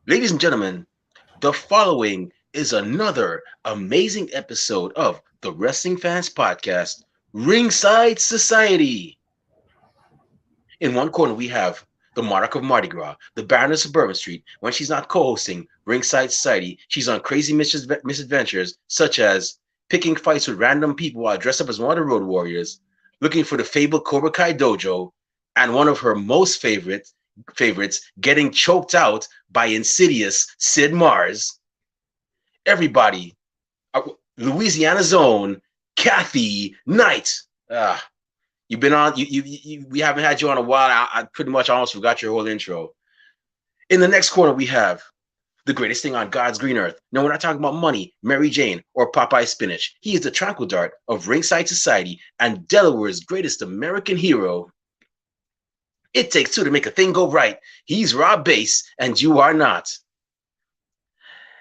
Ladies and gentlemen, the following is another amazing episode of the Wrestling Fans Podcast, Ringside Society. In one corner, we have the Monarch of Mardi Gras, the Baroness of Bourbon Street. When she's not co-hosting Ringside Society, she's on crazy misadventures, such as picking fights with random people while dressed up as one of the Road Warriors, looking for the fabled Cobra Kai dojo, and one of her most favorites getting choked out by insidious Sid Mars. Everybody, Louisiana's own Kathy Knight. You've been on. We haven't had you on a while. I pretty much almost forgot your whole intro. In the next corner, we have the greatest thing on God's green earth. No, we're not talking about money, Mary Jane, or Popeye Spinach. He is the tranquil dart of Ringside Society and Delaware's greatest American hero. It takes two to make a thing go right. He's Rob Bass, and you are not.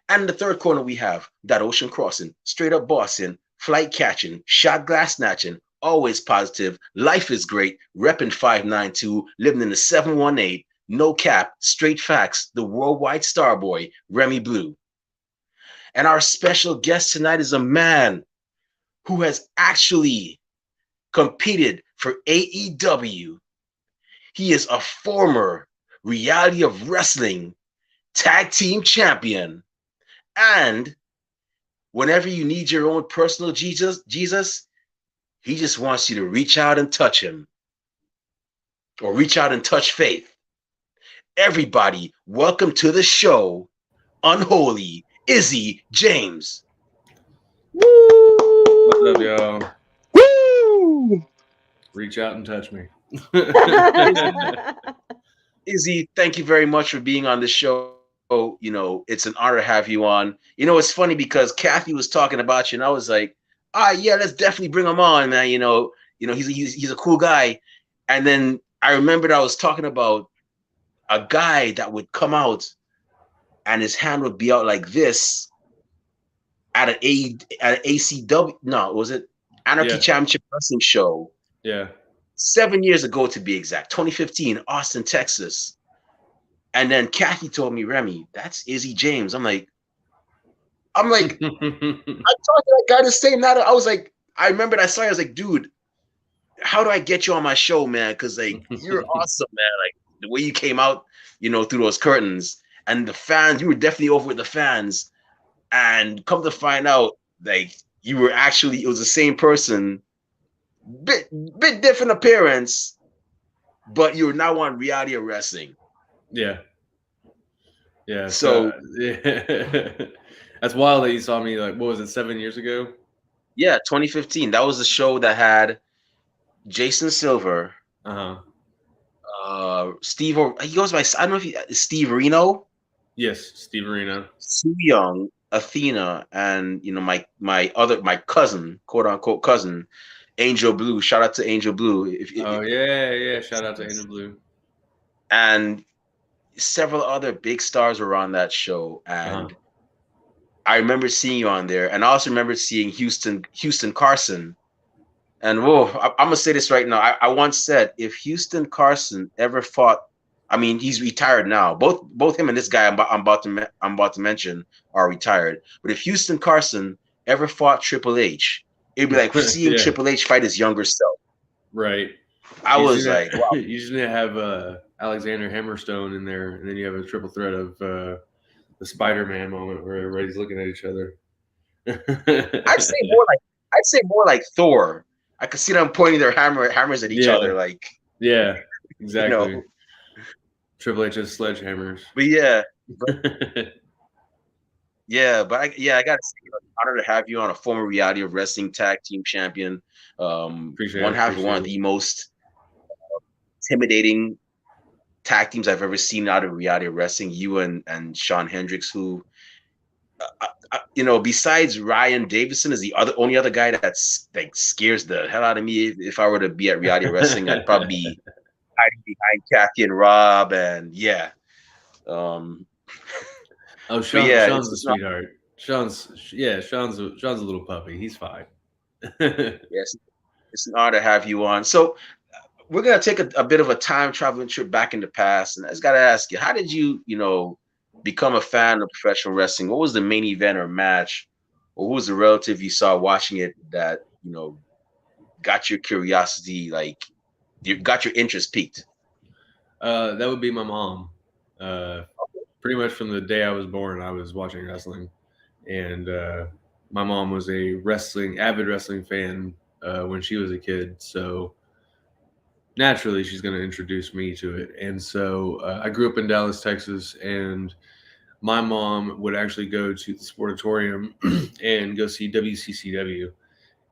And in the third corner, we have that ocean crossing, straight up bossing, flight catching, shot glass snatching, always positive, life is great, repping 592, living in the 718, no cap, straight facts, the worldwide star boy, Remy Blue. And our special guest tonight is a man who has actually competed for AEW. He is a former Reality of Wrestling tag team champion. And whenever you need your own personal Jesus, he just wants you to reach out and touch him. Or reach out and touch faith. Everybody, welcome to the show, Unholy Izzy James. Woo! What's up, y'all? Woo! Reach out and touch me. Izzy, thank you very much for being on the show. It's an honor to have you on. It's funny because Kathy was talking about you, and I was like, yeah, let's definitely bring him on, man. He's a cool guy. And then I remembered I was talking about a guy that would come out and his hand would be out like this at an ACW. No, was it Anarchy Championship Wrestling show? Yeah. 7 years ago, to be exact, 2015, Austin, Texas. And then Kathy told me, Remy, that's Izzy James. I'm like, I talked to that guy the same night. I was like, I remember that story. I was like, dude, how do I get you on my show, man? Because like you're awesome, man. Like the way you came out, through those curtains, and the fans, you were definitely over with the fans. And come to find out, like you were actually, it was the same person, bit different appearance, but you're now on Reality of Wrestling. Yeah. So that's wild that you saw me. Like, what was it, 7 years ago? Yeah, 2015. That was the show that had Jason Silver. Steve. He goes by. I don't know if Steve Reno. Yes, Steve Reno. Sue Young, Athena, and my cousin, quote unquote cousin, Angel Blue. Shout out to Angel Blue. Yeah. Shout out to Angel Blue. And several other big stars were on that show, and I remember seeing you on there, and I also remember seeing Houston Carson. And I'm gonna say this right now. I once said if Houston Carson ever fought, I mean he's retired now. Both him and this guy I'm about to mention are retired. But if Houston Carson ever fought Triple H, it'd be like seeing Triple H fight his younger self. Right. I was like, wow. You usually have Alexander Hammerstone in there, and then you have a triple threat of the Spider-Man moment where everybody's looking at each other. I'd say more like Thor. I could see them pointing their hammers at each other, like. Yeah, exactly. Triple H's sledgehammers. But yeah. I gotta say, it's an honor to have you on, a former Reality of Wrestling tag team champion. One half of one of the most intimidating tag teams I've ever seen out of Reality of Wrestling. You and Shawn Hendricks, who, besides Ryan Davison, is the only other guy that's like scares the hell out of me. If I were to be at Reality of Wrestling, I'd probably be hiding behind Kathy and Rob, and yeah. Shawn's a sweetheart. Shawn's a little puppy. He's fine. Yes, it's an honor to have you on. So we're gonna take a bit of a time traveling trip back in the past, and I just gotta ask you, how did you become a fan of professional wrestling, what was the main event or match, or who was the relative you saw watching it that got your curiosity, like you got your interest peaked? That would be my mom. Uh, Pretty much from the day I was born, I was watching wrestling, and my mom was a avid wrestling fan when she was a kid. So naturally, she's going to introduce me to it. And so I grew up in Dallas, Texas, and my mom would actually go to the sportatorium and go see WCCW.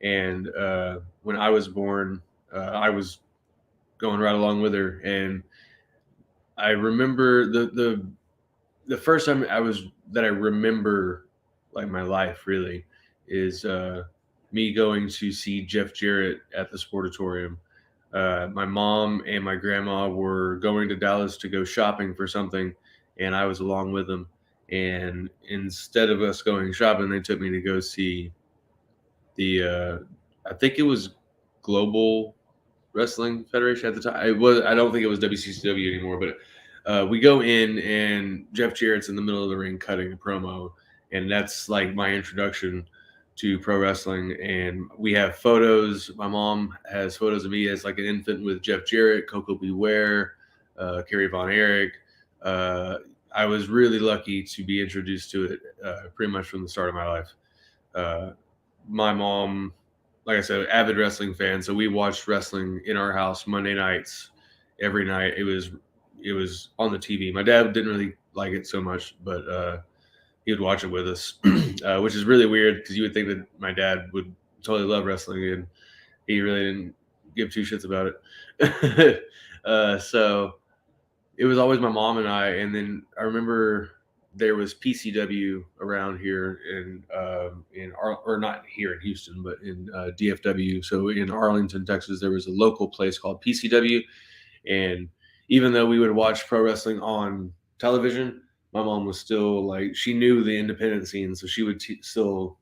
And when I was born, I was going right along with her, and I remember the first time I was that I remember like my life really is me going to see Jeff Jarrett at the Sportatorium. My mom and my grandma were going to Dallas to go shopping for something, and I was along with them. And instead of us going shopping, they took me to go see the I think it was Global Wrestling Federation at the time. It was. I don't think it was WCCW anymore, but we go in and Jeff Jarrett's in the middle of the ring cutting a promo, and that's like my introduction to pro wrestling. And we have photos. My mom has photos of me as like an infant with Jeff Jarrett, Coco Beware, Kerry Von Erich. Uh, I was really lucky to be introduced to it pretty much from the start of my life. Uh, my mom, like I said, avid wrestling fan, so we watched wrestling in our house Monday nights every night. It was on the TV. My dad didn't really like it so much, but he would watch it with us, which is really weird because you would think that my dad would totally love wrestling, and he really didn't give two shits about it. So it was always my mom and I. And then I remember there was PCW around here or not here in Houston, but in DFW. So in Arlington, Texas, there was a local place called PCW. And even though we would watch pro wrestling on television, my mom was still like, she knew the independent scene. So she would still,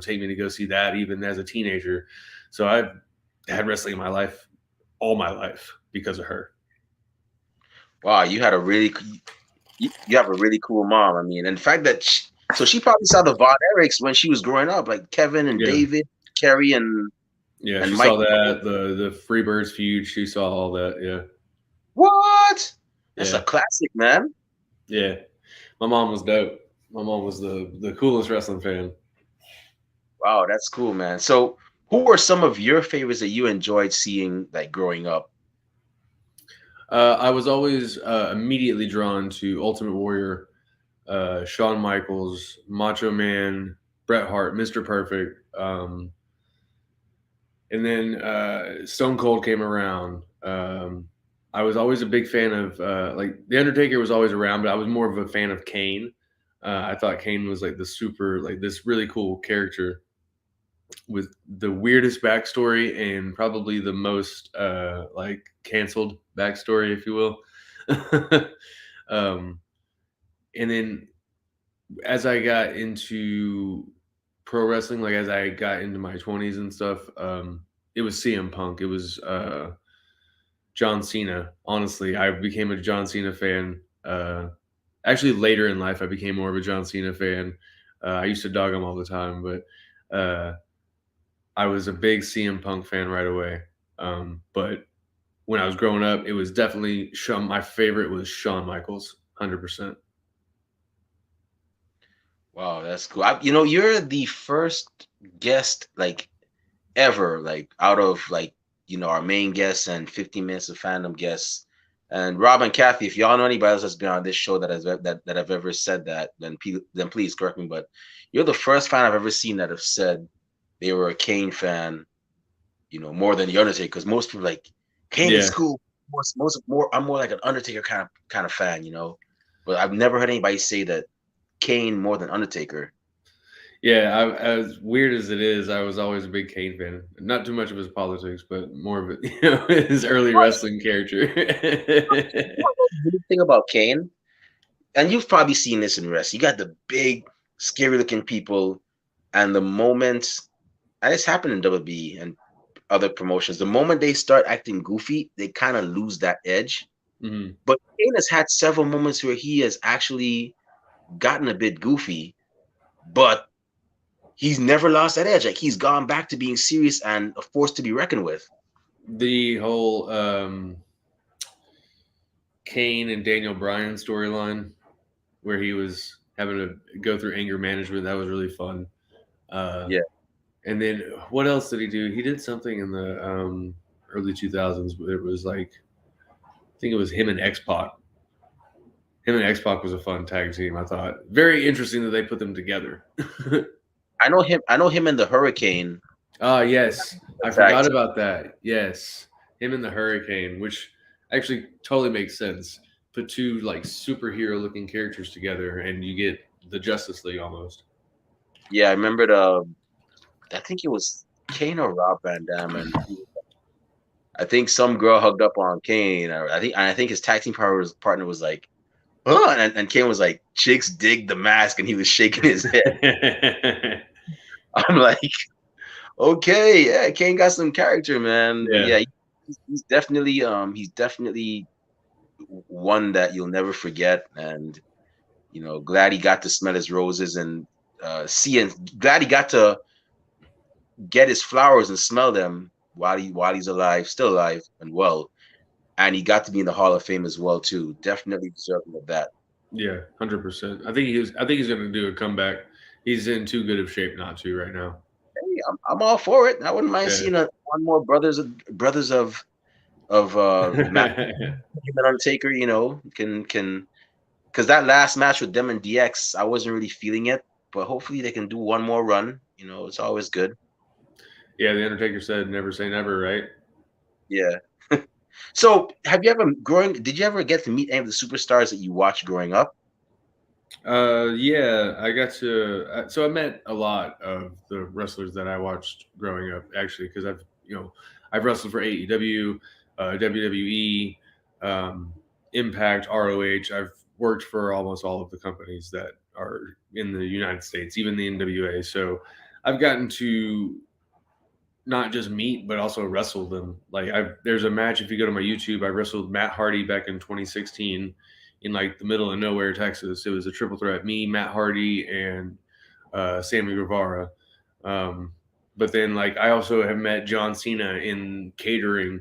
take me to go see that even as a teenager. So I've had wrestling in my life all my life because of her. Wow, you have a really cool mom. I mean, and the fact that so she probably saw the Von Erichs when she was growing up, like Kevin and Yeah. David, Kerry and Yeah, and she Mike. saw that the Freebirds feud. She saw all that. Yeah, What? That's a yeah, classic, man. yeah. My mom was dope. My mom was the coolest wrestling fan. Wow, that's cool, man. So, who were some of your favorites that you enjoyed seeing, like growing up? I was always immediately drawn to Ultimate Warrior, Shawn Michaels, Macho Man, Bret Hart, Mr. Perfect, and then Stone Cold came around. I was always a big fan of like the Undertaker was always around, but I was more of a fan of Kane. I thought Kane was like the super like this really cool character with the weirdest backstory and probably the most like canceled backstory, if you will. um, and then as I got into pro wrestling, like as I got into my 20s and stuff, it was CM Punk. It was John Cena. Honestly, I became a John Cena fan. Actually, later in life, I became more of a John Cena fan. I used to dog him all the time, but I was a big CM Punk fan right away. But when I was growing up, it was definitely Shawn. My favorite was Shawn Michaels, 100%. Wow, that's cool. You're the first guest, like ever, like out of like our main guests and 15 minutes of fandom guests. And Rob and Kathy, if y'all know anybody else that's been on this show that I've ever said that, then please correct me. But you're the first fan I've ever seen that have said they were a Kane fan, more than the Undertaker. Because most people like Kane is Yeah, cool. I'm more like an Undertaker kind of fan, But I've never heard anybody say that Kane more than Undertaker. yeah. As weird as it is, I was always a big Kane fan. Not too much of his politics, but more of it, his early wrestling character. The thing about Kane, and you've probably seen this in wrestling. You got the big, scary looking people, and the moment, and it's happened in WWE and other promotions, the moment they start acting goofy, they kind of lose that edge. Mhm. But Kane has had several moments where he has actually gotten a bit goofy, but he's never lost that edge. Like he's gone back to being serious and a force to be reckoned with. The whole Kane and Daniel Bryan storyline where he was having to go through anger management, that was really fun. Uh, Yeah, and then what else did he do? He did something in the early 2000s. Where it was like I think it was him and X Pac. Him and X Pac was a fun tag team. I thought very interesting that they put them together. I know him. I know him in the Hurricane Ah, yes, I tag forgot team. about that. Yes, him and the Hurricane, which actually totally makes sense. Put two like superhero-looking characters together, and you get the Justice League almost. Yeah, I remember the. I think it was Kane or Rob Van Dam, and I think some girl hugged up on Kane. Or I think his tag team partner was like, "Oh," and Kane was like, "Chicks dig the mask," and he was shaking his head. I'm like, okay, yeah, Kane got some character, man. But Yeah, yeah, he's definitely one that you'll never forget. And glad he got to smell his roses and see, and glad he got to get his flowers and smell them while he's alive, still alive and well. And he got to be in the Hall of Fame as well too. Definitely deserving of that. yeah, 100%. I think he's going to do a comeback. He's in too good of shape not to right now. Hey, I'm all for it. I wouldn't mind Yeah. seeing one more brothers of Matt and Undertaker. Can because that last match with them and DX, I wasn't really feeling it. But hopefully they can do one more run. It's always good. Yeah, the Undertaker said never say never, right? Yeah. So, did you ever get to meet any of the superstars that you watched growing up? Yeah, I got to. So I met a lot of the wrestlers that I watched growing up, actually, because I've wrestled for AEW, WWE, um, Impact, ROH. I've worked for almost all of the companies that are in the United States, even the NWA. So I've gotten to not just meet, but also wrestle them. There's a match. If you go to my YouTube, I wrestled Matt Hardy back in 2016 in like the middle of nowhere, Texas. It was a triple threat: me, Matt Hardy, and Sammy Guevara. Um, but then like I also have met John Cena in catering,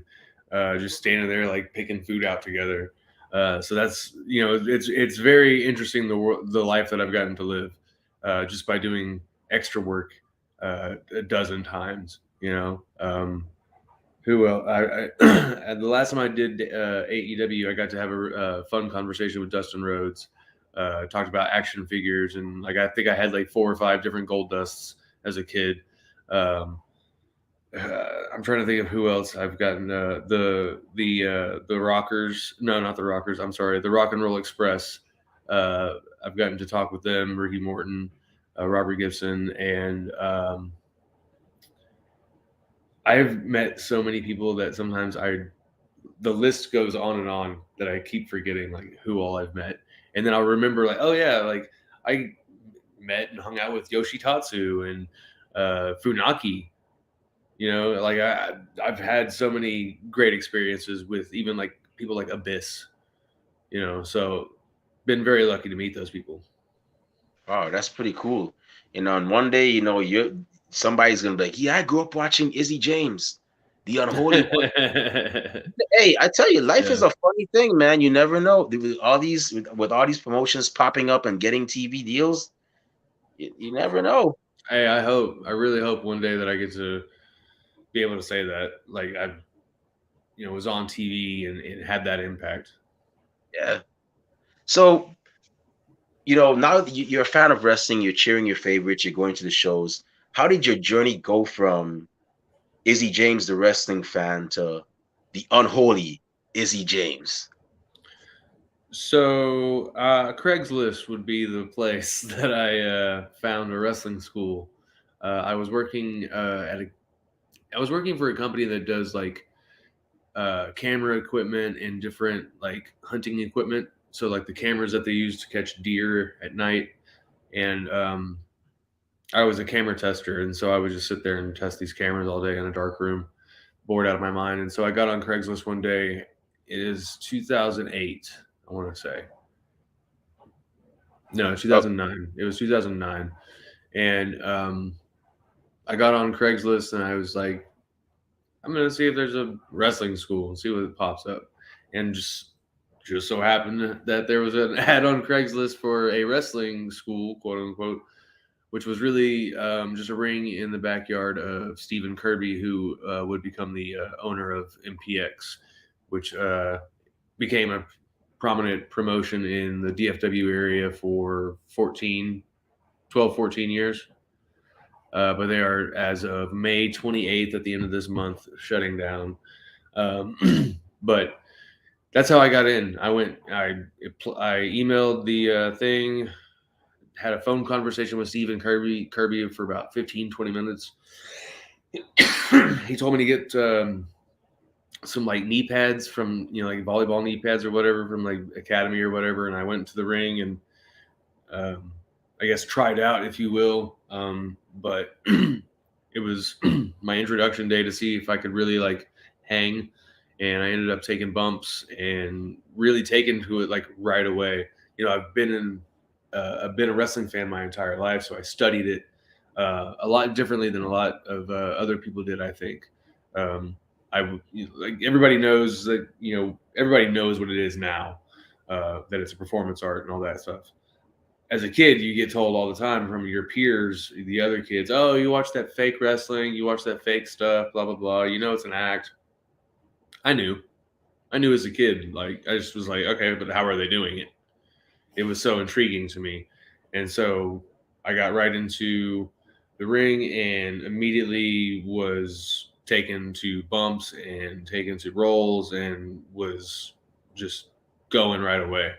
just standing there like picking food out together. So that's it's very interesting the life that I've gotten to live just by doing extra work a dozen times. Who else? The last time I did AEW, I got to have a fun conversation with Dustin Rhodes. Talked about action figures and like I think I had like 4 or 5 different gold dusts as a kid. Um, I'm trying to think of who else I've gotten. The Rockers. No, not the Rockers. I'm sorry. The Rock and Roll Express. I've gotten to talk with them. Ricky Morton, Robert Gibson, and I've met so many people that sometimes the list goes on and on that I keep forgetting like who all I've met, and then I'll remember like oh yeah like I met and hung out with Yoshitatsu and Funaki. I've had so many great experiences with even like people like Abyss. So been very lucky to meet those people. Wow, that's pretty cool. And one day, somebody's gonna be like, "Yeah, I grew up watching Izzy James, the unholy one." Hey, I tell you, life is Yeah. a funny thing, man. You never know. With all these promotions popping up and getting TV deals, you never know. Hey, I really hope one day that I get to be able to say that like I was on TV and had that impact. Yeah. So, now that you're a fan of wrestling, you're cheering your favorites, you're going to the shows. How did your journey go from Izzy James, the wrestling fan, to the unholy Izzy James? So Craigslist would be the place that I found a wrestling school. I was working I was working for a company that does like camera equipment and different like hunting equipment. So like the cameras that they use to catch deer at night, and I was a camera tester, and so I would just sit there and test these cameras all day in a dark room, bored out of my mind. And so I got on Craigslist one day. It is 2008, I want to say, No, Oh, 2009. It was 2009, and I got on Craigslist and I was like, I'm gonna see if there's a wrestling school and see what pops up, and just so happened that there was an ad on Craigslist for a wrestling school, quote unquote, which was really just a ring in the backyard of Stephen Kirby, who would become the owner of MPX, which became a prominent promotion in the DFW area for 14 years. But they are, as of May 28th, at the end of this month, shutting down. But that's how I got in. I emailed the thing, had a phone conversation with Stephen Kirby for about 15-20 minutes. He told me to get some like knee pads from, like volleyball knee pads or whatever from like Academy or whatever, and I went to the ring and um, I guess tried out, if you will. But it was my introduction day to see if I could really like hang, and I ended up taking bumps and really taking to it like right away. I've been a wrestling fan my entire life, so I studied it a lot differently than a lot of other people did. I think like everybody knows that everybody knows what it is now, that it's a performance art and all that stuff. As a kid, you get told all the time from your peers, the other kids, "Oh, you watch that fake wrestling, you watch that fake stuff, blah blah blah. You know it's an act." I knew, I knew as a kid. Like I just was like, okay, but how are they doing it? It was so intriguing to me, and so I got right into the ring and immediately was taken to bumps and taken to rolls and was just going right away.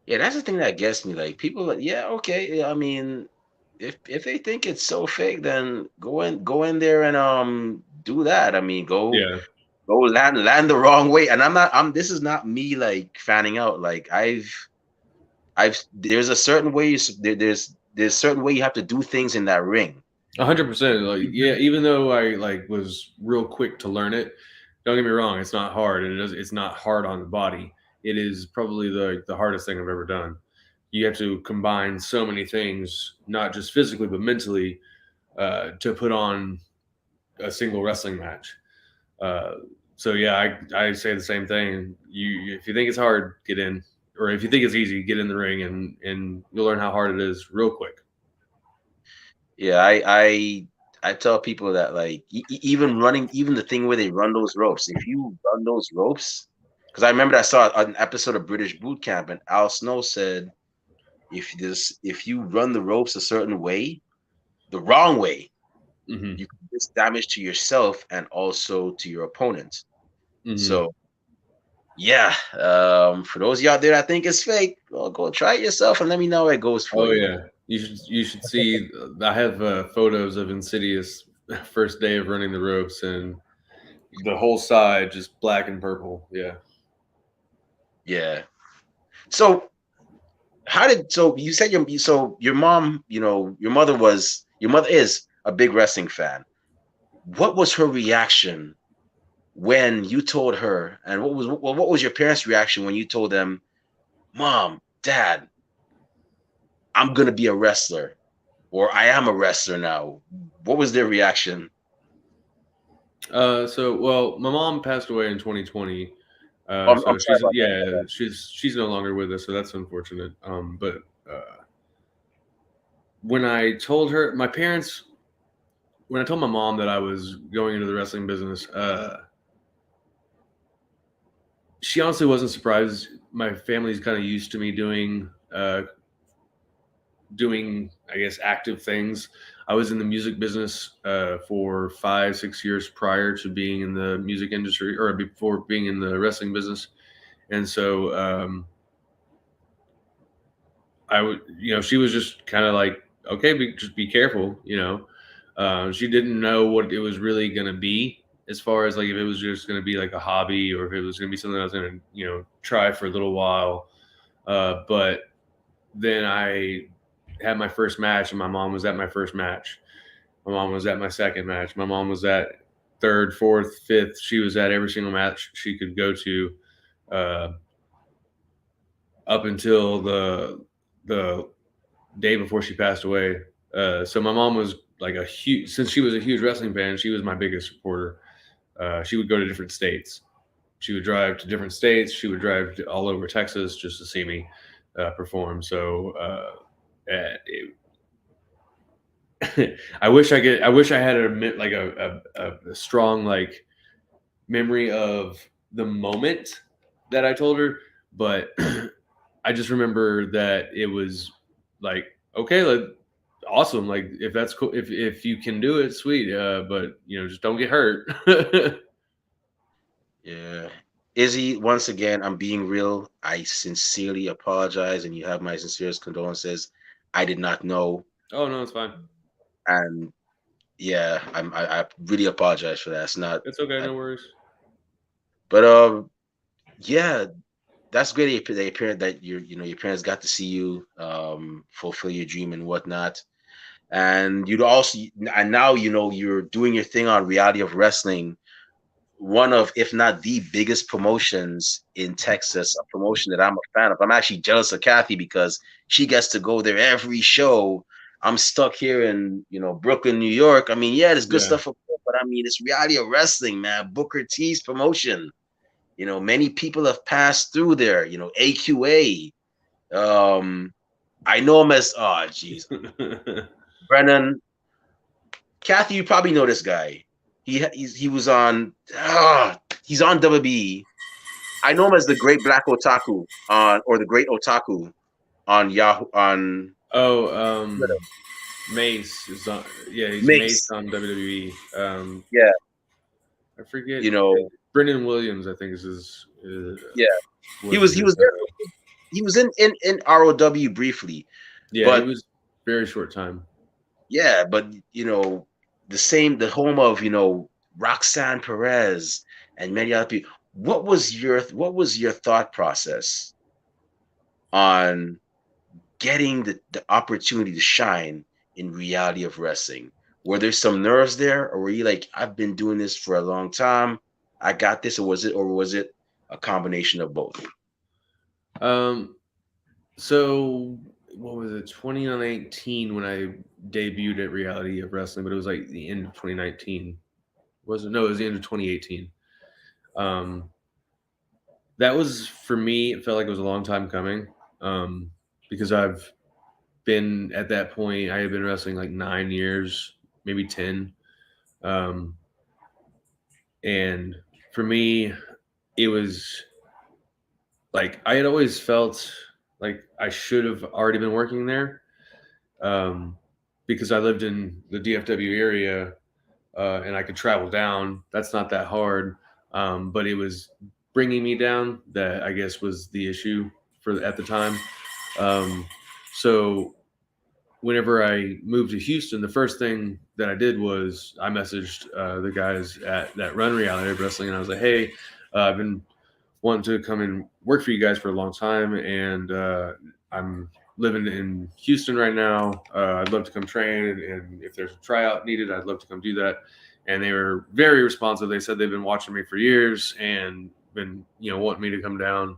yeah, that's the thing that gets me. Like people, like, yeah, okay. Yeah, I mean, if they think it's so fake, then go in there and do that. I mean, Yeah, go land the wrong way. And I'm not. I'm. This is not me like fanning out. Like I've there's a certain way there's certain way you have to do things in that ring. 100%. Like, yeah, even though I like was real quick to learn it, don't get me wrong, it's not hard, and it's not hard on the body. It is probably the hardest thing I've ever done. You have to combine so many things, not just physically but mentally, to put on a single wrestling match. Uh, so yeah, I say the same thing. If you think it's hard, get in, or if you think it's easy, get in the ring, and you'll learn how hard it is real quick. Yeah, I tell people that like even running, even the thing where they run those ropes. If you run those ropes, because I remember I saw an episode of British Boot Camp, and Al Snow said if you run the ropes a certain way, the wrong way, Hmm. you can do this damage to yourself and also to your opponent. Hmm. So yeah, for those of you out there that think it's fake, well, go try it yourself and let me know how it goes for Oh you. yeah, you should see. I have photos of Insidious first day of running the ropes, and the whole side just black and purple. Yeah. Yeah. So how did so you said your mom, your mother is a big wrestling fan. What was her reaction when you told her, and what was your parents' reaction when you told them, "Mom, Dad, I'm gonna be a wrestler," or "I am a wrestler now"? What was their reaction? Well, my mom passed away in 2020. I'm So sorry she's about that. yeah, she's no longer with us, so that's unfortunate. But when I told her, my parents, when I told my mom that I was going into the wrestling business, she honestly wasn't surprised. My family's kind of used to me doing, I guess, active things. I was in the music business for 5, 6 years prior to being in the music industry, or before being in the wrestling business. And so I would, she was just kind of like, okay, just be careful. She didn't know what it was really going to be, as far as like if it was just going to be like a hobby, or if it was going to be something I was going to, try for a little while. But then I had my first match, and my mom was at my first match. My mom was at my second match. My mom was at third, fourth, fifth. She was at every single match she could go to. Uh, up until the day before she passed away. So my mom was like a huge, since she was a huge wrestling fan, she was my biggest supporter. She would go to different states. She would drive to different states. She would drive all over Texas just to see me perform. So I wish I could. I wish I had like a strong like memory of the moment that I told her, but I just remember that it was like, okay, like, awesome. Like if that's cool, if you can do it, sweet. But just don't get hurt. Yeah. Izzy, once again, I'm being real. I sincerely apologize, and you have my sincerest condolences. I did not know, Oh no, it's fine. and yeah, I really apologize for that. It's not, It's okay. I, No worries. but yeah, that's great that your parent that your parents got to see you fulfill your dream and whatnot. And you'd also, and now you're doing your thing on Reality of Wrestling, one of, if not the biggest promotions in Texas, a promotion that I'm a fan of. I'm actually jealous of Kathy because she gets to go there every show. I'm stuck here in, Brooklyn, New York. I mean, yeah, there's good Yeah. stuff, but I mean, it's Reality of Wrestling, man. Booker T's promotion. Many people have passed through there. AQA. Um, I know him as, oh, geez, Brennan. Kathy, you probably know this guy. He was on. He's on WB. I know him as the Great Black Otaku on, or the Great Otaku on Yahoo, on Oh, Twitter. Mace is on. Yeah, he's Mace Mace. on WWE. Yeah, I forget. you know, Brendan Williams, I think yeah. He was was he his. was there. He was in ROW briefly, Yeah, he but was very short time. yeah, but the home of Roxanne Perez and many other people. What was your thought process on getting the opportunity to shine in Reality of Wrestling? Were there some nerves there, or were you like, I've been doing this for a long time, I got this, or was it a combination of both? Um, so what was it? 2019 when I debuted at Reality of Wrestling, but it was like the end of 2019. Was it? No, it was the end of 2018. Um, that was for me. It felt like it was a long time coming. Um, because I've been at that point. I had been wrestling like 9 years, maybe 10. Um, and for me, it was like I had always felt like I should have already been working there, um, because I lived in the DFW area, and I could travel down. That's not that hard, but it was bringing me down that I guess was the issue for at the time. Um, so whenever I moved to Houston, the first thing that I did was I messaged the guys at that run Reality Wrestling, and I was like, "Hey, I've been wanting to come and work for you guys for a long time, and I'm living in Houston right now. I'd love to come train, and if there's a tryout needed, I'd love to come do that." And they were very responsive. They said they've been watching me for years and been, wanting me to come down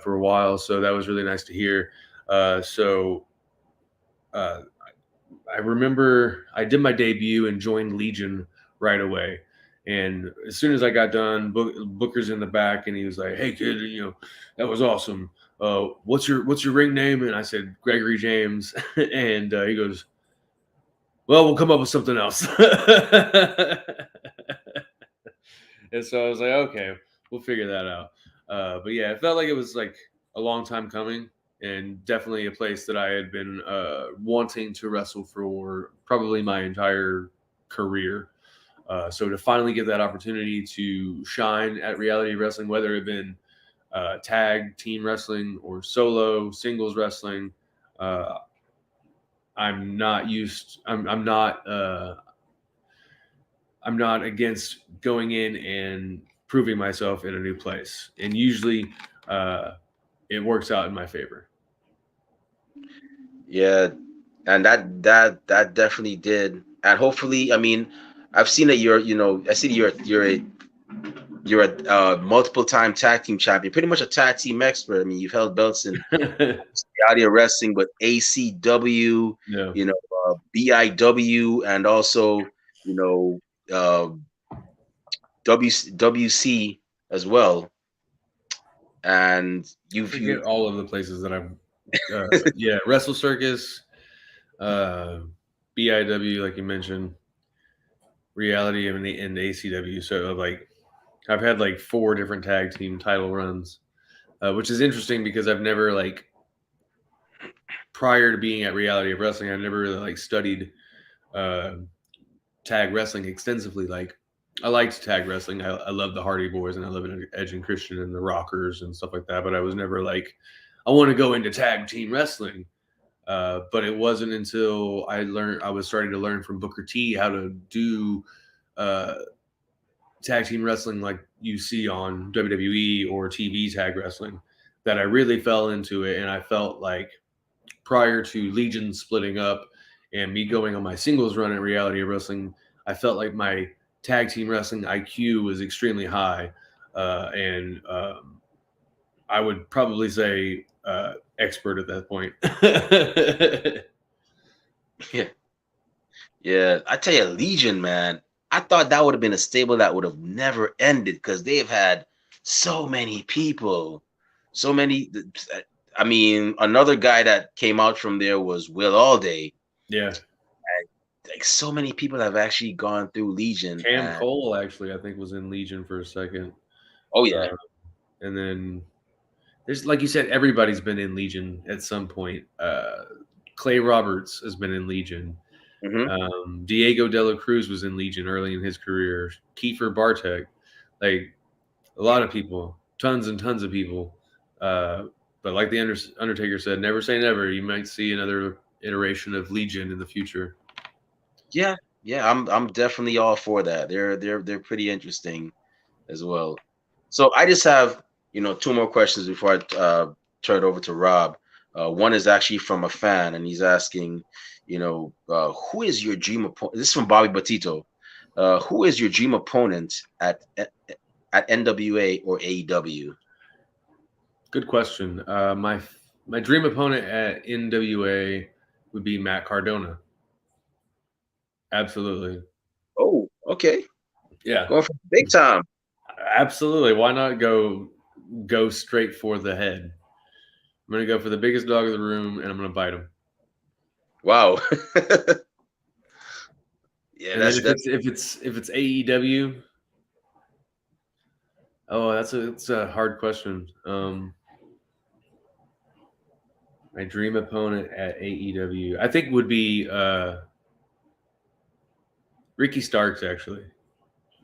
for a while. So that was really nice to hear. So uh, I remember I did my debut and joined Legion right away. And as soon as I got done, Booker's in the back, and he was like, "Hey, kid, that was awesome. What's your ring name?" And I said, "Gregory James." And he goes, "Well, we'll come up with something else." And so I was like, "Okay, we'll figure that out." But yeah, it felt like it was like a long time coming, and definitely a place that I had been wanting to wrestle for probably my entire career. So to finally get that opportunity to shine at Reality Wrestling, whether it had been tag team wrestling or solo singles wrestling, uh, I'm not used. I'm not against going in and proving myself in a new place, and usually uh, it works out in my favor. Yeah, and that definitely did. And hopefully, I mean, I've seen that I see you're a You're a multiple-time tag team champion, pretty much a tag team expert. I mean, you've held belts in reality of wrestling, but ACW, Yeah. BIW, and also you know uh, WC as well. And I you forget all of the places that I've. Yeah, Wrestle Circus, uh, BIW, like you mentioned, Reality, and ACW. So like, I've had like 4 different tag team title runs, which is interesting because I've never like prior to being at Reality of Wrestling, I never really like studied uh, tag wrestling extensively. Like, I liked tag wrestling. I love the Hardy Boys and I love Edge and Christian and the Rockers and stuff like that. But I was never like, I want to go into tag team wrestling. But it wasn't until I was starting to learn from Booker T how to do uh, tag team wrestling like you see on WWE or TV tag wrestling that I really fell into it. And I felt like prior to Legion splitting up and me going on my singles run at Reality of Wrestling, I felt like my tag team wrestling IQ was extremely high. And I would probably say expert at that point. yeah. Yeah, I tell you, Legion, man. I thought that would have been a stable that would have never ended because they've had so many people, so many. I mean, another guy that came out from there was Will Allday. Yeah. Like so many people have actually gone through Legion, Cam and Cole actually, I think, was in Legion for a second. oh Uh, yeah, and then there's, like you said, everybody's been in Legion at some point. Clay Roberts has been in Legion. hmm Diego De La Cruz was in Legion early in his career. Kiefer Bartek, like a lot of people, tons and tons of people. Uh, but like the Undertaker said, never say never. You might see another iteration of Legion in the future. yeah, yeah. I'm definitely all for that. They're pretty interesting as well. So I just have two more questions before I turn it over to Rob. One is actually from a fan, and he's asking, who is your dream opponent? This is from Bobby Batito. Who is your dream opponent at NWA or AEW? Good question. My dream opponent at NWA would be Matt Cardona. Absolutely. Oh, okay, Yeah. going for big time. Absolutely. Why not go straight for the head? I'm gonna go for the biggest dog in the room, and I'm gonna bite him. Wow. Yeah, And then that's if that. it's AEW, oh, it's a hard question. My dream opponent at AEW, I think would be Ricky Starks actually,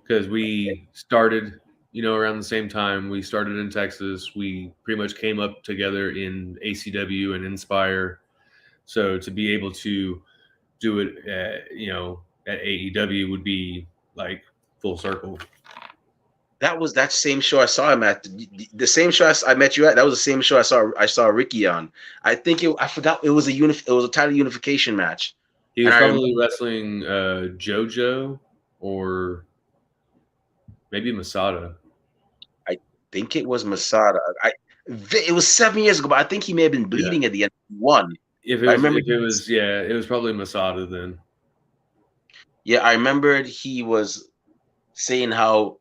because we started, around the same time. We started in Texas. We pretty much came up together in ACW and Inspire. So to be able to do it, at AEW would be like full circle. That was that same show I saw him at. The same show I met you at. That was the same show I saw Ricky on. I think I forgot it was it was a title unification match, He and was I remember probably wrestling JoJo or maybe Masada. I think it was Masada. It was 7 years ago, but I think he may have been Yeah. bleeding at the end. He won. If I remember. it was yeah, it was probably Masada then. Yeah, I remembered he was saying how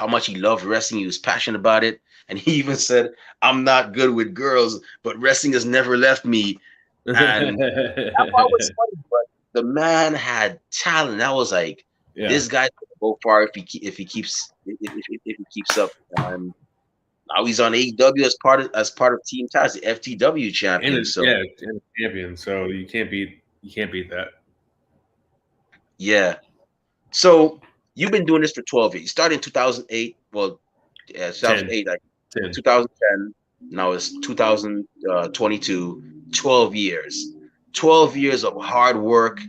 much he loved wrestling. He was passionate about it, and he even said, "I'm not good with girls, but wrestling has never left me." And that part was funny, but the man had talent. I was like, Yeah. this guy could go far if he keeps if he keeps up. Now he's on AEW as part of Team Taz, the FTW champion. So And a champion. So you can't beat that. yeah. So you've been doing this for 12 years. You started in 2008. Well, yeah, 10. 2008, like 10. 2010. Now it's 2022. 12 years. 12 years of hard work,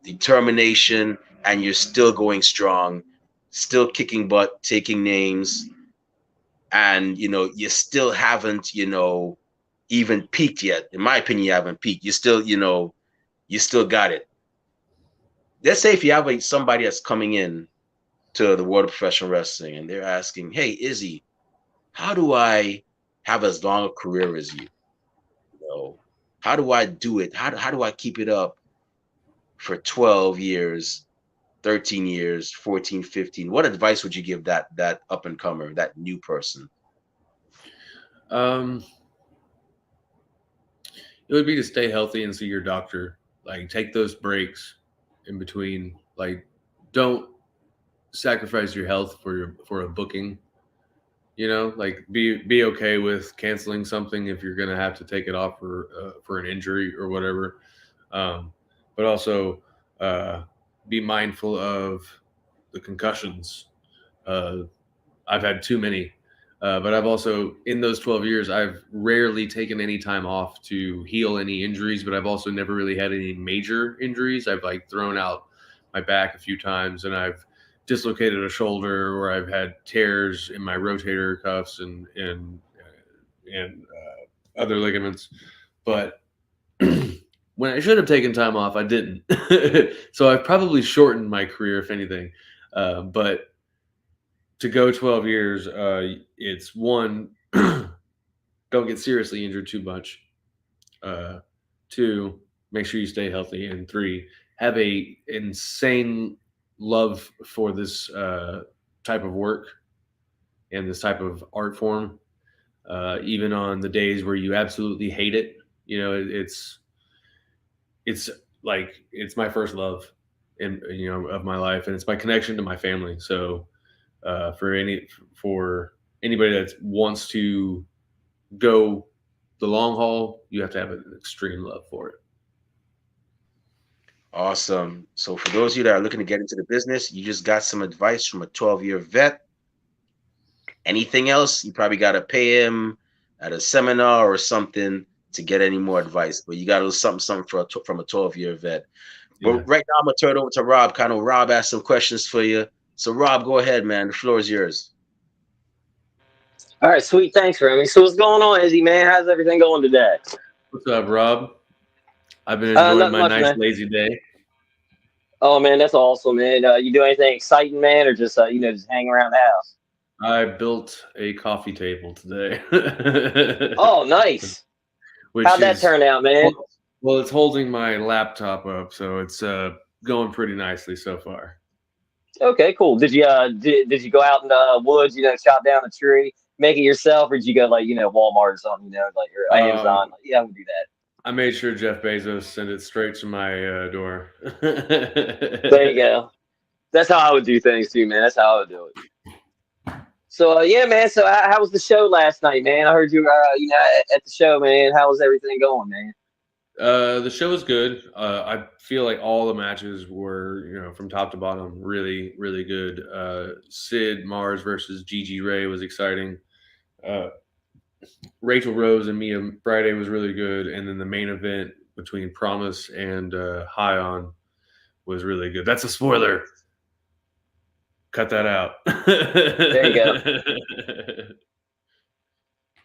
determination, and you're still going strong, still kicking butt, taking names, and you still haven't even peaked yet. In my opinion, you haven't peaked. You still got it. Let's say if you have somebody that's coming in to the world of professional wrestling, and they're asking, "Hey, Izzy, how do I have as long a career as you? You know, how do I do it? How do I keep it up for 12 years, 13 years, 14, 15? What advice would you give that up and comer, that new person?" Um, it would be to stay healthy and see your doctor. Like take those breaks in between. Like don't sacrifice your health for a booking. You know, like be okay with canceling something if you're gonna have to take it off for an injury or whatever. Um, but also uh, be mindful of the concussions. Uh, I've had too many. But I've also, in those 12 years, I've rarely taken any time off to heal any injuries, but I've also never really had any major injuries. I've like thrown out my back a few times and I've dislocated a shoulder or I've had tears in my rotator cuffs and other ligaments. But when I should have taken time off, I didn't. So I've probably shortened my career, if anything. But to go 12 years, it's one, don't get seriously injured too much. Uh, two, make sure you stay healthy. And three, have a insane love for this type of work and this type of art form. Even on the days where you absolutely hate it, you know, it's like it's my first love in of my life, and it's my connection to my family. So for anybody that wants to go the long haul, you have to have an extreme love for it. Awesome. So for those of you that are looking to get into the business, you just got some advice from a 12-year vet. Anything else, you probably got to pay him at a seminar or something to get any more advice. But you got to do something from a 12-year vet. Yeah. But right now, I'm gonna turn it over to Rob. Kind of Rob asked some questions for you. So Rob, go ahead, man. The floor is yours. All right, sweet. Thanks, Remy. So what's going on, Izzy, man? How's everything going today? What's up, Rob? I've been enjoying Nothing my much, nice man. lazy day. Oh, man, that's awesome, man. You do anything exciting, man, or just just hang around the house? I built a coffee table today, Oh, nice. which How'd that is turn out, man? well, it's holding my laptop up, so it's going pretty nicely so far. Okay, cool. Did you go out in the woods, chop down a tree, make it yourself, or did you go like Walmart or something, like or Amazon? Um, Like, yeah, I would do that. I made sure Jeff Bezos sent it straight to my door. There you go. That's how I would do things too, man. That's how I would do it. So yeah, man. So how was the show last night, man? I heard you, at the show, man. How was everything going, man? The show was good. I feel like all the matches were, from top to bottom, really, really good. Sid Mars versus Gigi Ray was exciting. Uh, Rachel Rose and Mia Friday was really good, and then the main event between Promise and High On was really good. That's a spoiler. Cut that out. There you go.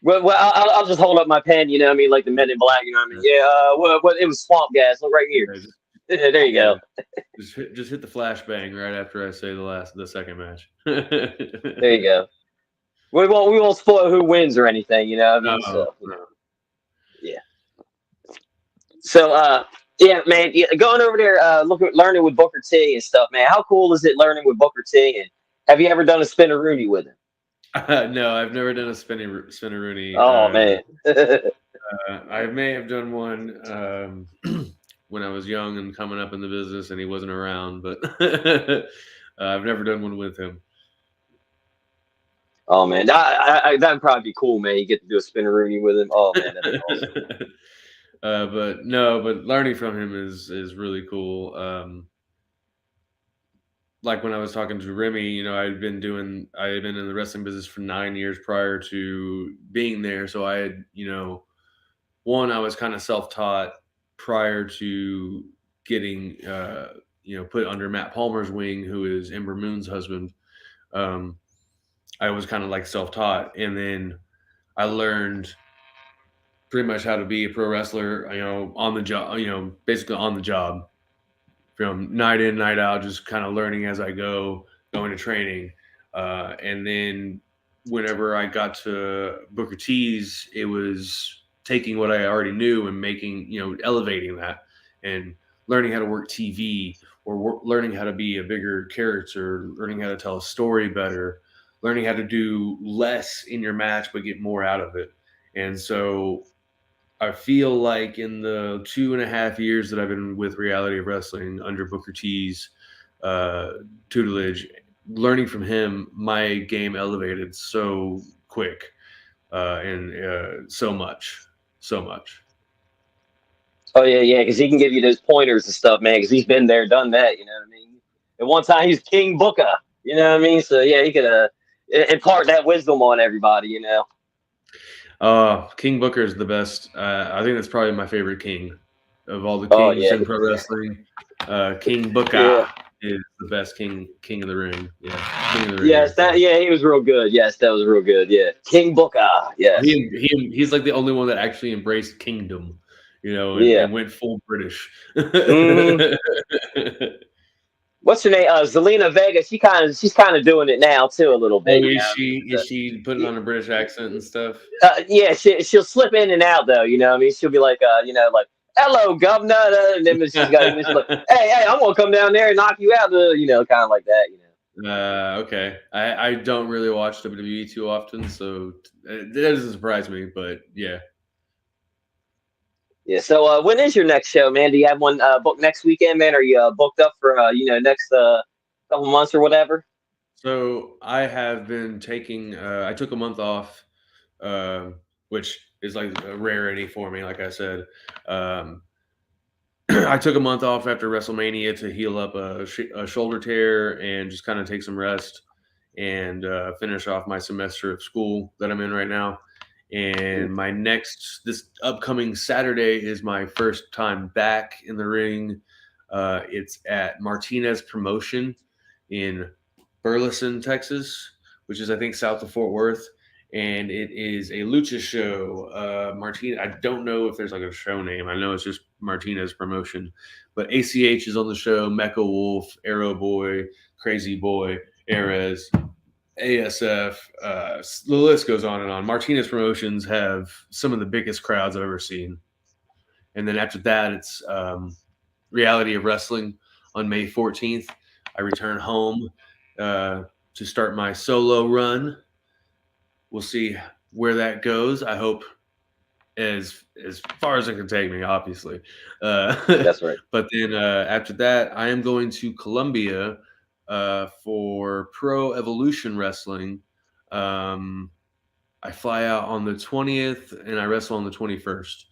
Well, I'll just hold up my pen. You know what I mean? Like the Men in Black. You know what I mean? Yeah. What? It was swamp gas. Look right here. There you go. Just hit the flashbang right after I say the second match. There you go. We won't spoil who wins or anything. You know what I mean? No, So no. yeah. So yeah, man. Yeah, going over there, learning with Booker T and stuff, man. How cool is it learning with Booker T? And have you ever done a spinneroonie with him? No, I've never done a spinneroonie. Oh man. I may have done one when I was young and coming up in the business, and he wasn't around. But I've never done one with him. Oh man, that'd probably be cool, man. You get to do a spinneroonie with him. Oh man, that'd be awesome. But learning from him is really cool. Like when I was talking to Remy, I had been in the wrestling business for 9 years prior to being there. So I had, one, I was kind of self-taught prior to getting, put under Matt Palmer's wing, who is Ember Moon's husband. I was kind of like self-taught, and then I learned pretty much how to be a pro wrestler, on the job, basically on the job, from night in, night out, just kind of learning as I go, going to training, and then whenever I got to Booker T's, it was taking what I already knew and elevating that and learning how to work TV or learning how to be a bigger character, learning how to tell a story better, learning how to do less in your match but get more out of it. And so I feel like in the 2.5 years that I've been with Reality of Wrestling under Booker T's uh, tutelage, learning from him, my game elevated so quick and so much. Oh yeah, because he can give you those pointers and stuff, man. Because he's been there, done that. You know what I mean? At one time, he's King Booker. You know what I mean? So yeah, he could impart that wisdom on everybody. You know. King Booker is the best. I think that's probably my favorite king of all the Oh kings yeah, in pro wrestling. King Booker yeah, is the best king of the ring. Yeah, king of the ring. yes, he was real good. Yes, that was real good. Yeah, King Booker. Yes. He's like the only one that actually embraced kingdom, Yeah. and went full British. hmm What's her name? Zelina Vega. She's kind of doing it now too, a little bit. Oh, You is know what I she mean? is she putting on a British accent and stuff? Yeah, she'll slip in and out though. You know what I mean? She'll be like, like, hello, governor, and then she's like, hey, I'm gonna come down there and knock you out. Kind of like that. You know. Okay. I don't really watch WWE too often, so that doesn't surprise me. But yeah. Yeah. So, when is your next show, man? Do you have one booked next weekend, man? Are you booked up for next couple months or whatever? So I have been taking. I took a month off, uh, which is like a rarity for me. Like I said, um, I took a month off after WrestleMania to heal up a shoulder tear and just kind of take some rest and finish off my semester of school that I'm in right now. And this upcoming Saturday is my first time back in the ring. It's at Martinez Promotion in Burleson, Texas, which is I think south of Fort Worth, and it is a lucha show. I don't know if there's like a show name. I know it's just Martinez Promotion, but ACH is on the show. Mecha Wolf, Arrow Boy, Crazy Boy, Ares, ASF. The list goes on and on. Martinez Promotions have some of the biggest crowds I've ever seen, and then after that, it's Reality of Wrestling on May 14th. I return home to start my solo run. We'll see where that goes. I hope as far as it can take me, obviously. That's right. But then after that, I am going to Colombia for Pro Evolution Wrestling. I fly out on the 20th and I wrestle on the 21st.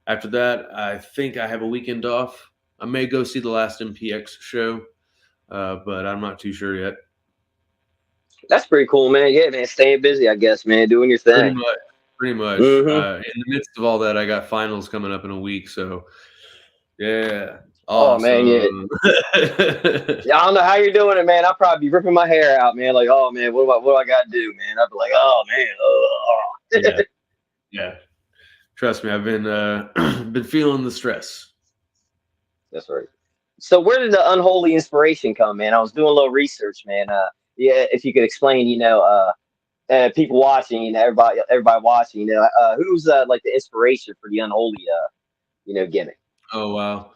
After that, I think I have a weekend off. I may go see the last MPX show, but I'm not too sure yet. That's pretty cool, man. Yeah, man, staying busy, I guess, man, doing your thing. Pretty much. Mm-hmm. In the midst of all that, I got finals coming up in a week, so yeah, Oh man, yeah. awesome. Yeah, I don't know how you're doing it, man. I'll probably be ripping my hair out, man. Like, oh man, what do I got to do, man? I'd be like, oh man, Yeah, yeah. Trust me, I've been been feeling the stress. That's right. So where did the unholy inspiration come, man? I was doing a little research, man. Yeah, if you could explain, people watching, everybody watching, who's like the inspiration for the unholy, gimmick? Oh wow.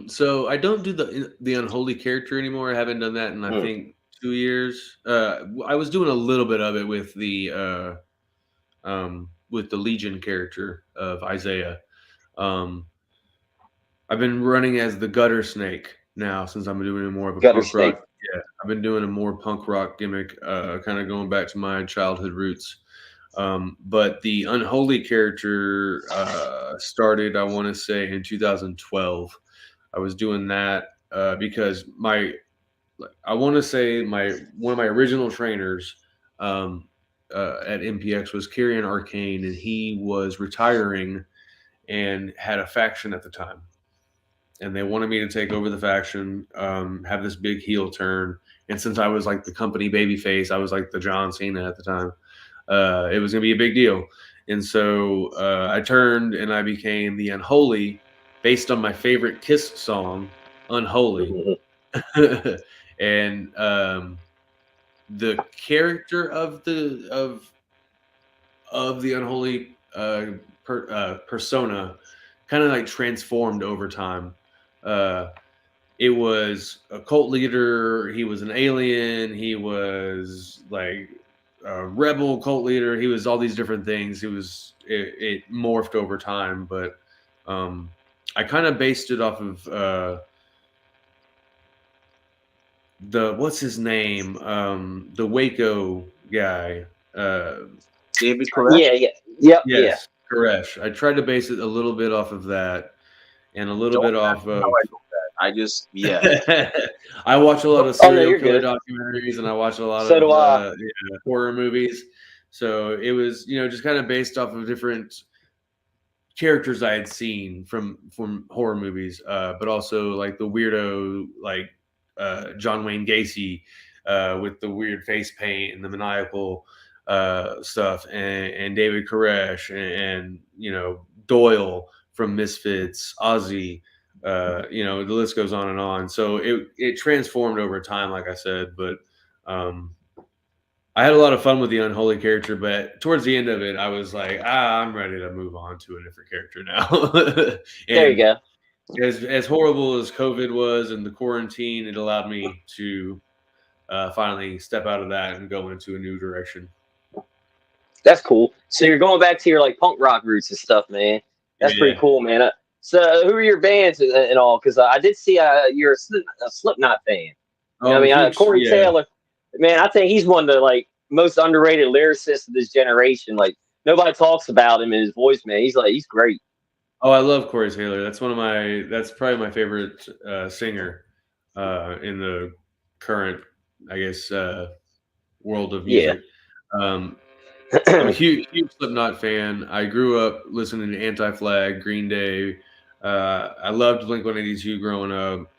So I don't do the unholy character anymore. I haven't done that in I think 2 years. I was doing a little bit of it with the Legion character of Isaiah. I've been running as the Gutter Snake now since I'm doing more of a Gutter punk snake. rock. Yeah, I've been doing a more punk rock gimmick, kind of going back to my childhood roots. But the unholy character started, I want to say, in 2012. I was doing that because I want to say one of my original trainers at MPX was Kyrian Arcane, and he was retiring and had a faction at the time. And they wanted me to take over the faction, have this big heel turn. And since I was like the company babyface, I was like the John Cena at the time. It was going to be a big deal. And so I turned and I became the Unholy based on my favorite Kiss song, Unholy. and the character of the unholy persona kind of like transformed over time. It was a cult leader. He was an alien. He was like a rebel cult leader. He was all these different things. It morphed over time, but I kind of based it off of what's his name? The Waco guy. David Koresh? Yeah. Yep. Yeah. Yes, Koresh. I tried to base it a little bit off of that, and a little bit off of. I just I watch a lot of serial killer documentaries, and I watch a lot of horror movies. So it was, just kind of based off of different characters I had seen from horror movies, but also like the weirdo, like John Wayne Gacy, with the weird face paint and the maniacal stuff, and David Koresh, and Doyle from Misfits, Ozzy. The list goes on and on. So it transformed over time, like I said, but I had a lot of fun with the unholy character, but towards the end of it, I was like, I'm ready to move on to a different character now. There you go. As horrible as COVID was and the quarantine, it allowed me to finally step out of that and go into a new direction. That's cool. So you're going back to your like punk rock roots and stuff, man. That's pretty cool, man. So who are your bands and all? Because I did see you're a Slipknot fan. Corey Taylor, man, I think he's one of the like most underrated lyricists of this generation. Like nobody talks about him in his voice, man. He's great. Oh, I love Corey Taylor. That's that's probably my favorite singer in the current, I guess, world of music. Yeah. I'm a huge Slipknot fan. I grew up listening to Anti-Flag, Green Day. I loved Blink-182 growing up.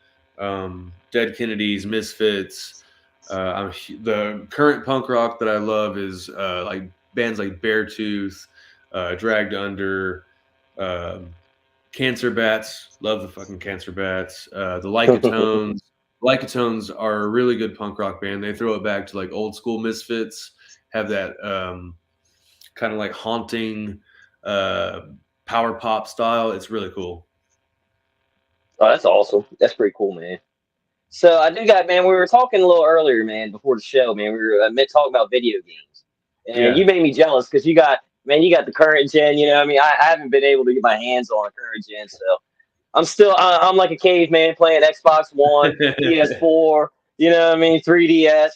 Dead Kennedys, Misfits. The current punk rock that I love is like bands like Beartooth, Dragged Under, Cancer Bats. Love the fucking Cancer Bats. The Lycotones. Lycotones are a really good punk rock band. They throw it back to like old school Misfits. Have that kind of like haunting power pop style. It's really cool. Oh, that's awesome. That's pretty cool, man. So I do got, man, we were talking a little earlier, man, before the show, man. We were talking about video games. And you made me jealous because you got the current gen, I haven't been able to get my hands on a current gen, so I'm like a caveman playing Xbox One, PS4, 3DS,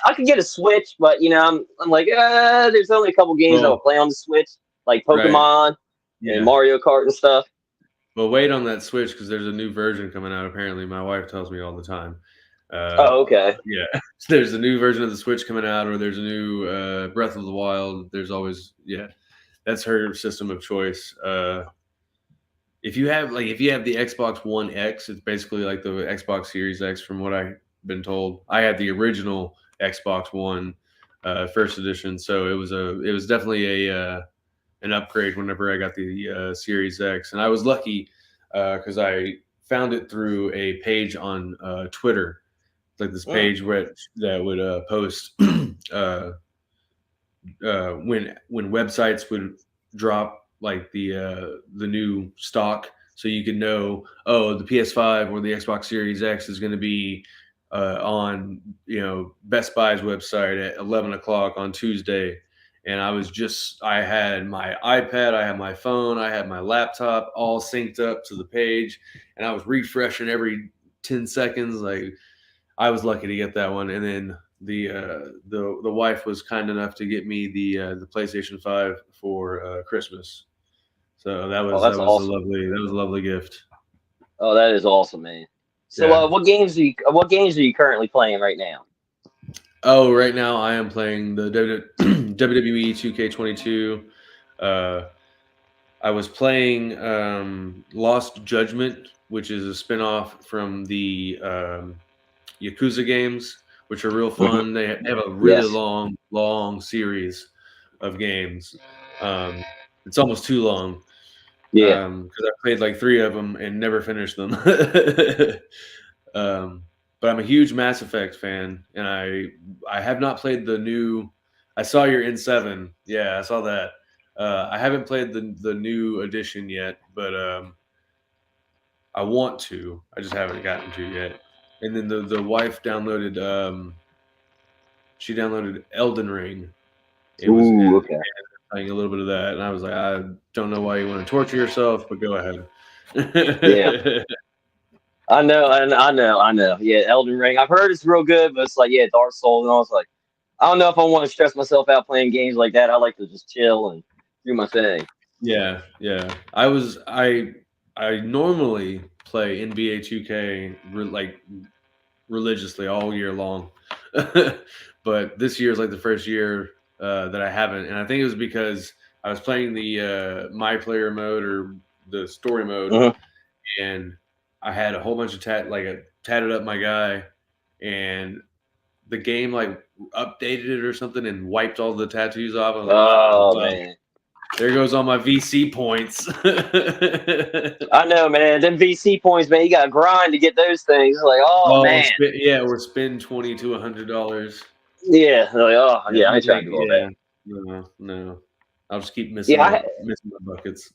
I could get a Switch, but I'm like, there's only a couple games I'll play on the Switch, like Pokemon and Mario Kart and stuff. Well, wait on that Switch because there's a new version coming out. Apparently, my wife tells me all the time. Okay. Yeah, there's a new version of the Switch coming out, or there's a new Breath of the Wild. There's always that's her system of choice. If you have the Xbox One X, it's basically like the Xbox Series X, from what I've been told. I had the original Xbox One first edition, so it was definitely an upgrade whenever I got the Series X, and I was lucky because I found it through a page on Twitter, like this page that would post when websites would drop like the new stock, so you could know, the PS5 or the Xbox Series X is going to be on Best Buy's website at 11 o'clock on Tuesday. And I had my iPad, I had my phone, I had my laptop all synced up to the page, and I was refreshing every 10 seconds. Like, I was lucky to get that one. And then the wife was kind enough to get me the PlayStation 5 for Christmas. So that was awesome. a lovely gift. Oh, that is awesome, man. So what games are you currently playing right now? Oh, right now I am playing the WWE 2K22. I was playing Lost Judgment, which is a spinoff from the Yakuza games, which are real fun. They have a really long series of games. It's almost too long. Because I played like 3 of them and never finished them. but I'm a huge Mass Effect fan, and I have not played the new. I saw you're in 7. Yeah, I saw that. I haven't played the new edition yet, but I want to. I just haven't gotten to yet. And then the wife downloaded. She downloaded Elden Ring. It was Ooh, and okay. playing a little bit of that, and I was like, I don't know why you want to torture yourself, but go ahead. Yeah. I know. Yeah, Elden Ring. I've heard it's real good, but it's like, yeah, Dark Souls, and I was like, I don't know if I want to stress myself out playing games like that. I like to just chill and do my thing. Yeah, yeah. I normally play NBA 2K like religiously all year long, but this year is like the first year that I haven't, and I think it was because I was playing the my player mode or the story mode, Hmm. and I had a whole bunch of tatted up my guy, and the game like updated it or something and wiped all the tattoos off. I was like, oh, Oh well, man, there goes all my VC points. I know, man. Them VC points, man. You got to grind to get those things. It's like, oh Oh, man, or spend $20 to $100. yeah. Like, oh Yeah, yeah, I ain't trying to nothing. do all that. Yeah, no. I'll just keep Yeah, missing my buckets.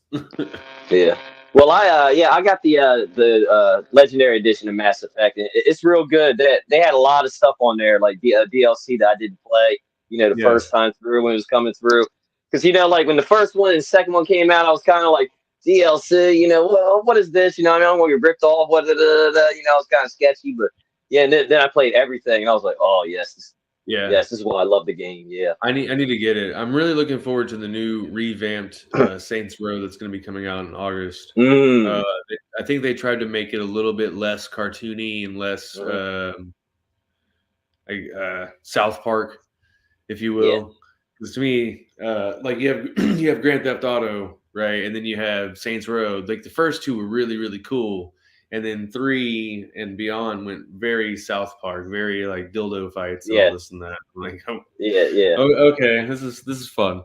yeah. Well, I got the legendary edition of Mass Effect. And it's real good. They had a lot of stuff on there, like the DLC that I didn't play. The Yeah, first time through when it was coming through, because like when the first one and the second one came out, I was kind of like DLC. Well, what is this? I mean, I'm gonna get ripped off. What? It's kind of sketchy, but yeah. And then I played everything, and I was like, oh yes, yeah. yes, this is why I love the game. Yeah. I need to get it. I'm really looking forward to the new revamped Saints Row that's going to be coming out in August. Uh, Mm. I think they tried to make it a little bit less cartoony and less Mhm. South Park, if you Yeah. will. Because to me, like you have you have Grand Theft Auto, right, and then you have Saints Row. Like the first two were really really cool, and then 3 and beyond went very South Park, very like dildo fights and all Yeah. this and that. I'm like, oh, Yeah. Yeah. okay, this is fun.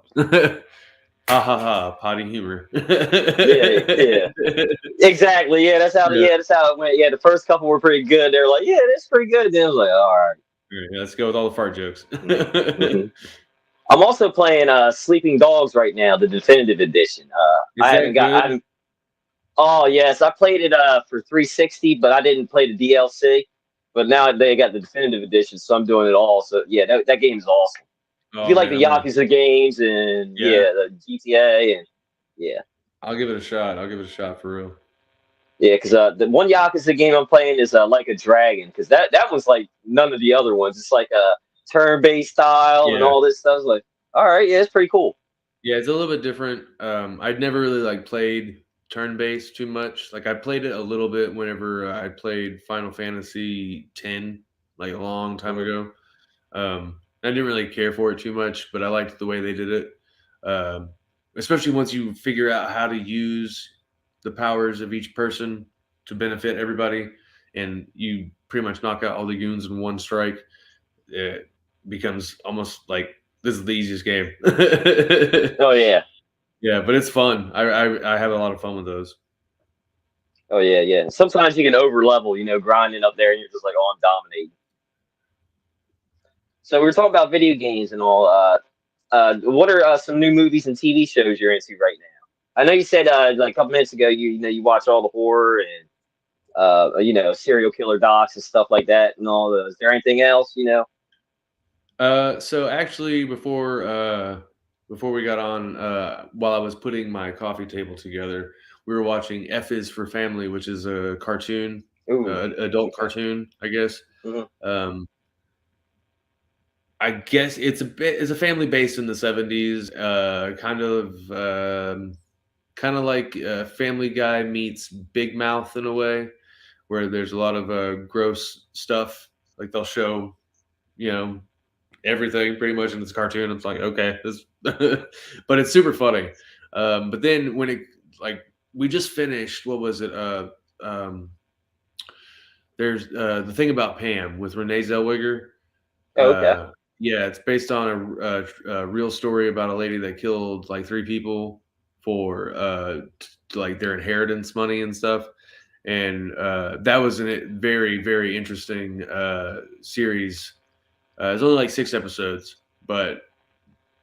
Ha ha ha! Potty humor. Yeah. Yeah. Exactly. Yeah, that's how. Yeah. Yeah, that's how it went. Yeah, the first couple were pretty good. They were like, yeah, that's pretty good. Then I was like, all right. Yeah, let's go with all the fart jokes. Mm-hmm. I'm also playing Sleeping Dogs right now, the definitive edition. Is that I good? haven't. Oh yes, I played it for 360, but I didn't play the DLC. But now they got the definitive edition, so I'm doing it all. So yeah, that game is awesome. If you Oh like man, the I'm gonna. Yakuza games and Yeah, yeah, the GTA and yeah. I'll give it a shot. I'll give it a shot for real. Yeah, because the one Yakuza game I'm playing is Like a Dragon, because that was like none of the other ones. It's like a turn-based style and Yeah, all this stuff. It's like, all right, yeah, it's pretty cool. yeah, it's a little bit different. I'd never really like played turn-based too much. Like I played it a little bit whenever I played Final Fantasy X, like a long time Mhm. ago. I didn't really care for it too much, but I liked the way they did it. Um, Especially once you figure out how to use the powers of each person to benefit everybody, and you pretty much knock out all the goons in one strike. It becomes almost like this is the easiest game. Oh yeah, Yeah, but it's fun. I have a lot of fun with those. oh yeah, yeah. Sometimes you can over level, grinding up there, and you're just like, oh, I'm dominating. So we were talking about video games and all. What are some new movies and TV shows you're into right now? I know you said like a couple minutes ago you watch all the horror and serial killer docs and stuff like that and all those. Is there anything else? So actually, before we got on, while I was putting my coffee table together, we were watching F is for Family, which is a cartoon, Ooh, adult okay. cartoon, I guess. Hmm. Um, I guess it's a family based in the 70s, kind of like Family Guy meets Big Mouth in a way, where there's a lot of gross stuff. Like they'll show, you know, everything pretty much in this cartoon. It's like okay, this, but it's super funny. But then when it like we just finished, what was it? Um, there's the thing about Pam with Renee Zellweger. Oh, okay. Uh, yeah, it's based on a real story about a lady that killed like 3 people for like their inheritance money and stuff. and that was a very, very interesting series. It's only like 6 episodes, but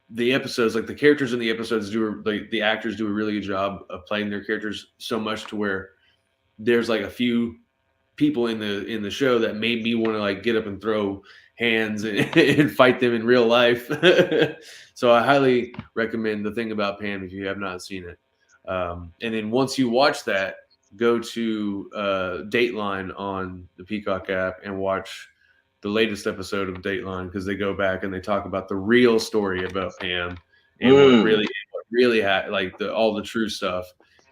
the episodes, like the characters in the episodes, like the actors do a really good job of playing their characters so much to where there's like a few people in the show that made me want to like get up and throw hands and fight them in real life. So I highly recommend The Thing About Pam if you have not seen it. And then once you watch that, go to Dateline on the Peacock app and watch the latest episode of Dateline, because they go back and they talk about the real story about Pam and what really had like all the true stuff,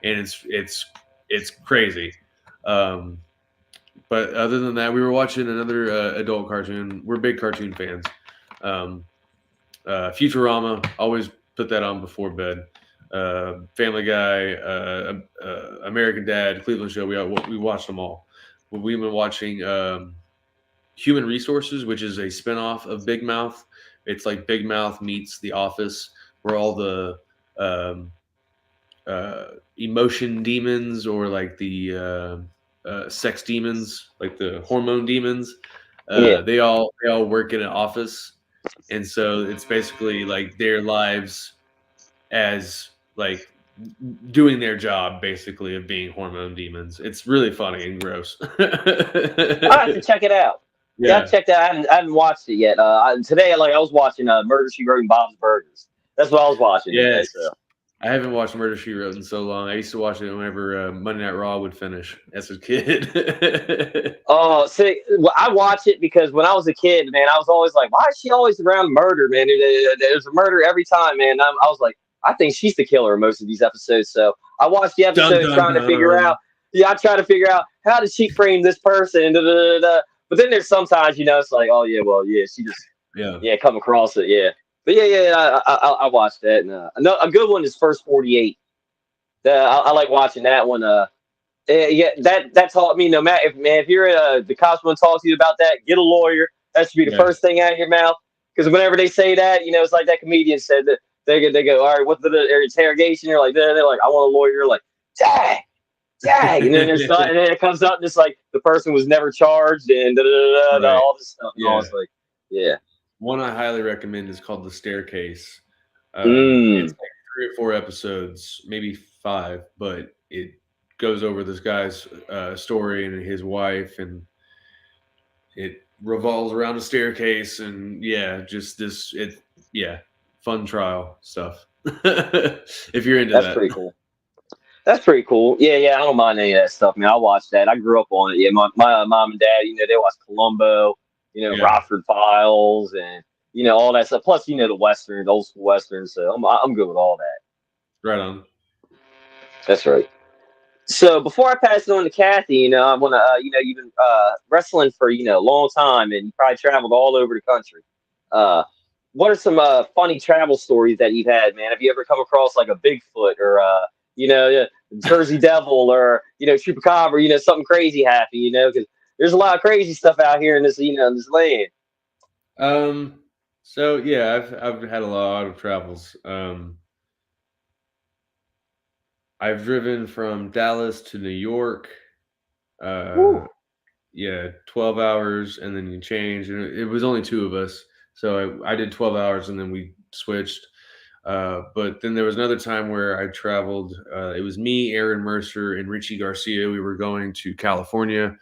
and it's crazy. But other than that, we were watching another adult cartoon. We're big cartoon fans. Futurama, always put that on before bed. Family Guy, American Dad, Cleveland Show. We watched them all. We've been watching Human Resources, which is a spinoff of Big Mouth. It's like Big Mouth meets The Office, where all the emotion demons, or like the sex demons, like the hormone demons, they all work in an office, and so it's basically like their lives as like doing their job, basically, of being hormone demons. It's really funny and gross. I have to check it out. Yeah, Yeah. I checked out. I haven't watched it yet. Today, I was watching Murder She Wrote and Bob's Burgers. That's what I was watching today. Yes. So. I haven't watched Murder She Wrote in so long. I used to watch it whenever Monday Night Raw would finish as a kid. Oh, see, I watch it because when I was a kid, man, I was always like, why is she always around murder, man? There's a murder every time, man. I was like, I think she's the killer in most of these episodes. So I watched the episode trying to figure out. Yeah, I try to figure out, how did she frame this person? Da, da, da, da. But then there's sometimes, it's like, oh yeah, well, yeah, she just come across it, yeah. But I watched that. And a good one is First 48. I like watching that one. That taught me, no matter if you're the cops want to talk to you about that, get a lawyer. That should be the first thing out of your mouth. Because whenever they say that, it's like that comedian said that they go, all right, what's the interrogation? They're like, I want a lawyer. Like, tag. And then and then it comes up just like the person was never charged and all this stuff. And I was like, yeah. One I highly recommend is called The Staircase. It's like 3 or 4 episodes, maybe 5, but it goes over this guy's story and his wife, and it revolves around a staircase, and fun trial stuff. If you're into that. That's pretty cool. That's pretty cool. Yeah, I don't mind any of that stuff, man. I watched that. I grew up on it. Yeah, my mom and dad, they watched Columbo, Rockford Files, and all that stuff. Plus, the westerns, old school westerns. So I'm good with all that. Right on. That's right. So before I pass it on to Kathy, I want to, you've been wrestling for a long time, and you probably traveled all over the country. What are some funny travel stories that you've had, man? Have you ever come across like a Bigfoot or Jersey Devil or Chupacabra? Something crazy happen, because there's a lot of crazy stuff out here in this in this land. So yeah, I've had a lot of travels. I've driven from Dallas to New York. 12 hours, and then you change, and it was only 2 of us, so I did 12 hours, and then we switched. But then there was another time where I traveled. It was me, Aaron Mercer, and Richie Garcia. We were going to California.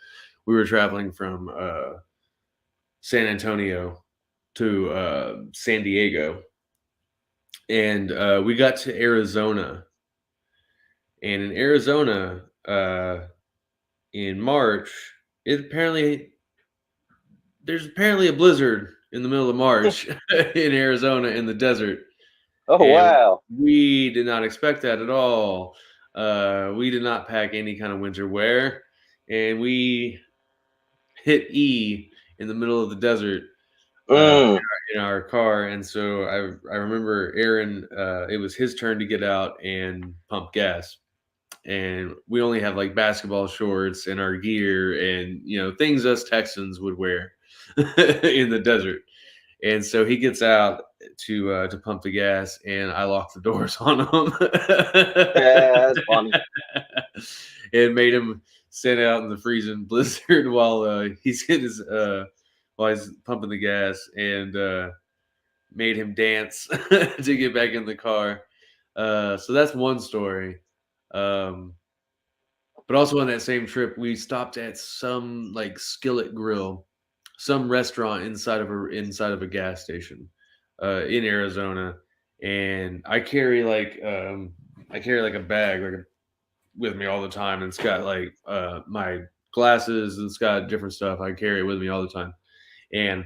We were traveling from San Antonio to San Diego, and we got to Arizona. And in Arizona, in March, there's apparently a blizzard in the middle of March in Arizona in the desert. Oh, and wow. We did not expect that at all. We did not pack any kind of winter wear, and we hit E in the middle of the desert in our car. And so I remember Aaron, it was his turn to get out and pump gas. And we only have like basketball shorts and our gear and, things us Texans would wear in the desert. And so he gets out to pump the gas, and I locked the doors on him. Yeah, that's funny. It made him standing out in the freezing blizzard while he's while he's pumping the gas, and made him dance to get back in the car. So that's one story. But also on that same trip, we stopped at some like skillet grill, some restaurant inside of a gas station in Arizona, and I carry like a bag with me all the time, and it's got like my glasses, and it's got different stuff. I carry it with me all the time, and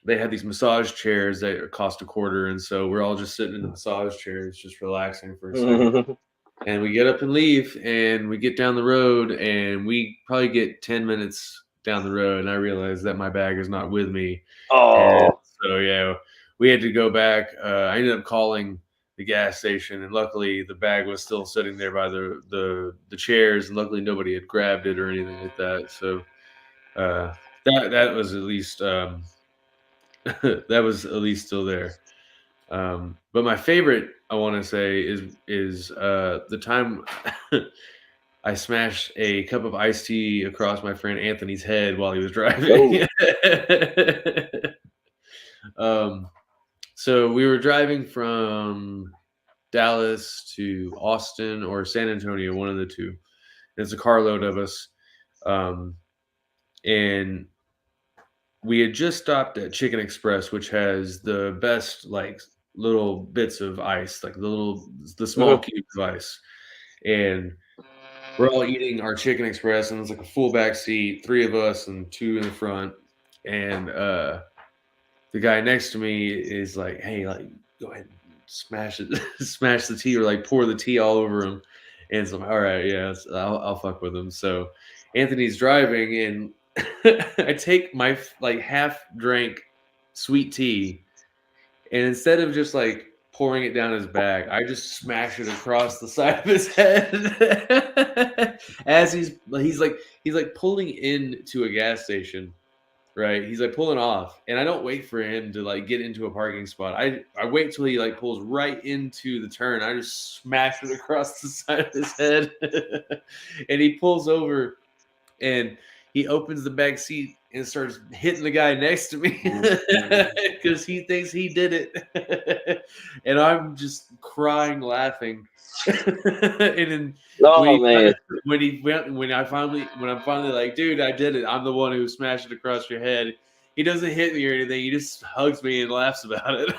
they had these massage chairs that cost $0.25, and so we're all just sitting in the massage chairs, just relaxing for a second. And we get up and leave, and we get down the road, and we probably get 10 minutes down the road, and I realized that my bag is not with me. And so, yeah, we had to go back. I ended up calling the gas station, and luckily the bag was still sitting there by the chairs, and luckily nobody had grabbed it or anything like that. So that was at least that was at least still there. But my favorite, I want to say, is the time I smashed a cup of iced tea across my friend Anthony's head while he was driving. So we were driving from Dallas to Austin or San Antonio, one of the two. It's a carload of us, and we had just stopped at Chicken Express, which has the best like little bits of ice, like the small cubes of ice. And we're all eating our Chicken Express, and it's like a full back seat, 3 of us and 2 in the front. And the guy next to me is like, "Hey, like, go ahead and smash it, smash the tea, or like pour the tea all over him." And so I'm like, "All right, yeah, I'll fuck with him." So Anthony's driving, and I take my like half drank sweet tea, and instead of just like pouring it down his back, I just smash it across the side of his head as he's like pulling into a gas station, right? He's like pulling off, and I don't wait for him to like get into a parking spot. I wait till he like pulls right into the turn. I just smash it across the side of his head, and he pulls over, and he opens the back seat and starts hitting the guy next to me because he thinks he did it, and I'm just crying, laughing. And then when I'm finally like, "Dude, I did it. I'm the one who smashed it across your head." He doesn't hit me or anything. He just hugs me and laughs about it.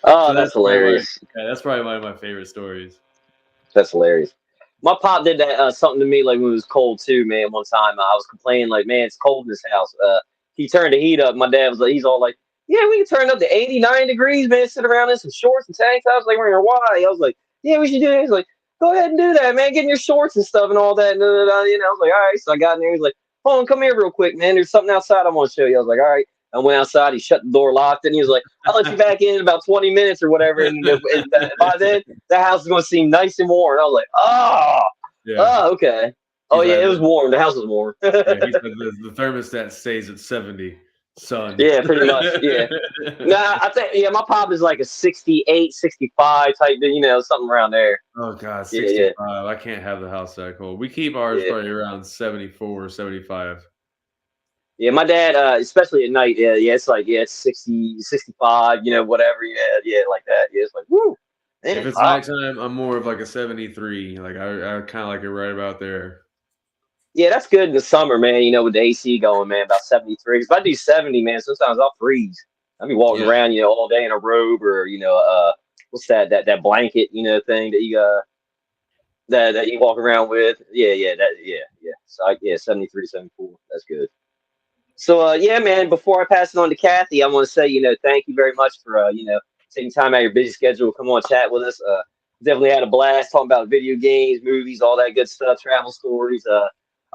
So that's hilarious. That's probably one of my favorite stories. That's hilarious. My pop did that something to me like when it was cold too, man. One time I was complaining like, "Man, it's cold in this house." He turned the heat up. My dad was like, he's all like, "Yeah, we can turn it up to 89 degrees, man. Sit around in some shorts and tank tops." Like, why? I was like, "Yeah, we should do it." He's like, "Go ahead and do that, man. Get in your shorts and stuff and all that." And you know, I was like, "All right." So I got in there. He's like, "Hold on, come here real quick, man. There's something outside I want to show you." I was like, "All right." I went outside. He shut the door, locked it, and he was like, "I'll let you back in about 20 minutes or whatever." And by then, the house is going to seem nice and warm. And I was like, "Oh." Yeah. Oh, okay. Oh, yeah, it was warm. The house was warm. Yeah, he said the thermostat stays at 70, son. Yeah, pretty much. Yeah. Nah, I think, yeah, my pop is like a 68, 65 type, you know, something around there. Oh, God, 65. Yeah. I can't have the house that cold. We keep ours probably around 74, 75. Yeah, my dad, especially at night, it's like, it's 60, 65, you know, whatever. Yeah, like that. Yeah, it's like, woo. Man, if it's nighttime, I'm more of like a 73. Like I kind of like it right about there. Yeah, that's good in the summer, man. You know, with the AC going, man, about 73. If I do 70, man, sometimes I'll freeze. I'll be walking around, you know, all day in a robe or, you know, what's that blanket, you know, thing that you that you walk around with. Yeah. So 73, 74. That's good. So yeah, man. Before I pass it on to Kathy, I want to say, you know, thank you very much for you know, taking time out of your busy schedule to come on chat with us. Definitely had a blast talking about video games, movies, all that good stuff, travel stories.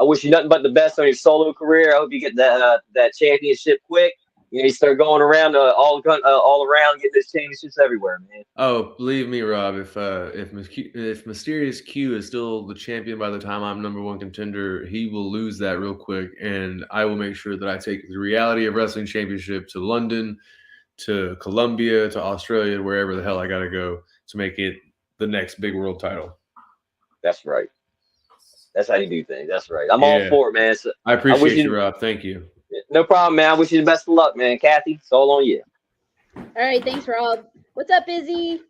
I wish you nothing but the best on your solo career. I hope you get that championship quick. You know, you start going around all around, getting those championships everywhere, man. Oh, believe me, Rob. If Mysterious Q is still the champion by the time I'm #1 contender, he will lose that real quick, and I will make sure that I take the Reality of Wrestling Championship to London, to Colombia, to Australia, wherever the hell I gotta go to make it the next big world title. That's right. That's how you do things. That's right. I'm all Yeah, for it, man. So I I wish appreciate you, you Rob. Thank you. no problem, man. I wish you the best of luck, man. Kathy, it's all on you. All right, thanks, Rob. What's up, Izzy?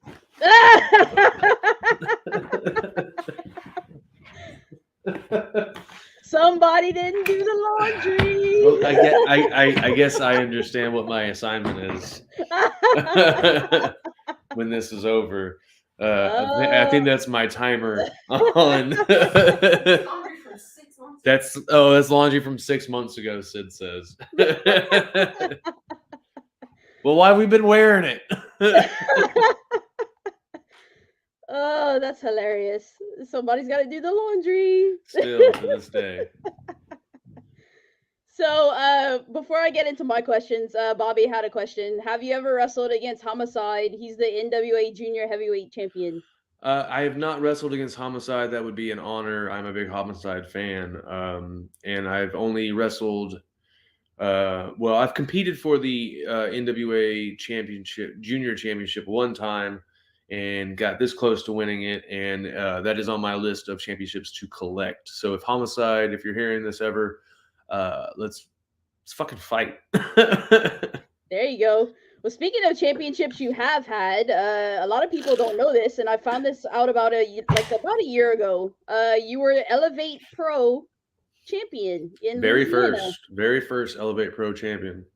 Somebody didn't do the laundry. Well, I guess I understand what my assignment is when this is over. I think that's my timer on. That's laundry from 6 months ago. Sid says. Well, why have we been wearing it? Oh, that's hilarious. Somebody's got to do the laundry. Still to this day. So, before I get into my questions, Bobby had a question. Have you ever wrestled against Homicide? He's the NWA Junior Heavyweight Champion. I have not wrestled against Homicide. That would be an honor. I'm a big Homicide fan. And I've only wrestled. Well, I've competed for the NWA Championship, Junior Championship one time and got this close to winning it. And that is on my list of championships to collect. So if Homicide, if you're hearing this ever, let's fucking fight. There you go. Well, speaking of championships you have had, a lot of people don't know this, and I found this out about a year ago. You were Elevate Pro champion in very Louisiana. first Elevate Pro champion.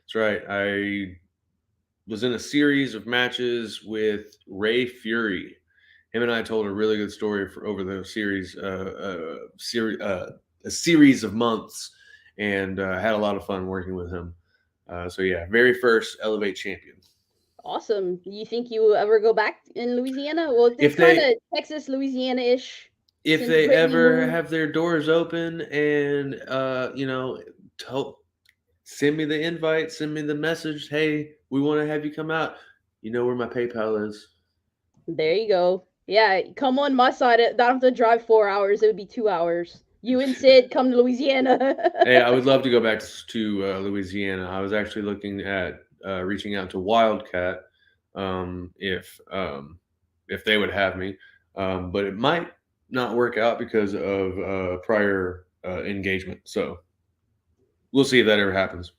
That's right. I was in a series of matches with Ray Fury. Him and I told a really good story over the series, a series of months, and had a lot of fun working with him. So yeah, very first Elevate champion. Awesome. Do you think you will ever go back in Louisiana? Well, it's kind of Texas, Louisiana-ish. If they ever have their doors open and send me the invite, send me the message, hey, we want to have you come out. You know where my PayPal is. There you go. Yeah, come on my side. I don't have to drive 4 hours. It would be 2 hours. You and Sid come to Louisiana. Hey, I would love to go back to Louisiana. I was actually looking at reaching out to Wildcat if they would have me, but it might not work out because of prior engagement. So we'll see if that ever happens.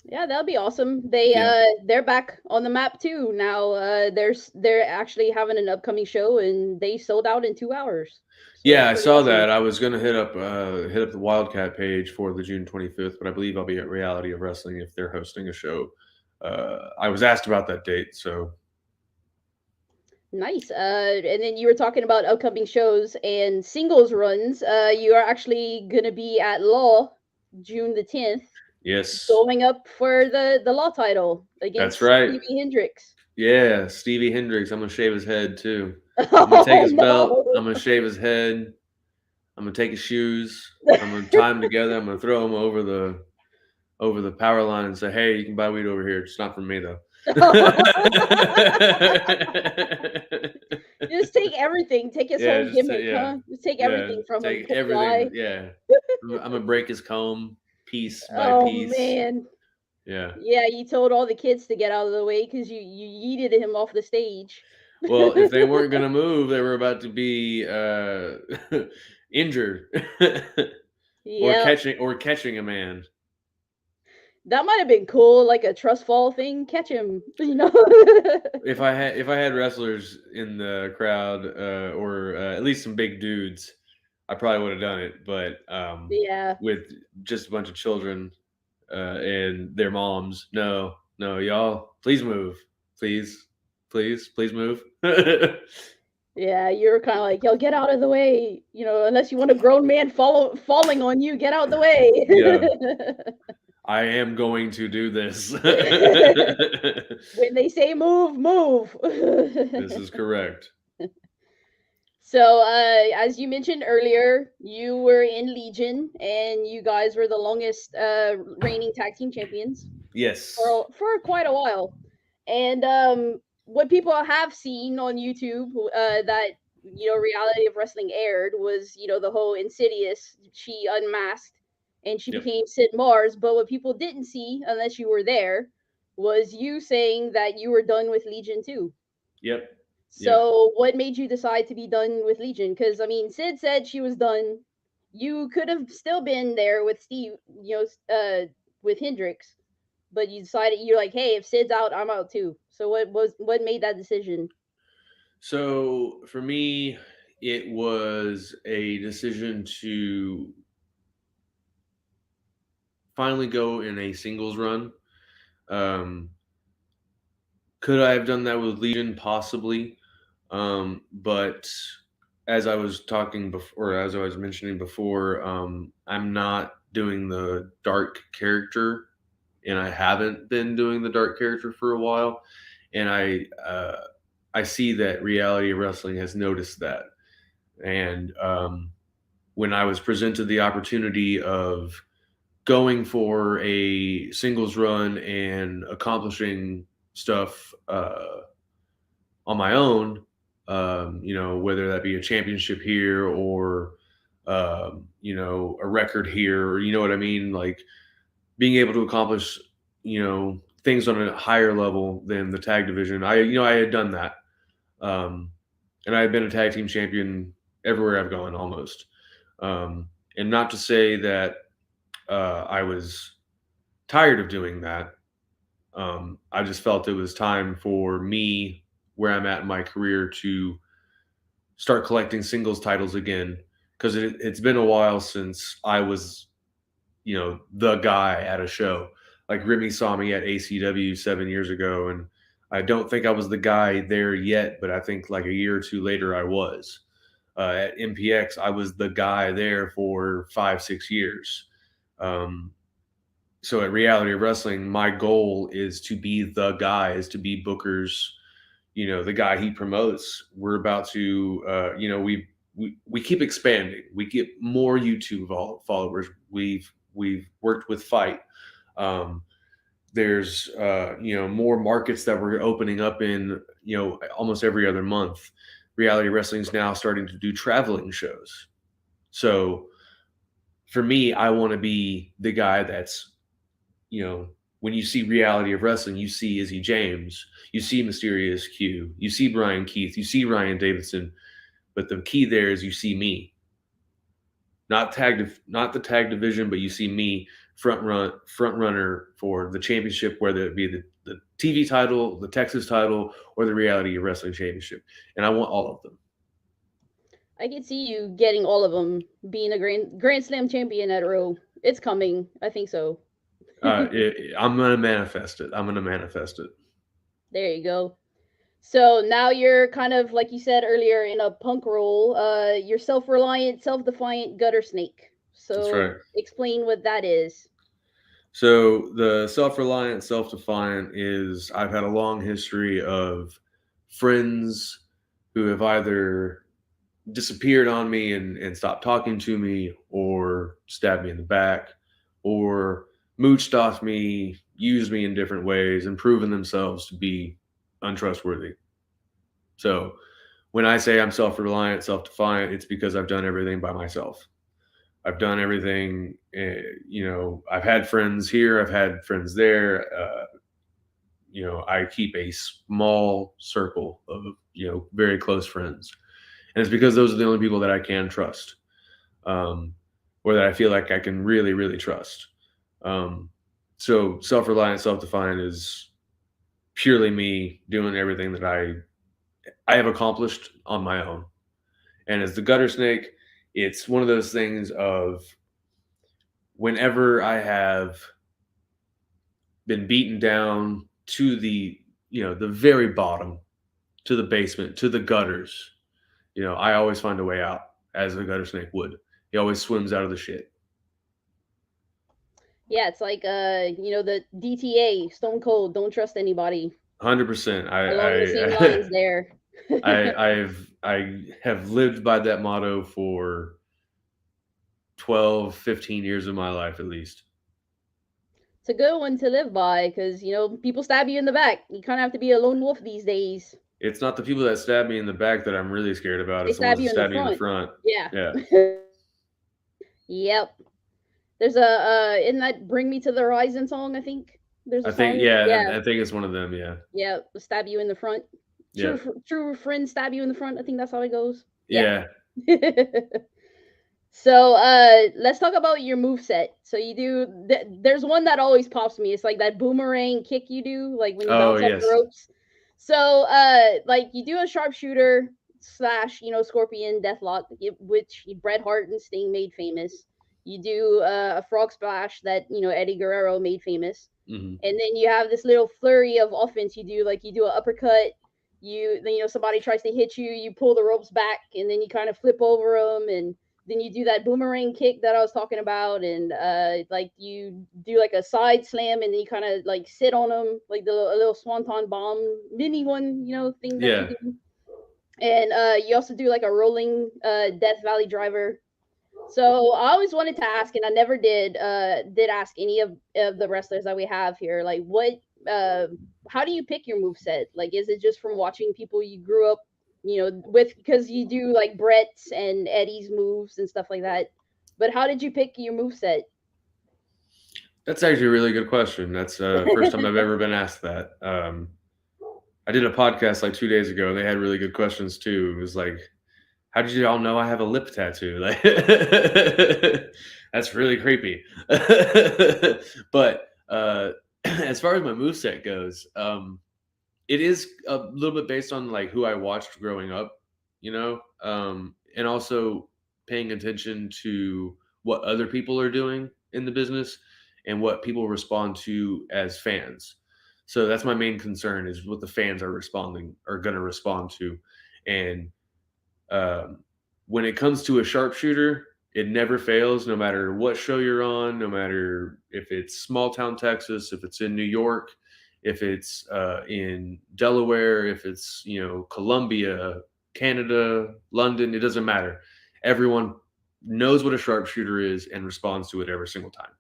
Yeah, that'll be awesome. They're back on the map too now. They're actually having an upcoming show and they sold out in 2 hours. So yeah, I saw that. I was gonna hit up the Wildcat page for the June 25th, but I believe I'll be at Reality of Wrestling if they're hosting a show. I was asked about that date, so nice. And then you were talking about upcoming shows and singles runs. You are actually gonna be at Law June the 10th. Yes. Going up for the Law title against Stevie Hendricks. Yeah, Stevie Hendricks. I'm gonna shave his head too. I'm gonna take his belt. I'm gonna shave his head. I'm gonna take his shoes. I'm gonna tie them together. I'm gonna throw them over the power line and say, "Hey, you can buy weed over here. It's not from me though." Just take everything. Take his whole gimmick, huh? Just take everything from him. Take everything. Yeah. I'm gonna break his comb piece by piece. Oh man. Yeah. Yeah, you told all the kids to get out of the way because you yeeted him off the stage. Well, if they weren't gonna move, they were about to be injured. or catching a man. That might have been cool, like a trust fall thing. Catch him, you know. If I had wrestlers in the crowd, or at least some big dudes, I probably would have done it. But yeah, with just a bunch of children and their moms, no, y'all, please move, please move. Yeah, you're kind of like, yo, get out of the way, you know, unless you want a grown man falling on you, get out the way. Yeah. I am going to do this. When they say move. This is correct. So, as you mentioned earlier, you were in Legion, and you guys were the longest reigning tag team champions. Yes. For quite a while. And what people have seen on YouTube that, you know, Reality of Wrestling aired was, you know, the whole Insidious, she unmasked and she became Sid Mars. But what people didn't see, unless you were there, was you saying that you were done with Legion too. Yep. So, what made you decide to be done with Legion? Because I mean, Sid said she was done. You could have still been there with Steve, with Hendrix, but you decided you're like, hey, if Sid's out, I'm out too. So, what made that decision? So for me, it was a decision to finally go in a singles run. Um, could I have done that with Legion? Possibly. But as I was talking before, or as I was mentioning before, I'm not doing the dark character, and I haven't been doing the dark character for a while, and I see that Reality Wrestling has noticed that, and when I was presented the opportunity of going for a singles run and accomplishing stuff on my own, whether that be a championship here or a record here, or you know what I mean, like being able to accomplish things on a higher level than the tag division. I had done that, um, and I had been a tag team champion everywhere I've gone almost. And not to say that I was tired of doing that. I just felt it was time for me, where I'm at in my career, to start collecting singles titles again, because it's been a while since I was, the guy at a show. Like Remy saw me at ACW 7 years ago, and I don't think I was the guy there yet, but I think like a year or two later I was. At MPX, I was the guy there for 5, 6 years. Um, so at Reality Wrestling, my goal is to be the guy, is to be Booker's, the guy he promotes. We're about to, we keep expanding. We get more YouTube followers. We've worked with Fight. Um, there's more markets that we're opening up in, almost every other month. Reality Wrestling is now starting to do traveling shows. So for me, I want to be the guy that's, when you see Reality of Wrestling, you see Izzy James, you see Mysterious Q, you see Brian Keith, you see Ryan Davidson, but the key there is you see me, not the tag division, but you see me front runner for the championship, whether it be the TV title, the Texas title, or the Reality of Wrestling championship, and I want all of them. I can see you getting all of them, being a Grand Slam champion at Raw. It's coming. I think so. I'm gonna manifest it. I'm gonna manifest it. There you go. So now you're kind of, like you said earlier, in a punk role. You're self-reliant, self-defiant gutter snake. So That's right. Explain what that is. So the self-reliant, self-defiant is, I've had a long history of friends who have either disappeared on me and stopped talking to me, or stabbed me in the back, or mooched off me, used me in different ways, and proven themselves to be untrustworthy. So when I say I'm self-reliant, self-defiant, it's because I've done everything by myself. I've done everything, I've had friends here, I've had friends there. I keep a small circle of, very close friends. And it's because those are the only people that I can trust, or that I feel like I can really, really trust. So self-reliant, self-defined is purely me doing everything that I have accomplished on my own. And as the gutter snake, it's one of those things of, whenever I have been beaten down to the very bottom, to the basement, to the gutters, I always find a way out, as a gutter snake would. He always swims out of the shit. Yeah, it's like the DTA, Stone Cold, don't trust anybody. 100%. Along the same lines there. I have lived by that motto for 12, 15 years of my life at least. It's a good one to live by, because people stab you in the back. You kind of have to be a lone wolf these days. It's not the people that stab me in the back that I'm really scared about. It's the ones that stab me in the front. Yeah. Yep. There's in that "Bring Me to the Horizon" song, I think. There's a song. I think it's one of them. Yeah. Yeah, stab you in the front. Yeah. True friend stab you in the front. I think that's how it goes. Yeah. So let's talk about your move set. So you do there's one that always pops me. It's like that boomerang kick you do, like when you Oh bounce off the yes. ropes. So like you do a sharpshooter slash scorpion deathlock, which Bret Hart and Sting made famous. You do a frog splash that Eddie Guerrero made famous. Mm-hmm. And then you have this little flurry of offense you do, like you do an uppercut. Then somebody tries to hit you, you pull the ropes back, and then you kind of flip over them, and then you do that boomerang kick that I was talking about, and like you do like a side slam, and then you kind of like sit on them, like a little swanton bomb mini one, thing that you Yeah. do. And you also do like a rolling Death Valley driver. So I always wanted to ask, and I never did ask any of the wrestlers that we have here, like how do you pick your move set? Like, is it just from watching people you grew up, with, because you do like Brett's and Eddie's moves and stuff like that? But how did you pick your move set? That's actually a really good question. That's the first time I've ever been asked that. I did a podcast like 2 days ago, and they had really good questions too. It was like, how did you all know I have a lip tattoo? Like, that's really creepy. But as far as my moveset goes, it is a little bit based on like who I watched growing up, and also paying attention to what other people are doing in the business and what people respond to as fans. So that's my main concern, is what the fans are going to respond to. And when it comes to a sharpshooter, it never fails, no matter what show you're on, no matter if it's small town Texas, if it's in New York, if it's in Delaware, if it's Colombia, Canada, London. It doesn't matter. Everyone knows what a sharpshooter is and responds to it every single time.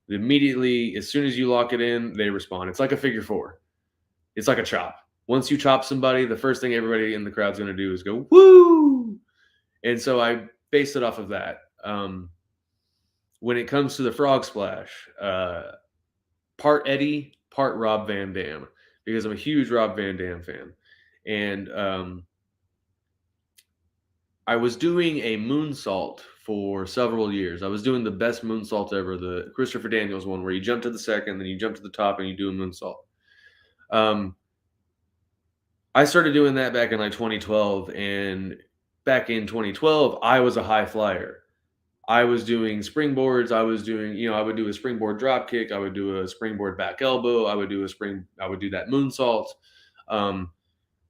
Immediately, as soon as you lock it in, they respond. It's like a figure four. It's like a chop. Once you chop somebody, the first thing everybody in the crowd's going to do is go, woo! And so I based it off of that. When it comes to the frog splash, part Eddie, part Rob Van Dam, because I'm a huge Rob Van Dam fan. And I was doing a moonsault for several years. I was doing the best moonsault ever, the Christopher Daniels one, where you jump to the second, then you jump to the top, and you do a moonsault. I started doing that back in like 2012, and back in 2012, I was a high flyer. I was doing springboards. I was doing, I would do a springboard drop kick. I would do a springboard back elbow. I would do that moonsault.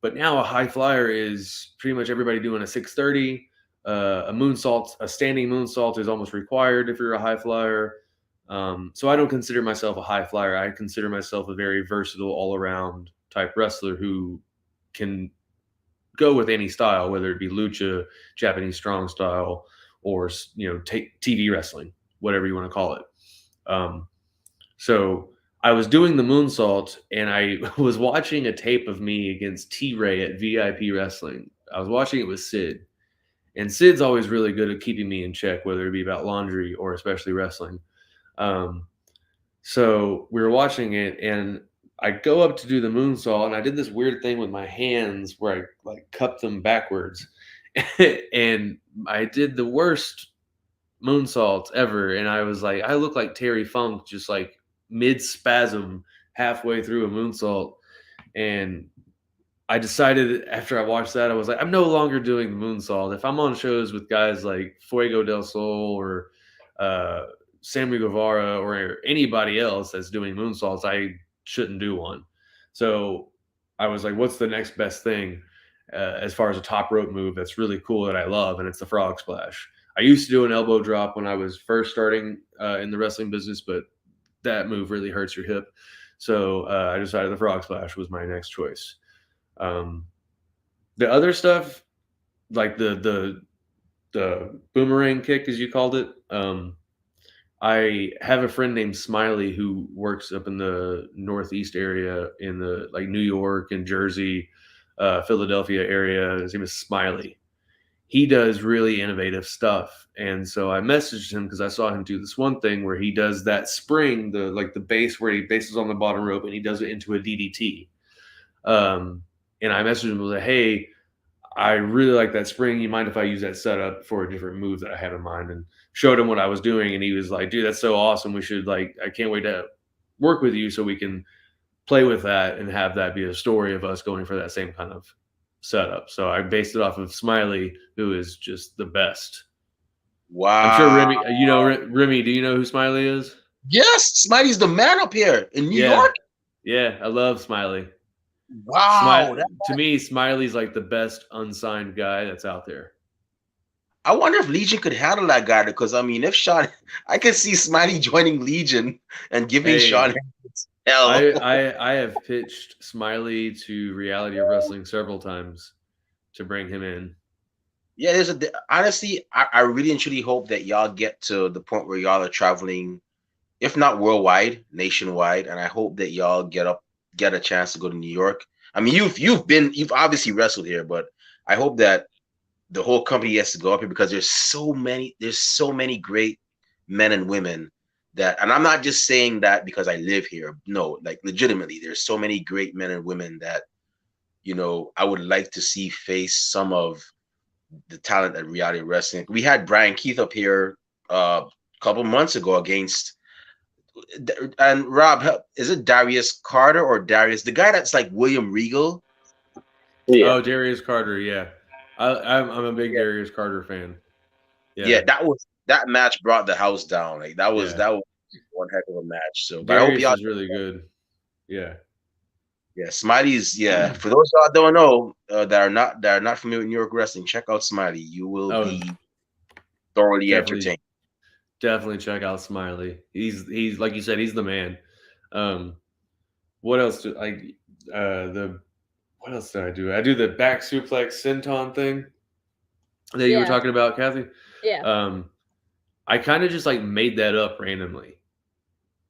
But now a high flyer is pretty much everybody doing a 630. A moonsault, a standing moonsault is almost required if you're a high flyer. So I don't consider myself a high flyer. I consider myself a very versatile, all-around type wrestler who can go with any style, whether it be lucha, Japanese strong style, or TV wrestling, whatever you want to call it. So I was doing the moonsault, and I was watching a tape of me against T-Ray at VIP Wrestling. I was watching it with Sid, and Sid's always really good at keeping me in check, whether it be about laundry or especially wrestling. So we were watching it, and I go up to do the moonsault, and I did this weird thing with my hands where I like cupped them backwards. And I did the worst moonsault ever. And I was like, I look like Terry Funk, just like mid spasm halfway through a moonsault. And I decided after I watched that, I was like, I'm no longer doing the moonsault. If I'm on shows with guys like Fuego del Sol or Sammy Guevara or anybody else that's doing moonsaults, I shouldn't do one. So I was like, what's the next best thing as far as a top rope move that's really cool that I love? And it's the frog splash. I used to do an elbow drop when I was first starting in the wrestling business, but that move really hurts your hip. So I decided the frog splash was my next choice. The other stuff, like the boomerang kick, as you called it, I have a friend named Smiley who works up in the Northeast area in the like New York and Jersey, Philadelphia area. His name is Smiley. He does really innovative stuff. And so I messaged him because I saw him do this one thing where he does that spring, the base where he bases on the bottom rope, and he does it into a DDT. And I messaged him and was like, hey, I really like that spring. You mind if I use that setup for a different move that I have in mind? And showed him what I was doing. And he was like, dude, that's so awesome. We should I can't wait to work with you so we can play with that and have that be a story of us going for that same kind of setup. So I based it off of Smiley, who is just the best. Wow. I'm sure Remy, Remy, do you know who Smiley is? Yes, Smiley's the man up here in New York. Yeah, I love Smiley. Wow. To me, Smiley's like the best unsigned guy that's out there. I wonder if Legion could handle that guy, because I mean, if Sean, I could see Smiley joining Legion and giving Sean hell. I have pitched Smiley to Reality of Wrestling several times to bring him in. Yeah, honestly, I really and truly hope that y'all get to the point where y'all are traveling, if not worldwide, nationwide, and I hope that y'all get a chance to go to New York. I mean, you've obviously wrestled here, but I hope that the whole company has to go up here, because there's so many great men and women that, and I'm not just saying that because I live here. No, like legitimately, there's so many great men and women that, I would like to see face some of the talent at Reality Wrestling. We had Brian Keith up here a couple months ago against, and Rob, is it Darius Carter or Darius, the guy that's like William Regal? Yeah. Oh, Darius Carter, yeah. I'm a big Darius Carter fan. Yeah, that match brought the house down. Like that was one heck of a match. So, but Darius I hope y'all is really good. Yeah. Yeah, Smiley's. Yeah, for those y'all don't know that are not familiar with New York wrestling, check out Smiley. You will be thoroughly entertained. Definitely check out Smiley. He's like you said, he's the man. What else do what else did I do? I do the back suplex senton thing that you were talking about, Kathy. Yeah. I kind of just made that up randomly.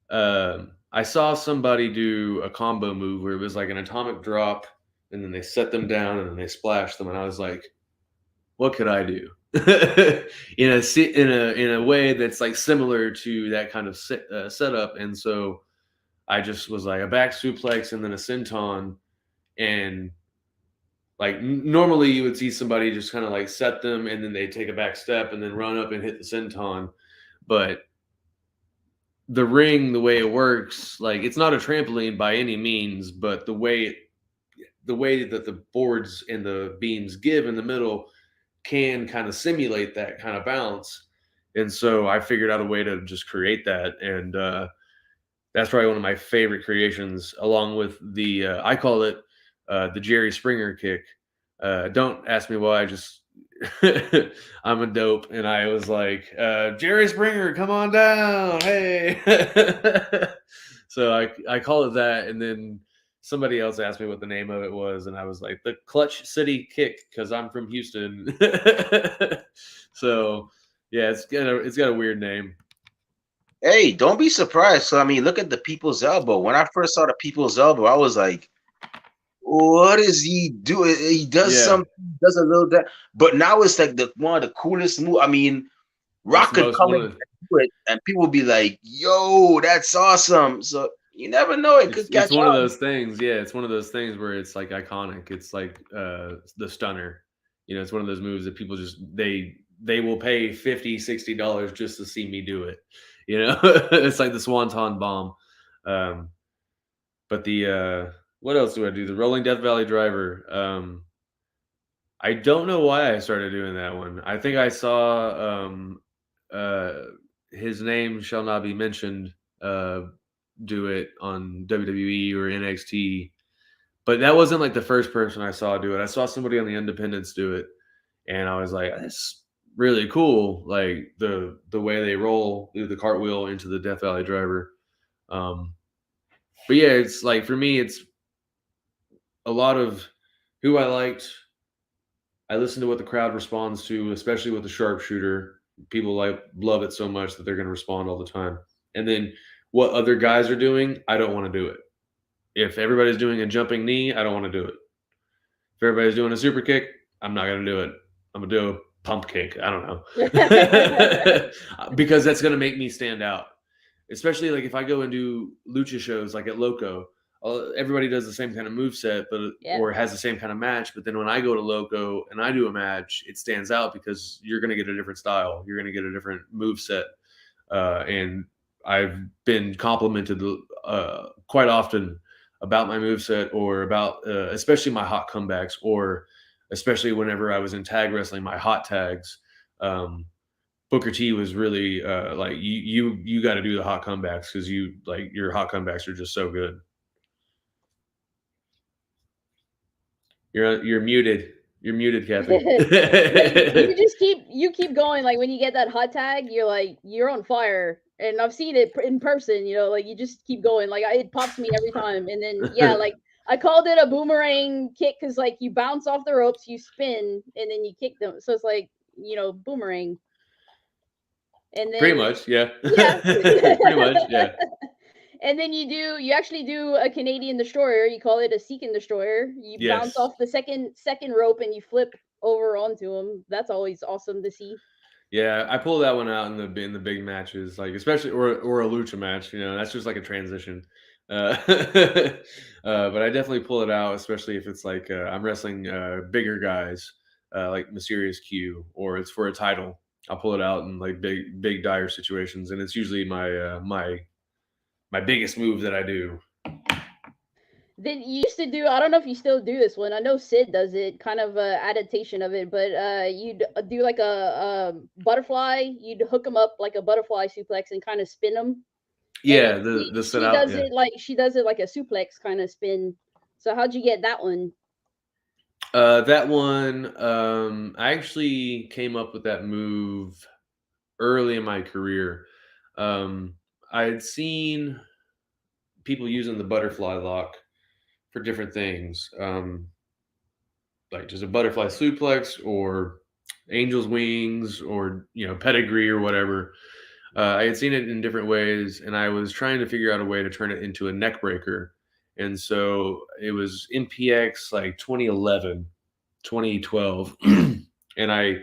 I saw somebody do a combo move where it was like an atomic drop, and then they set them down and then they splash them, and I was like, what could I do in a way that's similar to that kind of setup? And so I just was like a back suplex and then a senton, and normally you would see somebody just kind of set them and then they take a back step and then run up and hit the senton, but the ring, the way it works, it's not a trampoline by any means, but the way that the boards and the beams give in the middle can kind of simulate that kind of bounce. And so I figured out a way to just create that. And that's probably one of my favorite creations, along with the, I call it the Jerry Springer kick. Don't ask me why, just I'm a dope. And I was like, Jerry Springer, come on down. Hey. So I call it that. And then somebody else asked me what the name of it was, and I was like, the Clutch City Kick, because I'm from Houston. So yeah, it's got a weird name. Hey, don't be surprised. So I mean, look at the People's Elbow. When I first saw the People's Elbow, I was like, what is he doing? He does something, does a little bit, but now it's like one of the coolest moves. I mean, Rock could come in and do it, and people would be like, yo, that's awesome. So you never know, it could catch on. It's one of those things, yeah. It's one of those things where it's iconic. It's like the stunner. It's one of those moves that people just they will pay $50-$60 just to see me do it. It's like the Swanton Bomb. But the what else do I do? The Rolling Death Valley Driver. I don't know why I started doing that one. I think I saw his name shall not be mentioned do it on WWE or NXT, but that wasn't the first person I saw do it. I saw somebody on the Independents do it, and I was like, that's really cool. Like the way they roll through the cartwheel into the Death Valley Driver. But yeah, it's for me, it's a lot of who I liked. I listen to what the crowd responds to, especially with the sharpshooter. People love it so much that they're going to respond all the time. And then what other guys are doing, I don't want to do it. If everybody's doing a jumping knee, I don't want to do it. If everybody's doing a super kick, I'm not going to do it. I'm going to do a pump kick. I don't know. Because that's going to make me stand out. Especially if I go and do lucha shows at Loco, everybody does the same kind of moveset, or has the same kind of match. But then when I go to Loco and I do a match, it stands out because you're going to get a different style. You're going to get a different moveset. And I've been complimented quite often about my moveset, or about especially my hot comebacks, or especially whenever I was in tag wrestling, my hot tags. Booker T was really like, you got to do the hot comebacks, because your hot comebacks are just so good. You're muted. You're muted, Kathy. you keep going. Like when you get that hot tag, you're like, you're on fire. And I've seen it in person, like you just keep going. Like it pops me every time. And then like I called it a boomerang kick because like you bounce off the ropes, you spin, and then you kick them. So it's like, boomerang. And then pretty much, yeah. Pretty much, yeah. And then you actually do a Canadian destroyer. You call it a Seeking destroyer. You bounce off the second rope and you flip over onto him. That's always awesome to see. Yeah, I pull that one out in the big matches, like especially or a lucha match. That's just like a transition. But I definitely pull it out, especially if it's like I'm wrestling bigger guys like Mysterious Q, or it's for a title. I'll pull it out in like big dire situations, and it's usually my biggest move that I do. Then you used to do, I don't know if you still do this one. I know Sid does it, kind of adaptation of it, but you'd do like a butterfly. You'd hook them up like a butterfly suplex and kind of spin them. Yeah, she does it like a suplex kind of spin. So how'd you get that one? That one, I actually came up with that move early in my career. I had seen people using the butterfly lock for different things, like just a butterfly suplex, or angel's wings, or pedigree, or whatever. I had seen it in different ways, and I was trying to figure out a way to turn it into a neck breaker. And so it was in PX like 2011, 2012. And I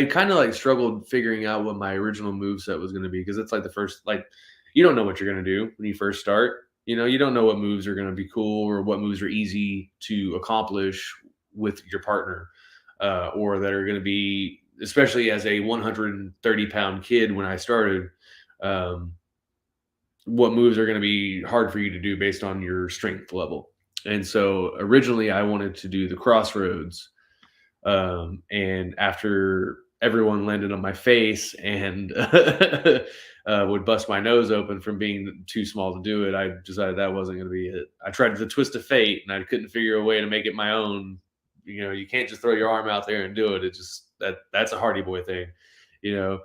kind of like struggled figuring out what my original moveset was going to be, because it's like the first, like, you don't know what you're going to do when you first start. You don't know what moves are going to be cool, or what moves are easy to accomplish with your partner, or that are going to be, especially as a 130-pound kid when I started, what moves are going to be hard for you to do based on your strength level. And so originally I wanted to do the crossroads. And after everyone landed on my face and would bust my nose open from being too small to do it, I decided that wasn't going to be it. I tried the twist of fate, and I couldn't figure a way to make it my own. You can't just throw your arm out there and do it. It just, that's a Hardy Boy thing, so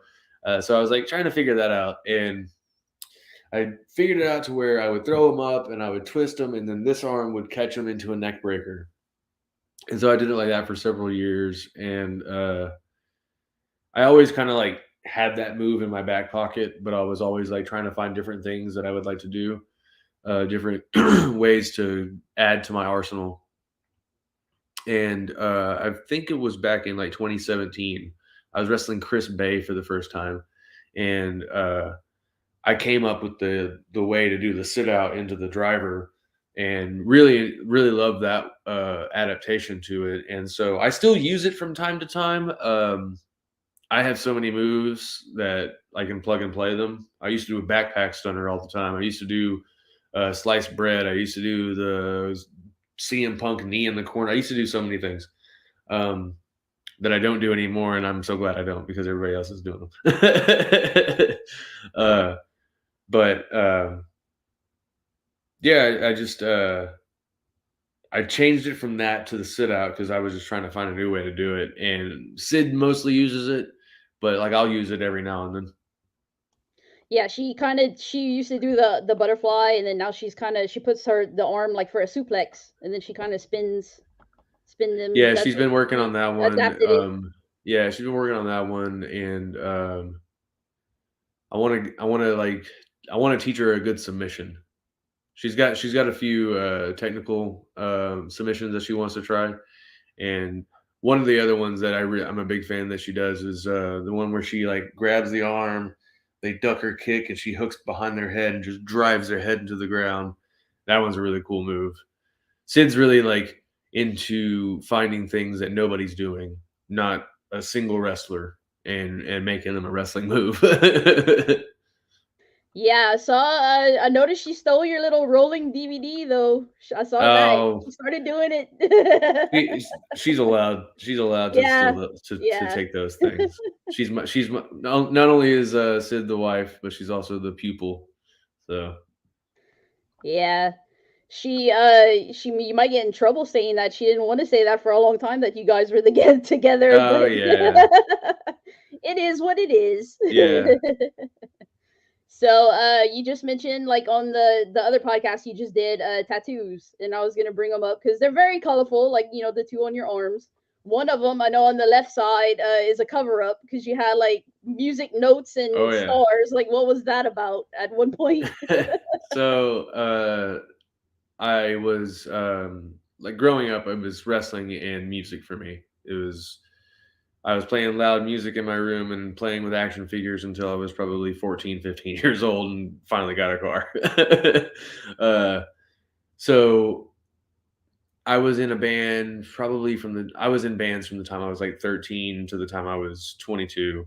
I was like trying to figure that out, and I figured it out to where I would throw them up and I would twist them, and then this arm would catch them into a neck breaker. And so I did it like that for several years. And I always kind of like had that move in my back pocket, but I was always like trying to find different things that I would like to do, different ways to add to my arsenal. And I think it was back in like 2017, I was wrestling Chris Bay for the first time. And I came up with the way to do the sit out into the driver, and really, really love that adaptation to it. And so I still use it from time to time. I have so many moves that I can plug and play them. I used to do a backpack stunner all the time. I used to do sliced bread. I used to do the CM Punk knee in the corner. I used to do so many things that I don't do anymore, and I'm so glad I don't, because everybody else is doing them. But yeah, I just I changed it from that to the sit out because I was just trying to find a new way to do it. And Sid mostly uses it, but like I'll use it every now and then. Yeah, she used to do the butterfly, and then now she puts the arm like for a suplex, and then she kind of spin them. Yeah, she's been working on that one. Yeah, she's been working on that one, and I want to teach her a good submission. She's got a few technical submissions that she wants to try, and one of the other ones that I'm a big fan that she does is the one where she like grabs the arm, they duck her kick, and she hooks behind their head and just drives their head into the ground. That one's a really cool move. Sid's really like into finding things that nobody's doing, not a single wrestler, and making them a wrestling move. Yeah, I saw. I noticed she stole your little rolling DVD though. I saw that. Oh, She started doing it. she's allowed. She's allowed to Yeah, still to yeah, take those things. She's my, not only is Sid the wife, but she's also the pupil. So yeah. She you might get in trouble saying that. She didn't want to say that for a long time that you guys were the get together, but oh yeah, it is what it is. yeah. So you just mentioned like on the other podcast you just did tattoos, and I was gonna bring them up because they're very colorful, like the two on your arms. One of them I know on the left side is a cover up because you had like music notes Oh and yeah. stars. Like what was that about at one point? So I was like growing up, it was wrestling and music for me. I was playing loud music in my room and playing with action figures until I was probably 14, 15 years old and finally got a car. So I was in a band I was in bands from the time I was like 13 to the time I was 22.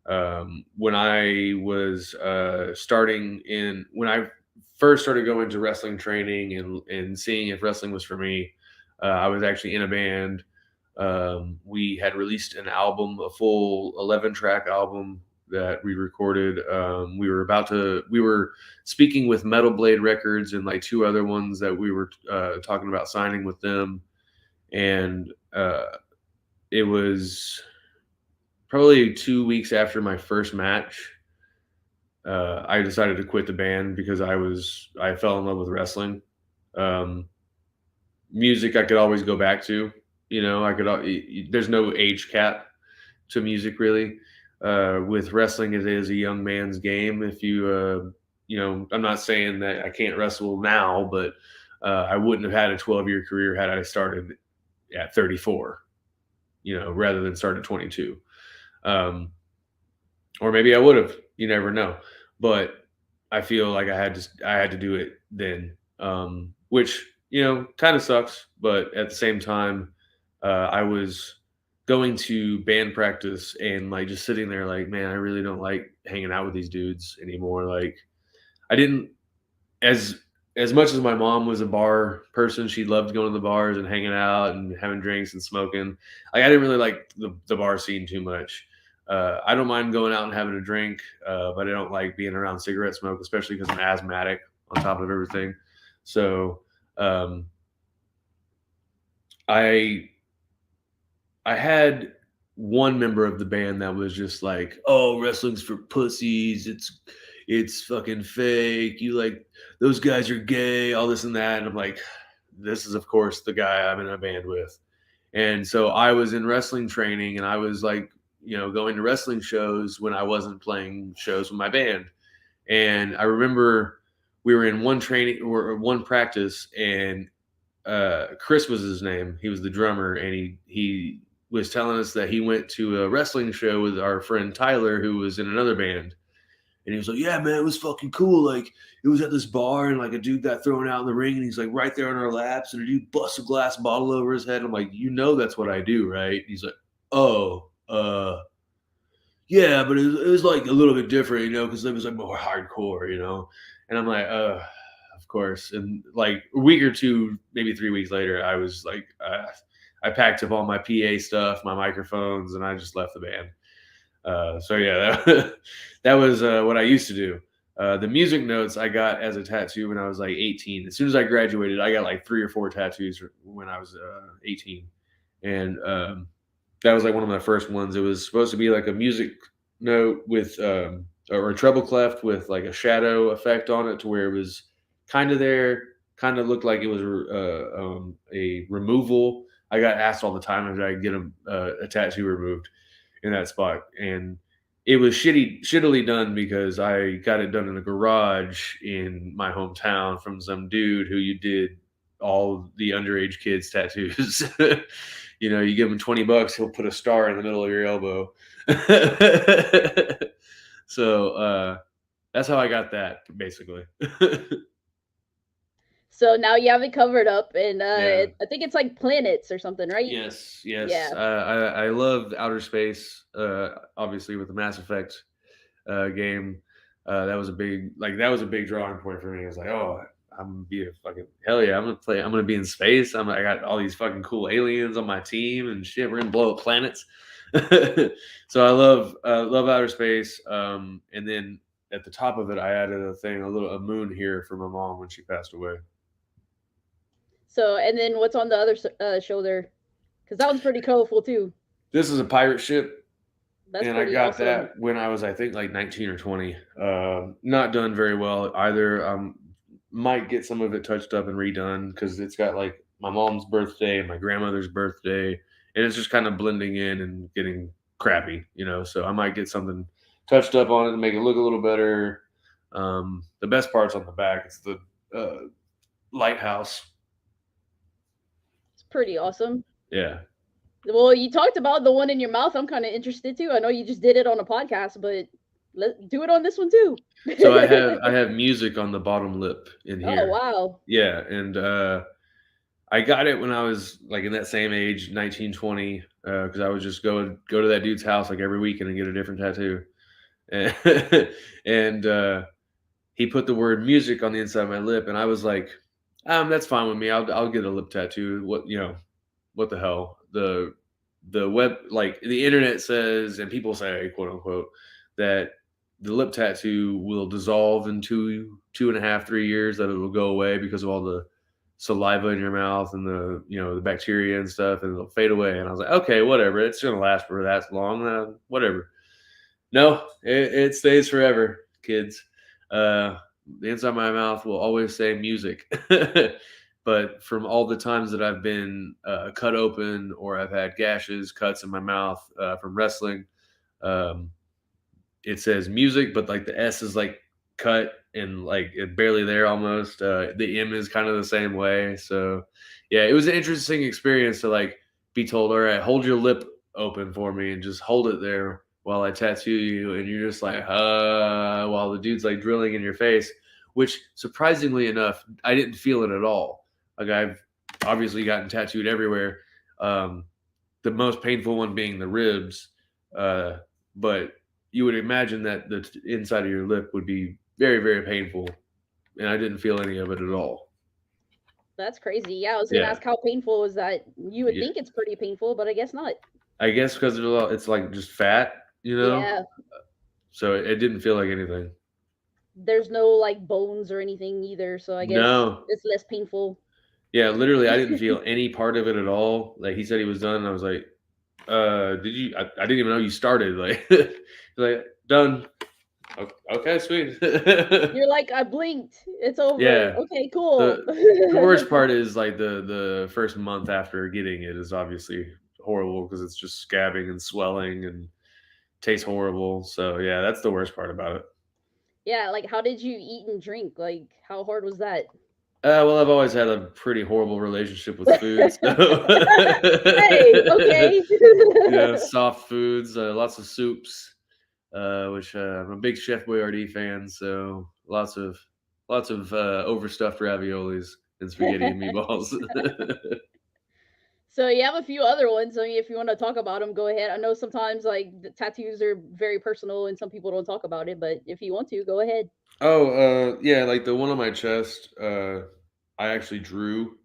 When I was when I first started going to wrestling training and seeing if wrestling was for me, I was actually in a band. We had released an album, a full 11-track album that we recorded. We were speaking with Metal Blade Records and like two other ones that we were talking about signing with them. And it was probably 2 weeks after my first match. I decided to quit the band because I fell in love with wrestling. Um, Music I could always go back to. There's no age cap to music really. With wrestling, it is a young man's game. If I'm not saying that I can't wrestle now, but I wouldn't have had a 12-year career had I started at 34, rather than start at 22. Um, or maybe I would have. You never know. But I feel like I had to do it then, which kind of sucks. But at the same time, I was going to band practice and like just sitting there like, man, I really don't like hanging out with these dudes anymore. Like, I didn't as as much as my mom was a bar person, she loved going to the bars and hanging out and having drinks and smoking. Like, I didn't really like the bar scene too much. I don't mind going out and having a drink, but I don't like being around cigarette smoke, especially because I'm asthmatic on top of everything. So um, I I had one member of the band that was just like, "Oh, wrestling's for pussies. It's fucking fake. You like those guys are gay, all this and that." And I'm like, this is of course the guy I'm in a band with. And so I was in wrestling training and I was like, going to wrestling shows when I wasn't playing shows with my band. And I remember we were in one training or one practice and Chris was his name. He was the drummer, and he was telling us that he went to a wrestling show with our friend Tyler, who was in another band. And he was like, "Yeah, man, it was fucking cool. Like, it was at this bar, and like a dude got thrown out in the ring, and he's like right there on our laps, and a dude busts a glass bottle over his head." I'm like, that's what I do, right? And he's like, "Oh, yeah, but it was like a little bit different, because it was like more hardcore. And I'm like, of course. And like a week or two, maybe 3 weeks later, I was like, I packed up all my PA stuff, my microphones, and I just left the band. So yeah, that was what I used to do. The music notes I got as a tattoo when I was like 18. As soon as I graduated, I got like 3 or 4 tattoos when I was 18. And that was like one of my first ones. It was supposed to be like a music note with or a treble clef with like a shadow effect on it, to where it was kind of there, kind of looked like it was a removal. I got asked all the time if I could get a tattoo removed in that spot, and it was shittily done because I got it done in a garage in my hometown from some dude who you did all the underage kids tattoos. You give him $20, he'll put a star in the middle of your elbow. So that's how I got that, basically. So now you have it covered up, and Yeah. I think it's like planets or something, right? Yes, Yeah. yes. I loved outer space. Obviously with the Mass Effect game, that was a big drawing point for me. I was like, oh, I'm gonna be a fucking hell yeah. I'm gonna be in space. I got all these fucking cool aliens on my team and shit. We're gonna blow up planets. So I love outer space. And then at the top of it, I added a moon here for my mom when she passed away. So, and then what's on the other shoulder? Because that one's pretty colorful too. This is a pirate ship, That's and I pretty got awesome. that when I was, I think, like 19 or 20. Not done very well either. Might get some of it touched up and redone because it's got like my mom's birthday and my grandmother's birthday, and it's just kind of blending in and getting crappy, you know. So I might get something touched up on it to make it look a little better. The best part's on the back. It's the lighthouse. It's pretty awesome. Yeah. Well, you talked about the one in your mouth. I'm kind of interested too. I know you just did it on a podcast, but let's do it on this one too. So I have music on the bottom lip in Oh here. wow. Yeah, and I got it when I was like in that same age, 19, 20, because I would just go to that dude's house like every weekend and get a different tattoo. And, and he put the word music on the inside of my lip, and I was like, that's fine with me. I'll get a lip tattoo. What the hell? The web, like the internet says, and people say, quote unquote, that the lip tattoo will dissolve in 2.5, 3 years, that it will go away because of all the saliva in your mouth and the bacteria and stuff, and it'll fade away. And I was like, okay, whatever, it's gonna last for that long, whatever. No, it stays forever, kids. The inside of my mouth will always say music. But from all the times that I've been cut open, or I've had gashes, cuts in my mouth from wrestling, um, it says music, but like the S is like cut and like it barely there almost. The M is kind of the same way. So yeah, it was an interesting experience to like be told, all right, hold your lip open for me and just hold it there while I tattoo you. And you're just like, while the dude's like drilling in your face, which surprisingly enough, I didn't feel it at all. Like I've obviously gotten tattooed everywhere. Um, the most painful one being the ribs. But you would imagine that the inside of your lip would be very, very painful, and I didn't feel any of it at all. That's crazy. Yeah, I was gonna Yeah, ask how painful was that. You would yeah. think it's pretty painful, but I guess not. I guess because it's like just fat, you know. Yeah. So it didn't feel like anything. There's no like bones or anything either, so I guess No, it's less painful. yeah, literally, I didn't feel any part of it at all. Like he said he was done, and I was like, did you? I didn't even know you started. Like, like done. Okay, sweet. You're like, I blinked. It's over. Yeah. Okay, cool. The worst part is like the first month after getting it is obviously horrible because it's just scabbing and swelling and tastes horrible. So yeah, that's the worst part about it. Yeah, like how did you eat and drink? Like how hard was that? Well, I've always had a pretty horrible relationship with food. So Hey, okay. yeah, soft foods, lots of soups, which I'm a big Chef Boyardee fan. So lots of overstuffed raviolis and spaghetti and meatballs. So you have a few other ones. I mean, if you want to talk about them, go ahead. I know sometimes like the tattoos are very personal and some people don't talk about it, but if you want to, go ahead. Oh, yeah, like the one on my chest, I actually drew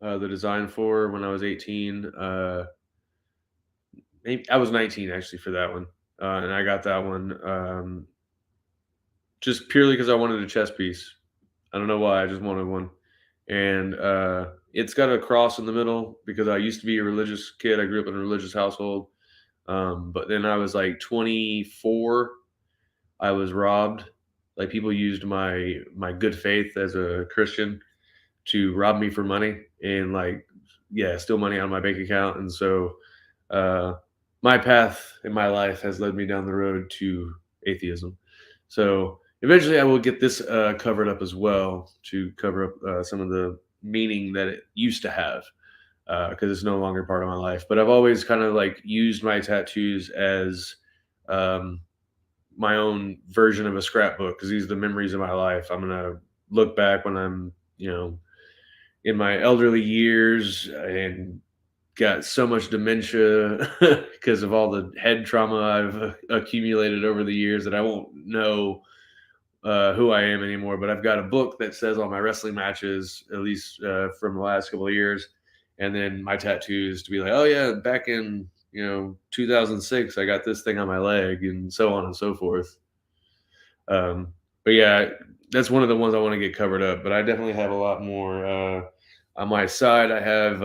the design for when I was 18. Maybe I was 19 actually for that one, and I got that one just purely because I wanted a chess piece. I don't know why, I just wanted one, and it's got a cross in the middle because I used to be a religious kid. I grew up in a religious household, but then I was like 24. I was robbed. Like people used my good faith as a Christian to rob me for money and like yeah, steal money out of my bank account. And so uh, my path in my life has led me down the road to atheism. So eventually, I will get this covered up as well to cover up some of the meaning that it used to have because it's no longer part of my life. But I've always kind of like used my tattoos as um, my own version of a scrapbook because these are the memories of my life. I'm gonna look back when I'm, in my elderly years and got so much dementia because of all the head trauma I've accumulated over the years that I won't know who I am anymore. But I've got a book that says all my wrestling matches, at least from the last couple of years, and then my tattoos to be like, oh yeah, back in 2006, I got this thing on my leg, and so on and so forth. But yeah, that's one of the ones I want to get covered up. But I definitely have a lot more on my side. I have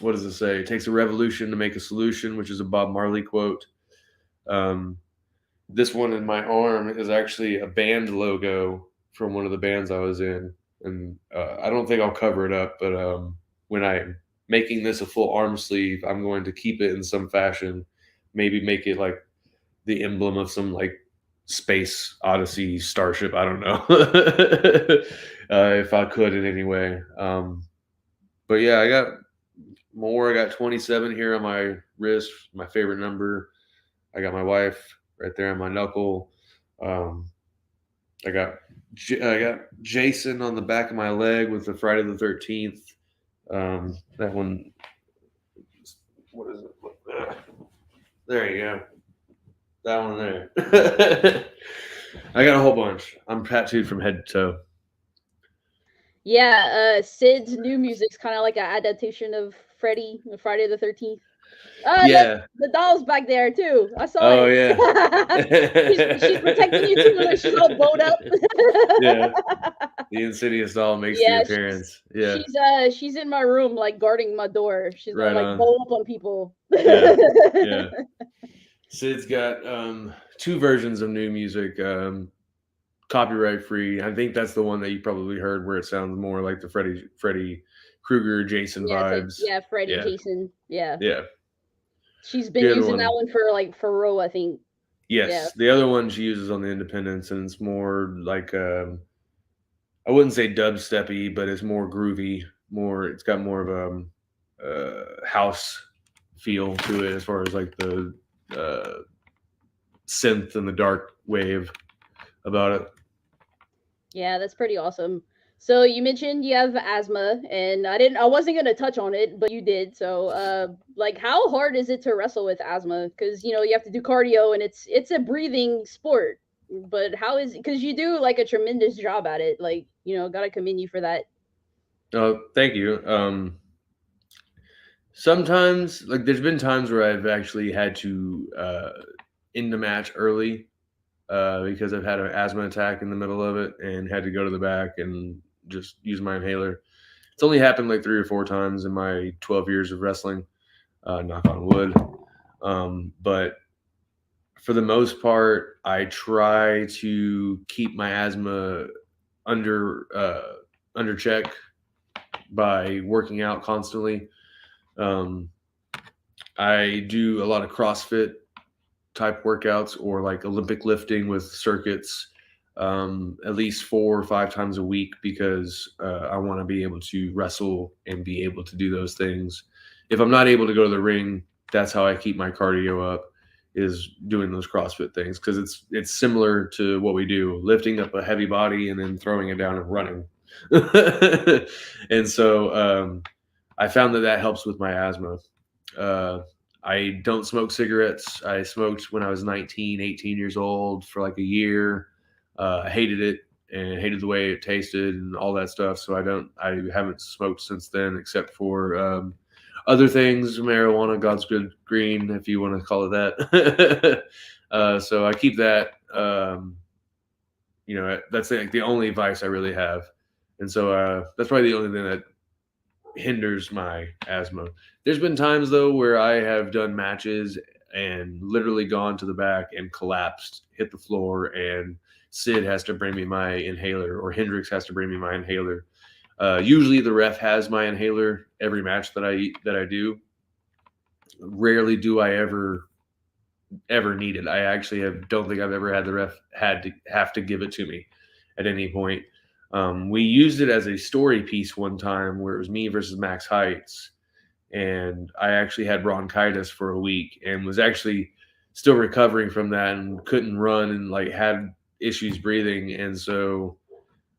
what does it say? It takes a revolution to make a solution, which is a Bob Marley quote. Um, this one in my arm is actually a band logo from one of the bands I was in, and I don't think I'll cover it up. But when I'm making this a full arm sleeve, I'm going to keep it in some fashion. Maybe make it like the emblem of some like space odyssey starship. I don't know if I could in any way. But yeah, I got more. I got 27 here on my wrist, my favorite number. I got my wife right there on my knuckle. Um, I got Jason on the back of my leg with the Friday the 13th. That one. What is it? There you go. That one there. I got a whole bunch. I'm tattooed from head to toe. Yeah, Sid's new music's kind of like an adaptation of Freddy, Friday the 13th. Yeah. The doll's back there too. I saw Oh it. yeah. she's protecting you too. Look, she's all bowed up. Yeah. The Insidious doll makes the appearance. She's in my room, like guarding my door. She's right gonna like bow up on people. Yeah. Sid's got 2 versions of new music, copyright free. I think that's the one that you probably heard, where it sounds more like the Freddy Krueger, Jason vibes. Like, Freddy, Jason. Yeah. She's been using that one for Row, I think. Yes. Yeah. The other one she uses on the Independence, and it's more like I wouldn't say dubsteppy, but it's more groovy. It's got more of a house feel to it, as far as like the synth and the dark wave about it. Yeah, that's pretty awesome. So you mentioned you have asthma, and I wasn't gonna touch on it, but you did. So, like, how hard is it to wrestle with asthma? Because you have to do cardio, and it's a breathing sport. But how is it? Because you do like a tremendous job at it. Like, gotta commend you for that. Oh, thank you. Sometimes, like, there's been times where I've actually had to end the match early because I've had an asthma attack in the middle of it and had to go to the back and just use my inhaler. It's only happened like 3 or 4 times in my 12 years of wrestling, knock on wood. But for the most part, I try to keep my asthma under check by working out constantly. I do a lot of CrossFit type workouts, or like Olympic lifting with circuits, at least 4 or 5 times a week, because I want to be able to wrestle and be able to do those things. If I'm not able to go to the ring, that's how I keep my cardio up, is doing those CrossFit things, because it's similar to what we do, lifting up a heavy body and then throwing it down and running. And so I found that helps with my asthma. I don't smoke cigarettes. I smoked when I was 19, 18 years old for like a year. I hated it and hated the way it tasted and all that stuff. So I haven't smoked since then, except for other things, marijuana, God's good green, if you want to call it that. So I keep that. That's like the only vice I really have. And so that's probably the only thing that hinders my asthma. There's been times though where I have done matches and literally gone to the back and collapsed, hit the floor, and Sid has to bring me my inhaler, or Hendrix has to bring me my inhaler. Usually the ref has my inhaler every match that I do. Rarely do I ever need it. I actually don't think I've ever had the ref have to give it to me at any point. We used it as a story piece one time where it was me versus Max Heights, and I actually had bronchitis for a week and was actually still recovering from that and couldn't run and like had issues breathing. And so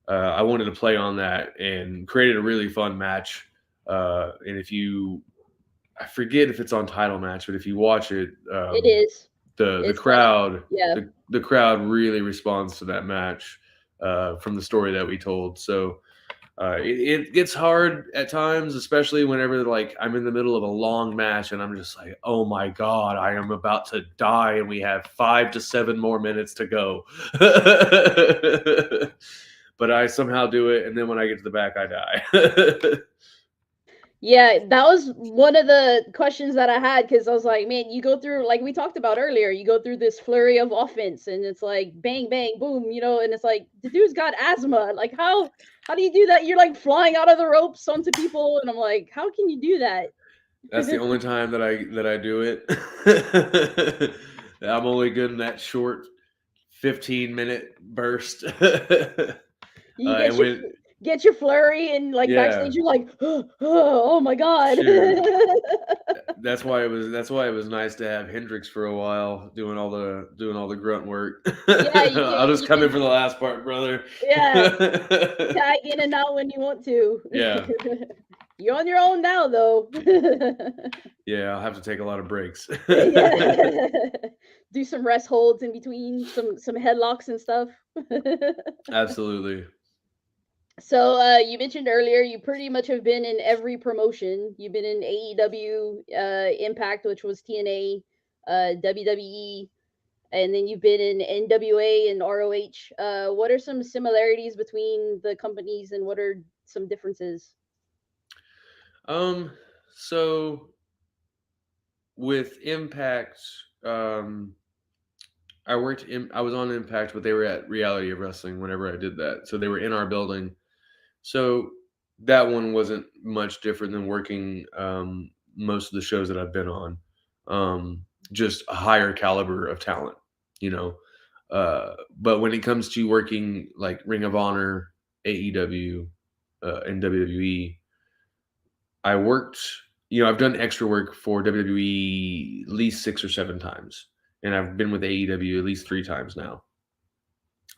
I wanted to play on that and created a really fun match. And I forget if it's on Title Match, but if you watch it, It is. the It's funny. crowd, Yeah. the crowd really responds to that match from the story that we told. So it gets hard at times, especially whenever like I'm in the middle of a long match and I'm just like, oh my god, I am about to die, and we have 5 to 7 more minutes to go. But I somehow do it, and then when I get to the back, I die. Yeah, that was one of the questions that I had because I was like, man, you go through, like we talked about earlier, you go through this flurry of offense and it's like bang, bang, boom, and it's like the dude's got asthma. Like how do you do that? You're like flying out of the ropes onto people, and I'm like, how can you do that? That's the only time that I do it. I'm only good in that short 15-minute burst. You And when get your flurry and like yeah, backstage you're like, oh my god. shoot. That's why it was nice to have Hendrix for a while doing all the grunt work. Yeah, I'll just you come in can for the last part, brother. yeah, tag in and out when you want to. Yeah. You're on your own now though. Yeah, I'll have to take a lot of breaks. Yeah. Do some rest holds in between, some headlocks and stuff. Absolutely. So you mentioned earlier you pretty much have been in every promotion. You've been in AEW, Impact, which was TNA, WWE, and then you've been in NWA and ROH. What are some similarities between the companies, and what are some differences? So with Impact, I was on Impact, but they were at Reality of Wrestling whenever I did that. So they were in our building. So that one wasn't much different than working most of the shows that I've been on. Just a higher caliber of talent, you know. But when it comes to working like Ring of Honor, AEW, and WWE, I worked, I've done extra work for WWE at least 6 or 7 times, and I've been with AEW at least 3 times now.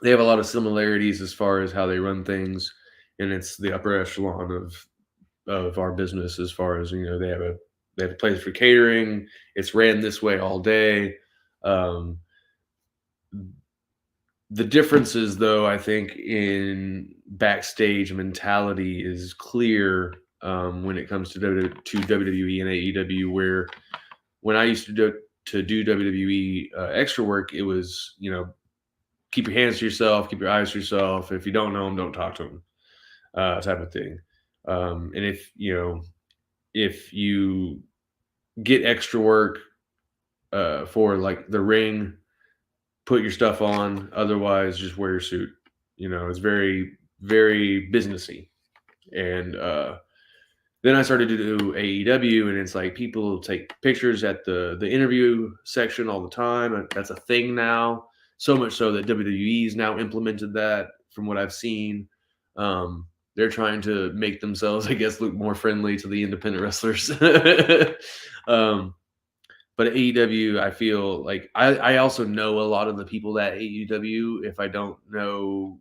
They have a lot of similarities as far as how they run things, and it's the upper echelon of our business as far as they have a place for catering. It's ran this way all day. Um, the differences, though, I think in backstage mentality is clear when it comes to WWE and AEW, where when I used to do WWE extra work, it was keep your hands to yourself, keep your eyes to yourself. If you don't know them, don't talk to them, type of thing. And if you get extra work for like the ring, put your stuff on. Otherwise, just wear your suit. It's very, very businessy. And then I started to do AEW, and it's like people take pictures at the interview section all the time. That's a thing now. So much so that WWE's now implemented that. From what I've seen, they're trying to make themselves, I guess, look more friendly to the independent wrestlers. But at AEW, I feel like I also know a lot of the people at AEW. If I don't know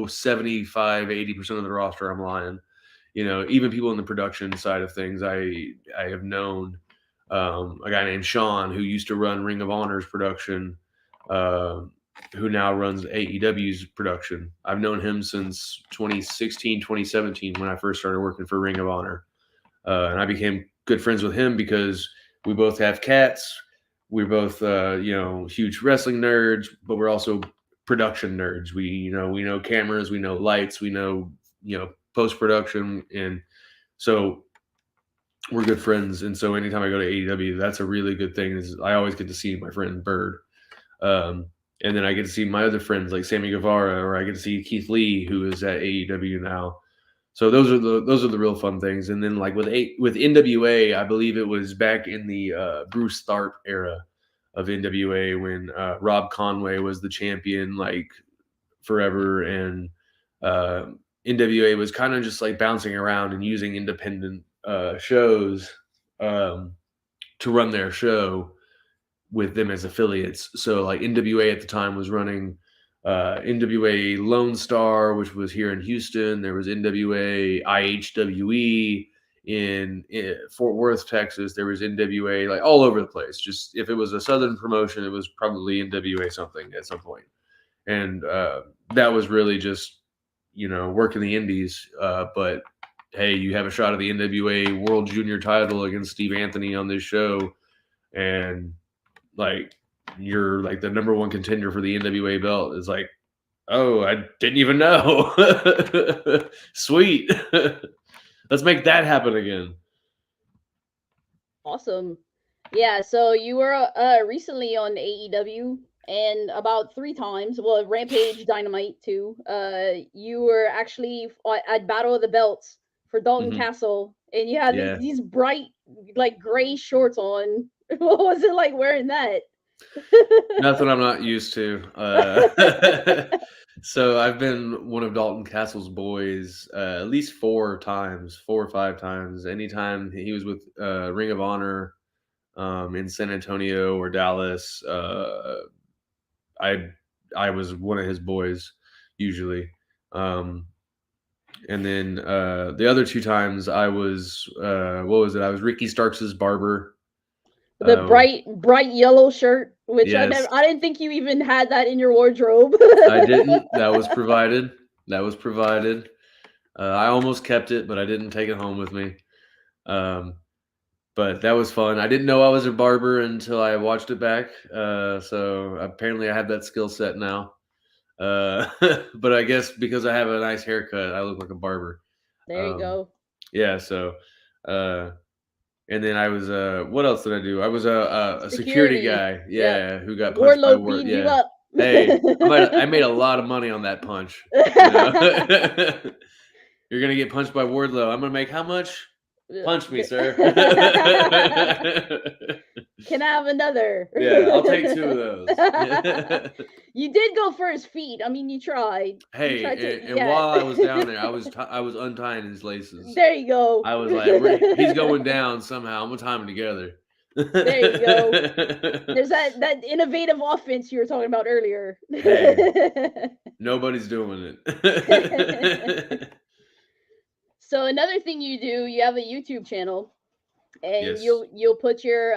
75, 80% of the roster, I'm lying. Even people in the production side of things, I have known a guy named Sean who used to run Ring of Honor's production, who now runs AEW's production. I've known him since 2016, 2017 when I first started working for Ring of Honor. And I became good friends with him because we both have cats. We're both, huge wrestling nerds, but we're also production nerds. We know cameras, we know lights, we know, post production, and so we're good friends. And so anytime I go to AEW, that's a really good thing. Is I always get to see my friend Bird, and then I get to see my other friends like Sammy Guevara, or I get to see Keith Lee, who is at AEW now. So those are the real fun things. And then like with NWA, I believe it was back in the Bruce Tharp era of NWA when Rob Conway was the champion like forever, and NWA was kind of just like bouncing around and using independent shows to run their show with them as affiliates. So like NWA at the time was running NWA Lone Star, which was here in Houston. There was NWA IHWE in Fort Worth, Texas. There was NWA, like all over the place. Just if it was a Southern promotion, it was probably NWA something at some point. And that was really just, working the indies. But hey, you have a shot at the NWA World Junior title against Steve Anthony on this show, and like you're like the number one contender for the NWA belt. It's like, oh, I didn't even know. Sweet. Let's make that happen again. Awesome. Yeah, so you were recently on AEW, and about 3 times, well, Rampage, Dynamite too. You were actually at Battle of the Belts for Dalton Mhm. Castle, and you had Yeah. these bright, like gray shorts on. What was it like wearing that? Nothing I'm not used to. So I've been one of Dalton Castle's boys at least 4 or 5 times. Anytime he was with Ring of Honor in San Antonio or Dallas, I I was one of his boys usually. And then the other 2 times I was what was it? I was Ricky Starks's barber. The bright yellow shirt, which Yes. I didn't think you even had that in your wardrobe. I didn't. That was provided. I almost kept it, but I didn't take it home with me. But that was fun. I didn't know I was a barber until I watched it back. So apparently I have that skill set now. But I guess because I have a nice haircut, I look like a barber. There you go. Yeah. So, and then I was what else did I do? I was a security guy. Yeah, who got punched by Warlow beating you Yeah. up. Hey, I made a lot of money on that punch. You're gonna get punched by Wardlow. I'm gonna make how much? Punch me, sir. Can I have another? Yeah, I'll take 2 of those. You did go for his feet. I mean, you tried. Hey, You tried and while I was down there, I was untying his laces. There you go. I was like, he's going down somehow. I'm gonna tie him together. There you go. There's that innovative offense you were talking about earlier. Hey, nobody's doing it. So another thing you do, you have a YouTube channel, and Yes. you'll put your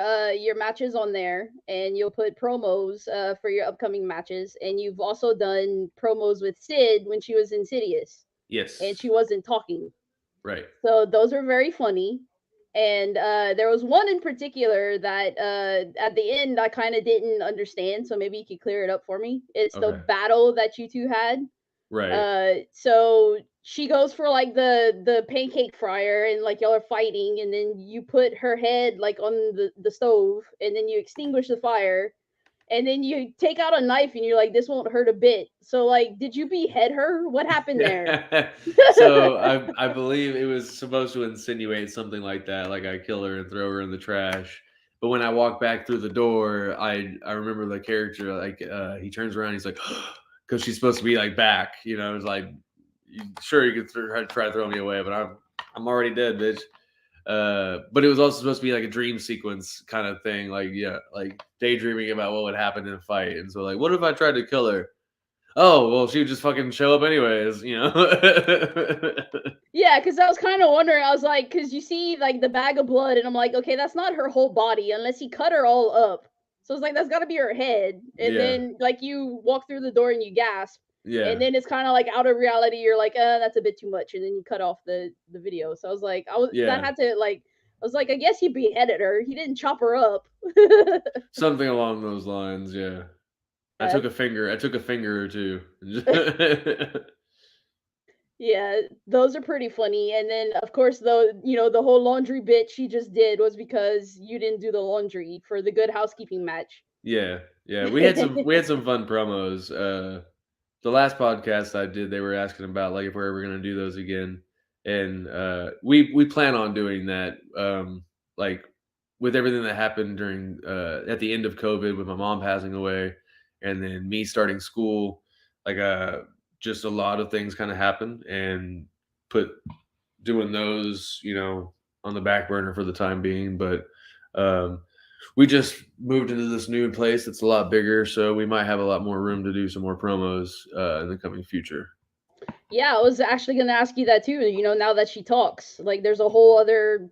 matches on there, and you'll put promos for your upcoming matches, and you've also done promos with Sid when she was Insidious. Yes. And she wasn't talking. Right. So those are very funny. And there was one in particular that at the end I kind of didn't understand, so maybe you could clear it up for me. It's the battle that you two had. Right. So she goes for like the pancake fryer, and like y'all are fighting, and then you put her head like on the stove, and then you extinguish the fire, and then you take out a knife, and you're like, this won't hurt a bit. So like, did you behead her? What happened there? So I believe it was supposed to insinuate something like that, like I kill her and throw her in the trash. But when I walk back through the door, I remember the character, like he turns around, he's like, because she's supposed to be like back, it's like, sure, you could try to throw me away, but I'm already dead, bitch. But it was also supposed to be like a dream sequence kind of thing, like like daydreaming about what would happen in a fight. And so like, what if I tried to kill her? Oh, well, she would just fucking show up anyways, Yeah, because I was kind of wondering. I was like, because you see like the bag of blood, and I'm like, okay, that's not her whole body unless he cut her all up. So it's like, that's got to be her head. And then like you walk through the door and you gasp. Yeah. And then it's kind of like out of reality. You're like, that's a bit too much. And then you cut off the video. So I was like, that had to like, I was like, I guess he beheaded her. He didn't chop her up. Something along those lines, yeah. I took a finger or 2. Yeah, those are pretty funny. And then of course the whole laundry bit she just did was because you didn't do the laundry for the Good Housekeeping match. Yeah. We had some fun promos. The last podcast I did, they were asking about like if we're ever going to do those again, and we plan on doing that. Like with everything that happened during at the end of COVID, with my mom passing away, and then me starting school, like just a lot of things kind of happened, and put doing those on the back burner for the time being. But we just moved into this new place that's a lot bigger, so we might have a lot more room to do some more promos in the coming future. Yeah, I was actually gonna ask you that too. Now that she talks, like, there's a whole other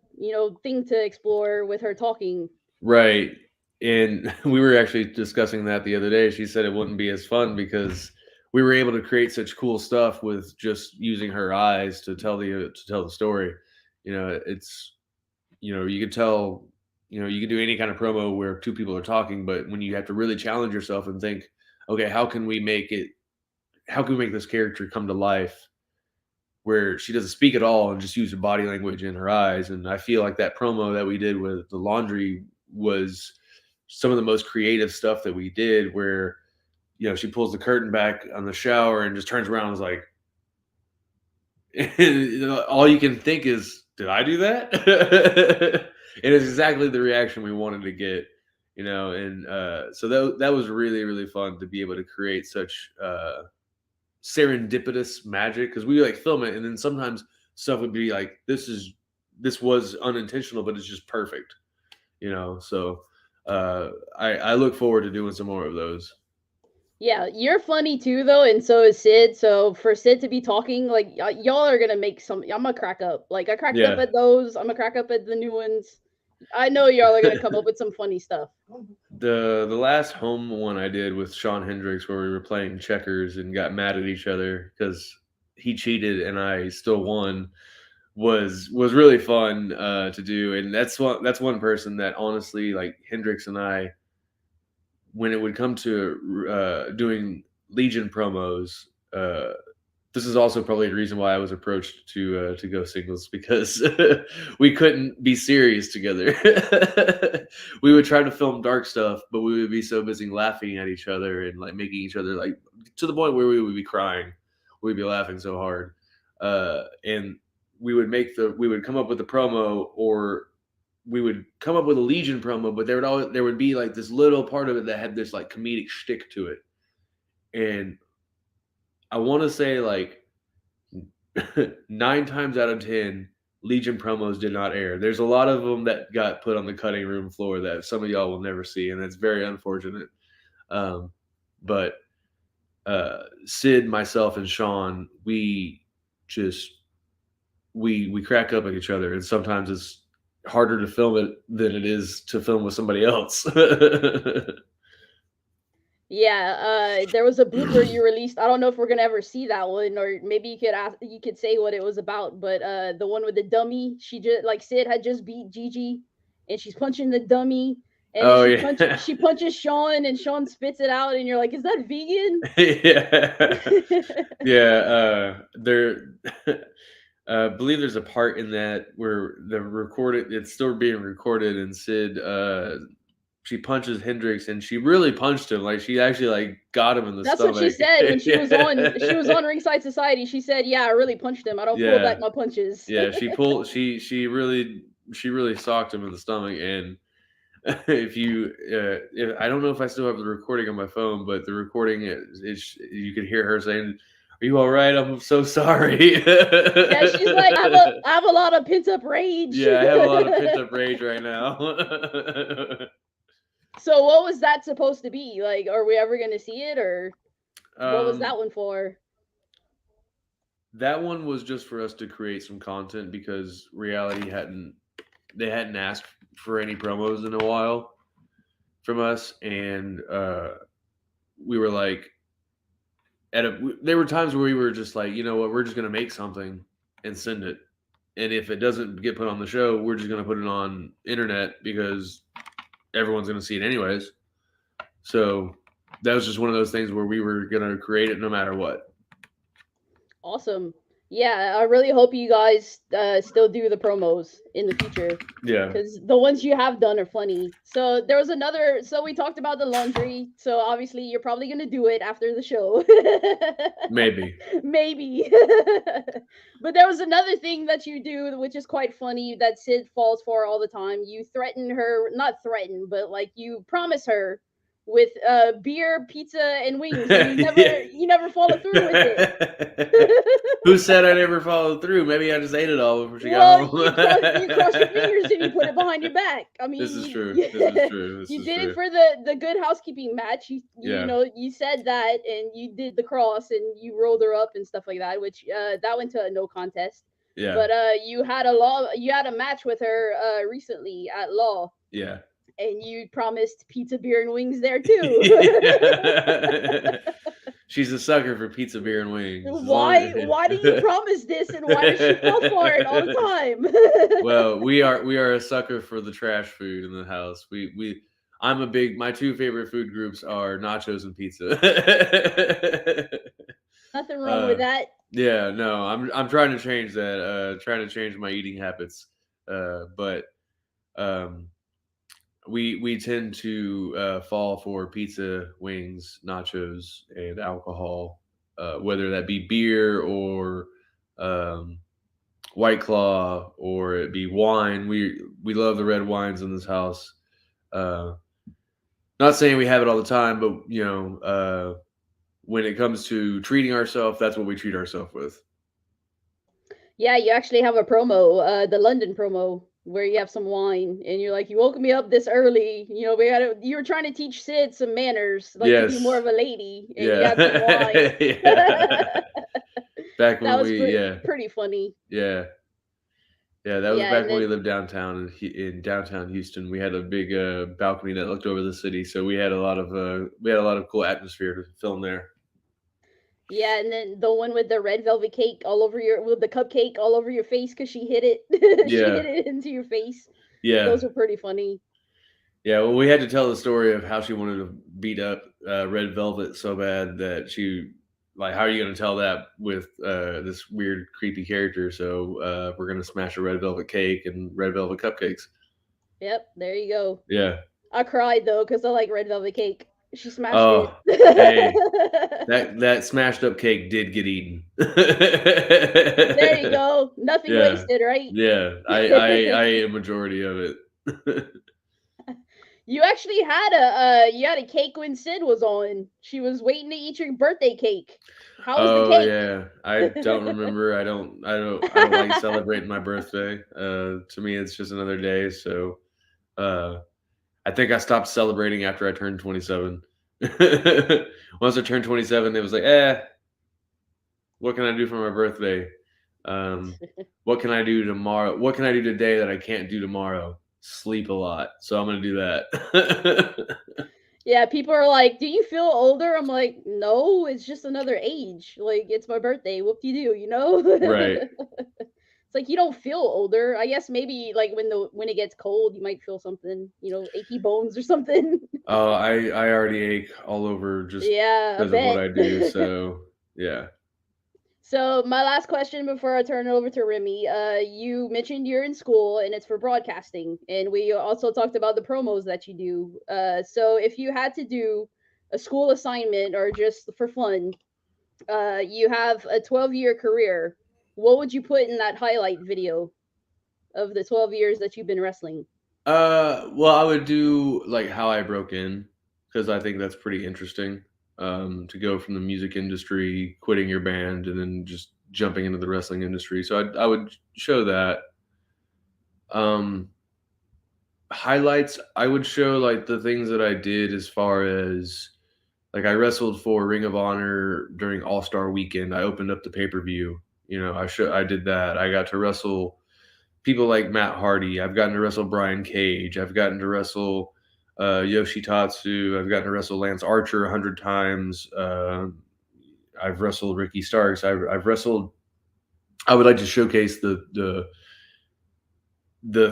thing to explore with her talking. Right. And we were actually discussing that the other day. She said it wouldn't be as fun because we were able to create such cool stuff with just using her eyes to tell the story. It's you could tell, you can do any kind of promo where two people are talking, but when you have to really challenge yourself and think, okay, how can we make this character come to life where she doesn't speak at all and just use her body language and her eyes. And I feel like that promo that we did with the laundry was some of the most creative stuff that we did, where she pulls the curtain back on the shower and just turns around and is like, all you can think is, did I do that? And it's exactly the reaction we wanted to get, and so that was really, really fun to be able to create such serendipitous magic, because we like film it and then sometimes stuff would be like, this was unintentional but it's just perfect, so I look forward to doing some more of those. Yeah, you're funny too, though, and so is Sid. So for Sid to be talking, like, y'all are gonna make some. I'm gonna crack up. Like, I cracked up Yeah. at those. I'm gonna crack up at the new ones. I know y'all are gonna come up with some funny stuff. The last home one I did with Sean Hendricks, where we were playing checkers and got mad at each other because he cheated and I still won, was really fun to do. And that's one person that honestly, like Hendricks and I, when it would come to doing Legion promos, this is also probably the reason why I was approached to go singles, because we couldn't be serious together. We would try to film dark stuff, but we would be so busy laughing at each other and like making each other, like, to the point where we would be crying. We'd be laughing so hard, and we would come up with the promo, or we would come up with a Legion promo, but there would be like this little part of it that had this like comedic shtick to it, and I want to say like 9 times out of 10, Legion promos did not air. There's a lot of them that got put on the cutting room floor that some of y'all will never see, and it's very unfortunate. But Sid, myself, and Sean, we crack up at each other, and sometimes it's harder to film it than it is to film with somebody else. Yeah, there was a blooper you released. I don't know if we're gonna ever see that one, or maybe you could say what it was about. But the one with the dummy, she just, like, Sid had just beat Gigi, and she's punching the dummy, and then Oh yeah, she punches Sean, and Sean spits it out, and you're like, is that vegan? yeah, yeah. There, I believe there's a part in that where it's still being recorded, and Sid, she punches Hendrix, and she really punched him. Like, she actually like got him in the That's what she stomach. said when she was on. She was Yeah. on Ringside Society. She said, "Yeah, I really punched him. I don't pull back Yeah, my punches." yeah. She really socked him in the stomach, and if I don't know if I still have the recording on my phone, but the recording you could hear her saying, "Are you all right? I'm so sorry." Yeah, she's like, I have a lot of pent up rage." Yeah, I have a lot of pent up rage right now. So what was that supposed to be? Like, are we ever gonna see it, or what was that um, one for? that one was just for us to create some content, because reality hadn't asked for any promos in a while from us, and we were like, there were times where we were just like, you know what, we're just gonna make something and send it, and if it doesn't get put on the show, we're just gonna put it on internet because everyone's gonna see it anyways. So that was just one of those things where we were gonna create it no matter what. Awesome. Yeah, I really hope you guys still do the promos in the future, Yeah, because the ones you have done are funny. So there was another. So we talked about the laundry. So obviously you're probably gonna do it after the show. maybe. Maybe. But there was another thing that you do, which is quite funny, that Sid falls for all the time. You threaten her, not threaten, but like, you promise her with beer, pizza, and wings, and you never follow through with it. Who said I never followed through? Maybe I just ate it all before she Well, got home. you cross your fingers and you put it behind your back. I mean, This is true. This is true. This you is did true. it for the good housekeeping match. You Yeah. know, you said that, and you did the cross, and you rolled her up and stuff like that, which that went to a no contest. Yeah. But you had a match with her recently at Law. Yeah. And you promised pizza, beer, and wings there too. She's a sucker for pizza, beer, and wings. Why do you promise this, and why does she fall for it all the time? Well, we are a sucker for the trash food in the house. My two favorite food groups are nachos and pizza. Nothing wrong with that. Yeah, no, I'm trying to change that. Trying to change my eating habits. But we tend to fall for pizza, wings, nachos, and alcohol, whether that be beer or White Claw or it be wine. We love the red wines in this house. Not saying we have it all the time, but when it comes to treating ourselves, that's what we treat ourselves with. Yeah, you actually have a promo, the London promo, where you have some wine, and you're like, you woke me up this early. You know, you were trying to teach Sid some manners, like to be more of a lady, and you had some wine. Back when that was pretty funny. Yeah. Yeah, that was back when we lived downtown in downtown Houston. We had a big balcony that looked over the city, so we had a lot of cool atmosphere to film there. Yeah, and then the one with the red velvet cake with the cupcake all over your face because she hit it. She hit it into your face. Yeah, those were pretty funny. Yeah, well, we had to tell the story of how she wanted to beat up Red Velvet so bad that she, like, how are you going to tell that with this weird, creepy character? So we're going to smash a red velvet cake and red velvet cupcakes. Yep, there you go. Yeah. I cried, though, because I like red velvet cake. She smashed it. Hey, that smashed up cake did get eaten. There you go. Nothing wasted, right? Yeah, I ate a majority of it. You actually had a cake when Sid was on. She was waiting to eat your birthday cake. How was the cake? Yeah, I don't remember. I don't like celebrating my birthday. To me, it's just another day. So, I think I stopped celebrating after I turned 27. Once I turned 27, it was like, what can I do for my birthday? What can I do tomorrow? What can I do today that I can't do tomorrow? Sleep a lot. So I'm going to do that. Yeah, people are like, do you feel older? I'm like, no, it's just another age. Like, it's my birthday. Whoop-de-doo, you know? Right. It's like you don't feel older. I guess maybe like when it gets cold, you might feel something, achy bones or something. Oh, I already ache all over just because of what I do. So yeah. So my last question before I turn it over to Remy, you mentioned you're in school and it's for broadcasting, and we also talked about the promos that you do. So if you had to do a school assignment or just for fun, you have a 12-year career. What would you put in that highlight video of the 12 years that you've been wrestling? Well, I would do like how I broke in, because I think that's pretty interesting. To go from the music industry, quitting your band, and then just jumping into the wrestling industry. So I would show that. Highlights, I would show like the things that I did as far as like I wrestled for Ring of Honor during All-Star Weekend. I opened up the pay-per-view. I did that. I got to wrestle people like Matt Hardy. I've gotten to wrestle Brian Cage. I've gotten to wrestle Yoshitatsu. I've gotten to wrestle Lance Archer 100 times. I've wrestled Ricky Starks. I've wrestled. I would like to showcase the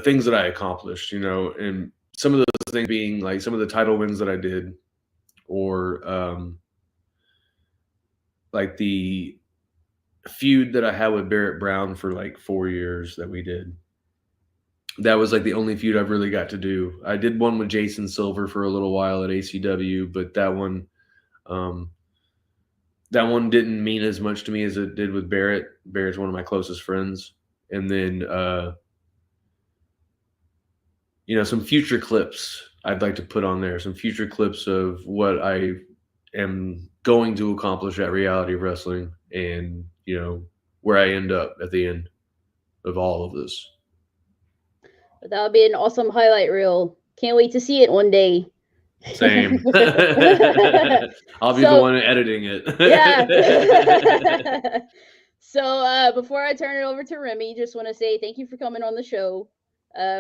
things that I accomplished, and some of those things being like some of the title wins that I did, or like the feud that I had with Barrett Brown for like 4 years that we did. That was like the only feud I've really got to do. I did one with Jason Silver for a little while at ACW, but that one didn't mean as much to me as it did with Barrett. Barrett's one of my closest friends. And then, some future clips I'd like to put on there some future clips of what I am going to accomplish at Reality Wrestling, and where I end up at the end of all of this. But that would be an awesome highlight reel. Can't wait to see it one day. Same. I'll be the So one editing it. yeah. So before I turn it over to Remy, just want to say thank you for coming on the show.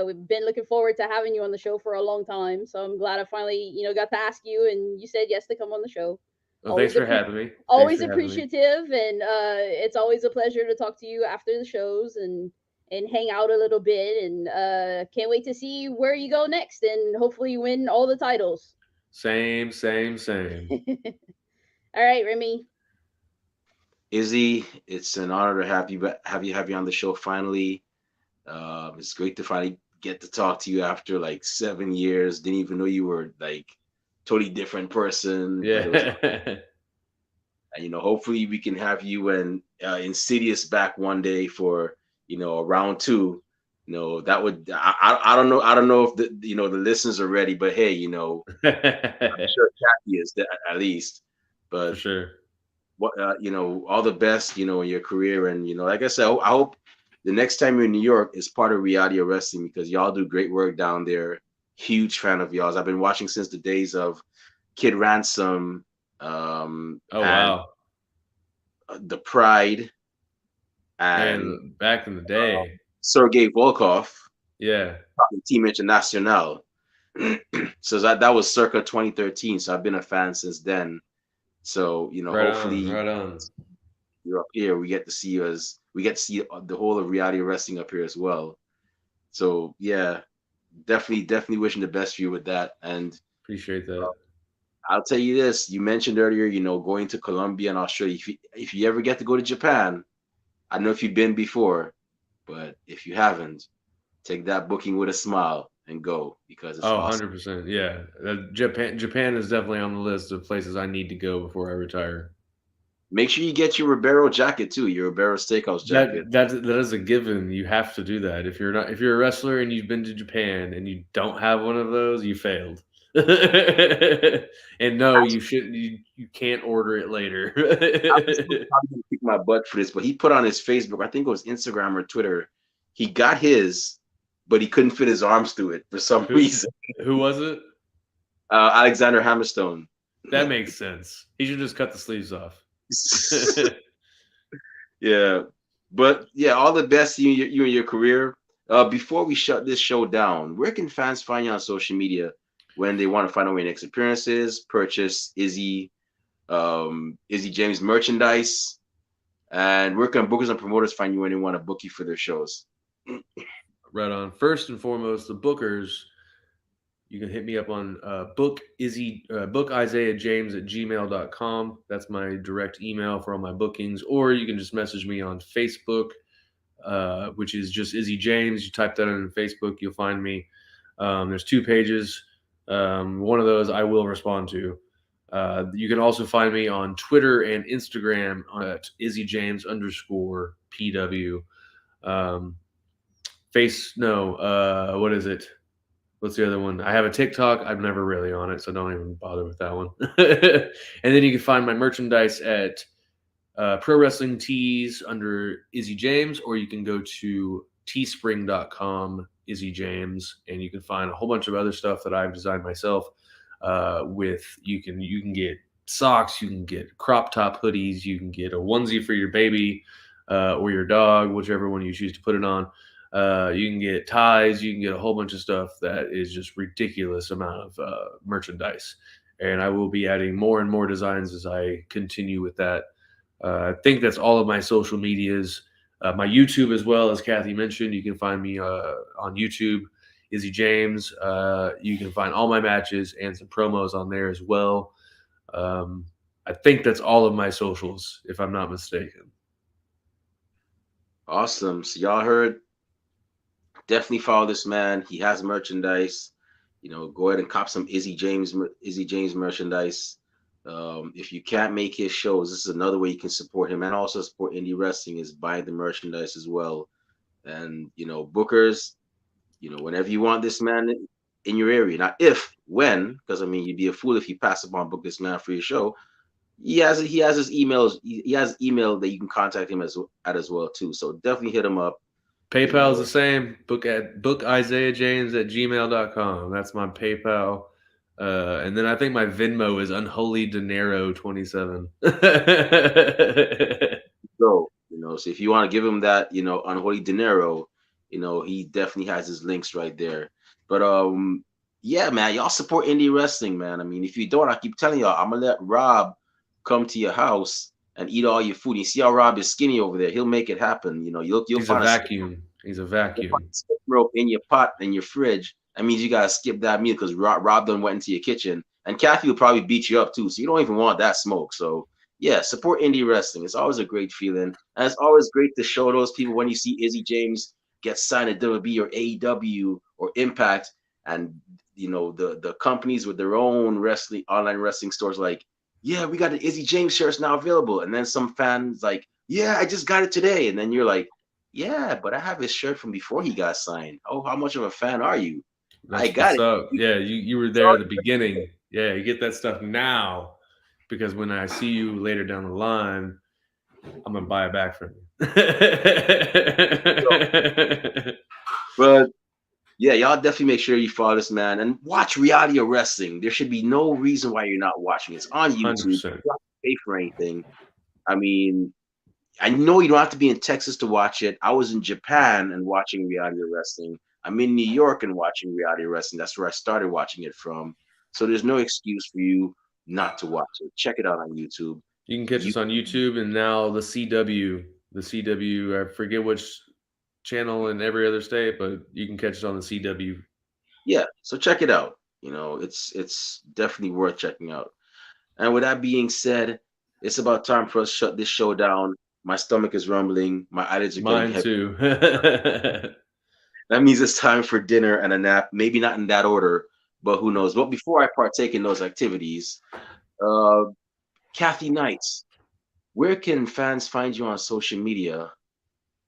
We've been looking forward to having you on the show for a long time, so I'm glad I finally, got to ask you, and you said yes to come on the show. Well, thanks for having me. Thanks Always for having me. appreciative, and it's always a pleasure to talk to you after the shows and hang out a little bit, and can't wait to see where you go next, and hopefully win all the titles. Same. All right, Remy. Izzy, it's an honor to have you on the show finally. It's great to finally get to talk to you after like 7 years. Didn't even know you were like totally different person. Yeah. And hopefully we can have you and Insidious back one day for a round two. That would I don't know if the listeners are ready, but hey, I'm sure Kathy is at least. But For sure. what all the best in your career, and like I said, I hope the next time you're in New York is part of Reality of Wrestling, because y'all do great work down there. Huge fan of y'all's. I've been watching since the days of Kid Ransom, Oh and wow. the Pride, and And back in the day. Sergei Volkov, Yeah. Team International. So that was circa 2013. So I've been a fan since then. So hopefully Right on. you're up here. We get to see the whole of Reality Wrestling up here as well. So yeah, definitely wishing the best for you with that. And Appreciate that. I'll tell you this: you mentioned earlier, going to Colombia and Australia. If you ever get to go to Japan, I don't know if you've been before, but if you haven't, take that booking with a smile and go, because it's awesome. 100%. Yeah. Japan is definitely on the list of places I need to go before I retire. Make sure you get your Ribeiro jacket too, your Ribeiro Steakhouse jacket. That is a given. You have to do that. If you're a wrestler and you've been to Japan and you don't have one of those, you failed. And no, you shouldn't. You can't order it later. I'm probably gonna kick my butt for this, but he put on his Facebook, I think it was Instagram or Twitter, he got his, but he couldn't fit his arms through it for some reason. Who was it? Alexander Hammerstone. That makes sense. He should just cut the sleeves off. Yeah, but yeah, all the best to you and your career. Before we shut this show down, where can fans find you on social media when they want to find out where your next appearances, purchase Izzy James merchandise, and where can bookers and promoters find you when they want to book you for their shows? Right on. First and foremost, the bookers. You can hit me up on book Isaiah James at gmail.com. That's my direct email for all my bookings. Or you can just message me on Facebook, which is just Izzy James. You type that in Facebook, you'll find me. There's 2 pages. One of those I will respond to. You can also find me on Twitter and Instagram at Izzy James _PW. What is it? What's the other one? I have a TikTok. I'm never really on it, so don't even bother with that one. And then you can find my merchandise at Pro Wrestling Tees under Izzy James, or you can go to teespring.com, Izzy James, and you can find a whole bunch of other stuff that I've designed myself. You can get socks, you can get crop top hoodies, you can get a onesie for your baby or your dog, whichever one you choose to put it on. You can get ties, you can get a whole bunch of stuff that is just ridiculous amount of merchandise. And I will be adding more and more designs as I continue with that. I think that's all of my social medias. My YouTube as well, as Kathy mentioned, you can find me on YouTube, Izzy James. You can find all my matches and some promos on there as well. I think that's all of my socials, if I'm not mistaken. Awesome. So y'all heard. Definitely follow this man. He has merchandise. Go ahead and cop some Izzy James merchandise. If you can't make his shows, this is another way you can support him and also support indie wrestling, is buying the merchandise as well. And bookers, whenever you want this man in your area. Now, if, when, because I mean, you'd be a fool if you pass up on book this man for your show. He has his emails. He has email that you can contact him as well too. So definitely hit him up. You PayPal is know, the same. Book Isaiah James at gmail.com. That's my PayPal. And then I think my Venmo is Unholy Dinero 27. so so if you want to give him that, unholy dinero, he definitely has his links right there. But yeah, man, y'all support indie wrestling, man. I mean, if you don't, I keep telling y'all, I'm gonna let Rob come to your house and eat all your food. You see how Rob is skinny over there? He'll make it happen. You'll He's a find a vacuum. He's a vacuum. skip rope in your pot in your fridge. That means you gotta skip that meal because Rob done went into your kitchen, and Kathy will probably beat you up too. So you don't even want that smoke. So yeah, support indie wrestling. It's always a great feeling, and it's always great to show those people when you see Izzy James get signed at WWE or AEW or Impact, and the companies with their own online wrestling stores like, yeah, we got the Izzy James shirts now available, and then some fans like, yeah, I just got it today, and then you're like, yeah, but I have his shirt from before he got signed. Oh, how much of a fan are you? I That's got what's it. up. Yeah, you were there at the beginning. Yeah, you get that stuff now because when I see you later down the line, I'm gonna buy it back from you. But yeah, y'all definitely make sure you follow this man and watch reality of wrestling. There should be no reason why you're not watching. It's on YouTube. You 100%. don't have to pay for anything. I mean, I know you don't have to be in Texas to watch it. I was in Japan and watching reality of wrestling. I'm in New York and watching reality of wrestling. That's where I started watching it from. So there's no excuse for you not to watch it. Check it out on YouTube. You can catch You us on YouTube and now the CW. The CW, I forget which channel in every other state, but you can catch us on the CW. Yeah, so check it out. It's definitely worth checking out. And with that being said, it's about time for us to shut this show down. My stomach is rumbling. My eyelids are getting Mine heavy. too. That means it's time for dinner and a nap. Maybe not in that order, but who knows? But before I partake in those activities, uh, Kathy Knights, where can fans find you on social media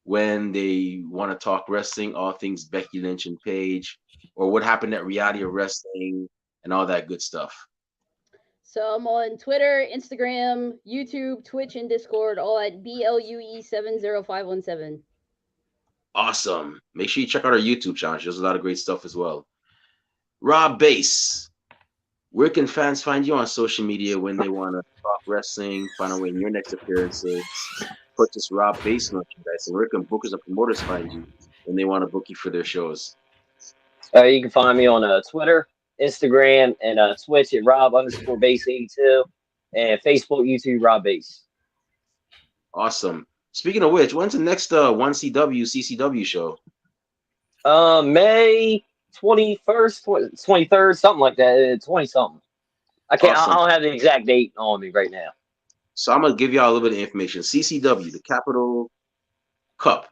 when they want to talk wrestling, all things Becky Lynch and Paige, or what happened at Reality of Wrestling and all that good stuff? So I'm on Twitter, Instagram, YouTube, Twitch, and Discord, all at BLUE70517. Awesome. Make sure you check out our YouTube channel. There's a lot of great stuff as well. Rob Bass, where can fans find you on social media when they want to talk wrestling, find out when your next appearances, purchase Rob Bass merchandise, and where can bookers and promoters find you when they want to book you for their shows? You can find me on Twitter, Instagram, and Twitch at Rob_Base82, and Facebook, YouTube, Rob Base. Awesome. Speaking of which, when's the next 1CW CCW show? May 21st, 23rd, something like that. 20 something. I can't. Awesome. I don't have the exact date on me right now. So I'm gonna give y'all a little bit of information. CCW, the Capital Cup.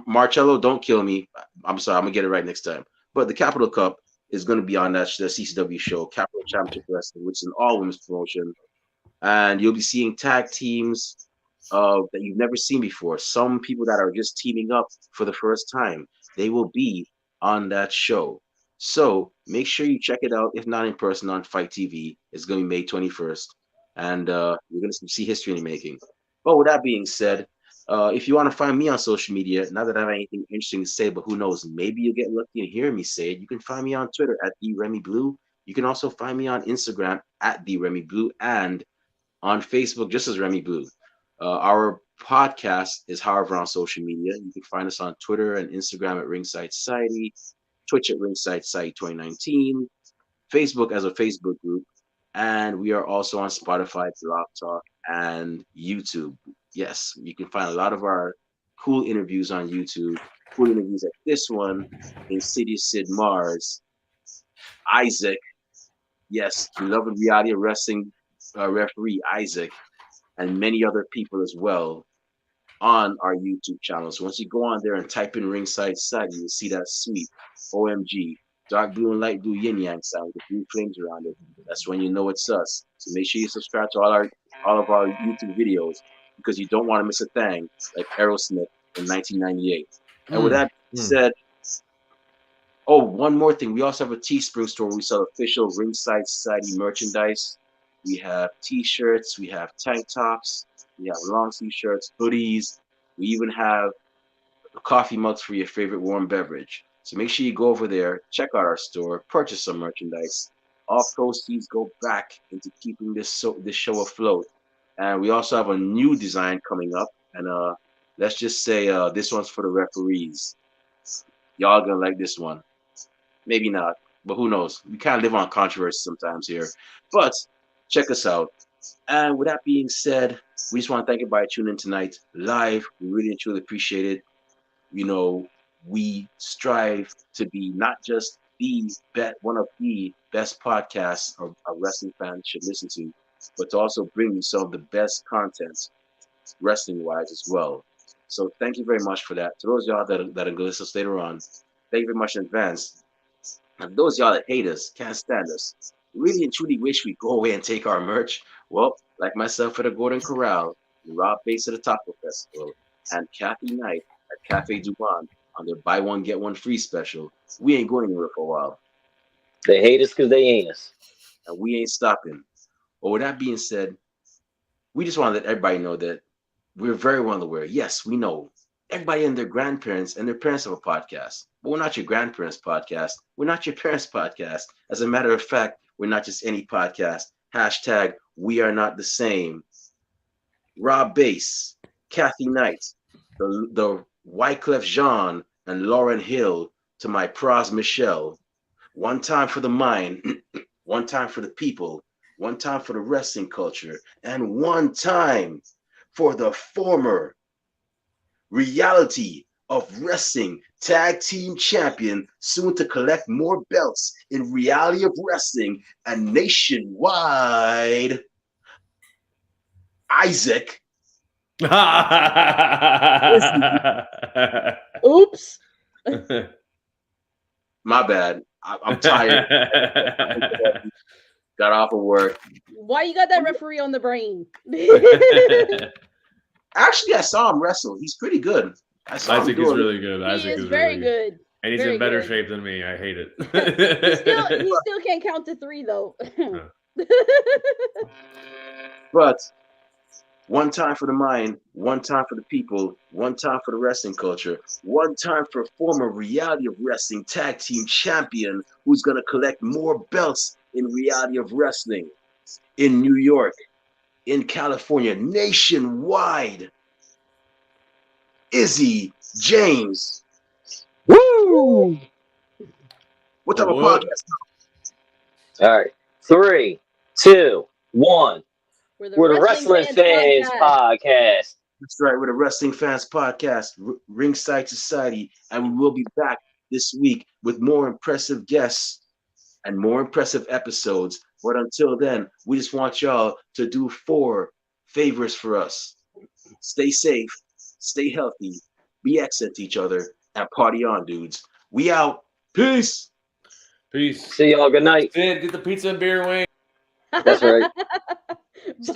Marcello, don't kill me. I'm sorry. I'm gonna get it right next time. But the Capital Cup is gonna be on the CCW show, Capital Championship Wrestling, which is an all-women's promotion, and you'll be seeing tag teams that you've never seen before. Some people that are just teaming up for the first time. They will be on that show. So make sure you check it out. If not in person on Fight TV, it's going to be May 21st. And you're going to see history in the making. But with that being said, if you want to find me on social media, not that I have anything interesting to say, but who knows, maybe you'll get lucky and hear me say it. You can find me on Twitter at @TheRemyBlue. You can also find me on Instagram at @TheRemyBlue and on Facebook just as Remy Blue. Our podcast is, however, on social media. You can find us on Twitter and Instagram at Ringside Society, Twitch at Ringside Society 2019, Facebook as a Facebook group, and we are also on Spotify, Blog Talk, and YouTube. Yes, you can find a lot of our cool interviews on YouTube. Cool interviews like this one, Insidious Sid Mars, Isaac. Yes, beloved reality wrestling referee Isaac, and many other people as well on our YouTube channel. So once you go on there and type in Ringside Society, you'll see that sweet OMG dark blue and light blue yin yang sound with the blue flames around it. That's when you know it's us. So make sure you subscribe to all of our YouTube videos because you don't want to miss a thing like Aerosmith in 1998. And with that said, Oh, one more thing. We also have a Teespring store where we sell official Ringside Society merchandise. We have T-shirts, we have tank tops, we have long sleeve shirts, hoodies. We even have coffee mugs for your favorite warm beverage. So make sure you go over there, check out our store, purchase some merchandise. All proceeds go back into keeping this show afloat. And we also have a new design coming up. And let's just say this one's for the referees. Y'all gonna like this one. Maybe not, but who knows? We kind of live on controversy sometimes here. But check us out. And with that being said, we just want to thank everybody tuning in tonight live. We really and truly appreciate it. You know, we strive to be not just one of the best podcasts a wrestling fans should listen to, but to also bring you some of the best content wrestling wise as well. So thank you very much for that. To those of y'all that are going to listen us later on, thank you very much in advance. And those of y'all that hate us, can't stand us, really and truly wish we'd go away and take our merch. Well, like myself at the Golden Corral, Rob Bass at the Taco Festival, and Kathy Knight at Cafe Duban on their buy one get one free special, we ain't going anywhere for a while. They hate us because they ain't us. And we ain't stopping. But with that being said, we just want to let everybody know that we're very well aware. Yes, we know everybody and their grandparents and their parents have a podcast. But we're not your grandparents' podcast. We're not your parents' podcast. As a matter of fact, we're not just any podcast. Hashtag we are not the same. Rob Bass, Kathy Knight, the Wyclef Jean, and Lauren Hill to my pros Michelle. One time for the mind, one time for the people, one time for the wrestling culture, and one time for the former reality of wrestling tag team champion, soon to collect more belts in reality of wrestling and nationwide, Isaac. Oops. My bad. I'm tired. Got off of work. Why you got that referee on the brain? Actually, I saw him wrestle. He's pretty good. Isaac is really good. He is very good. And he's very in better good. shape than me. I hate it. He still can't count to 3 though. But one time for the mind, one time for the people, one time for the wrestling culture, one time for former reality of wrestling tag team champion who's going to collect more belts in reality of wrestling in New York, in California, nationwide. Izzy James. Woo! What type of podcast? All right. 3, 2, 1. We're the Wrestling Fans Podcast. That's right. We're the Wrestling Fans Podcast, Ringside Society, and we will be back this week with more impressive guests and more impressive episodes. But until then, we just want y'all to do 4 favors for us. Stay safe, stay healthy, be excellent to each other, and party on, dudes. We out. Peace. Peace. See y'all. Good night. Sid, get the pizza and beer wing. That's right.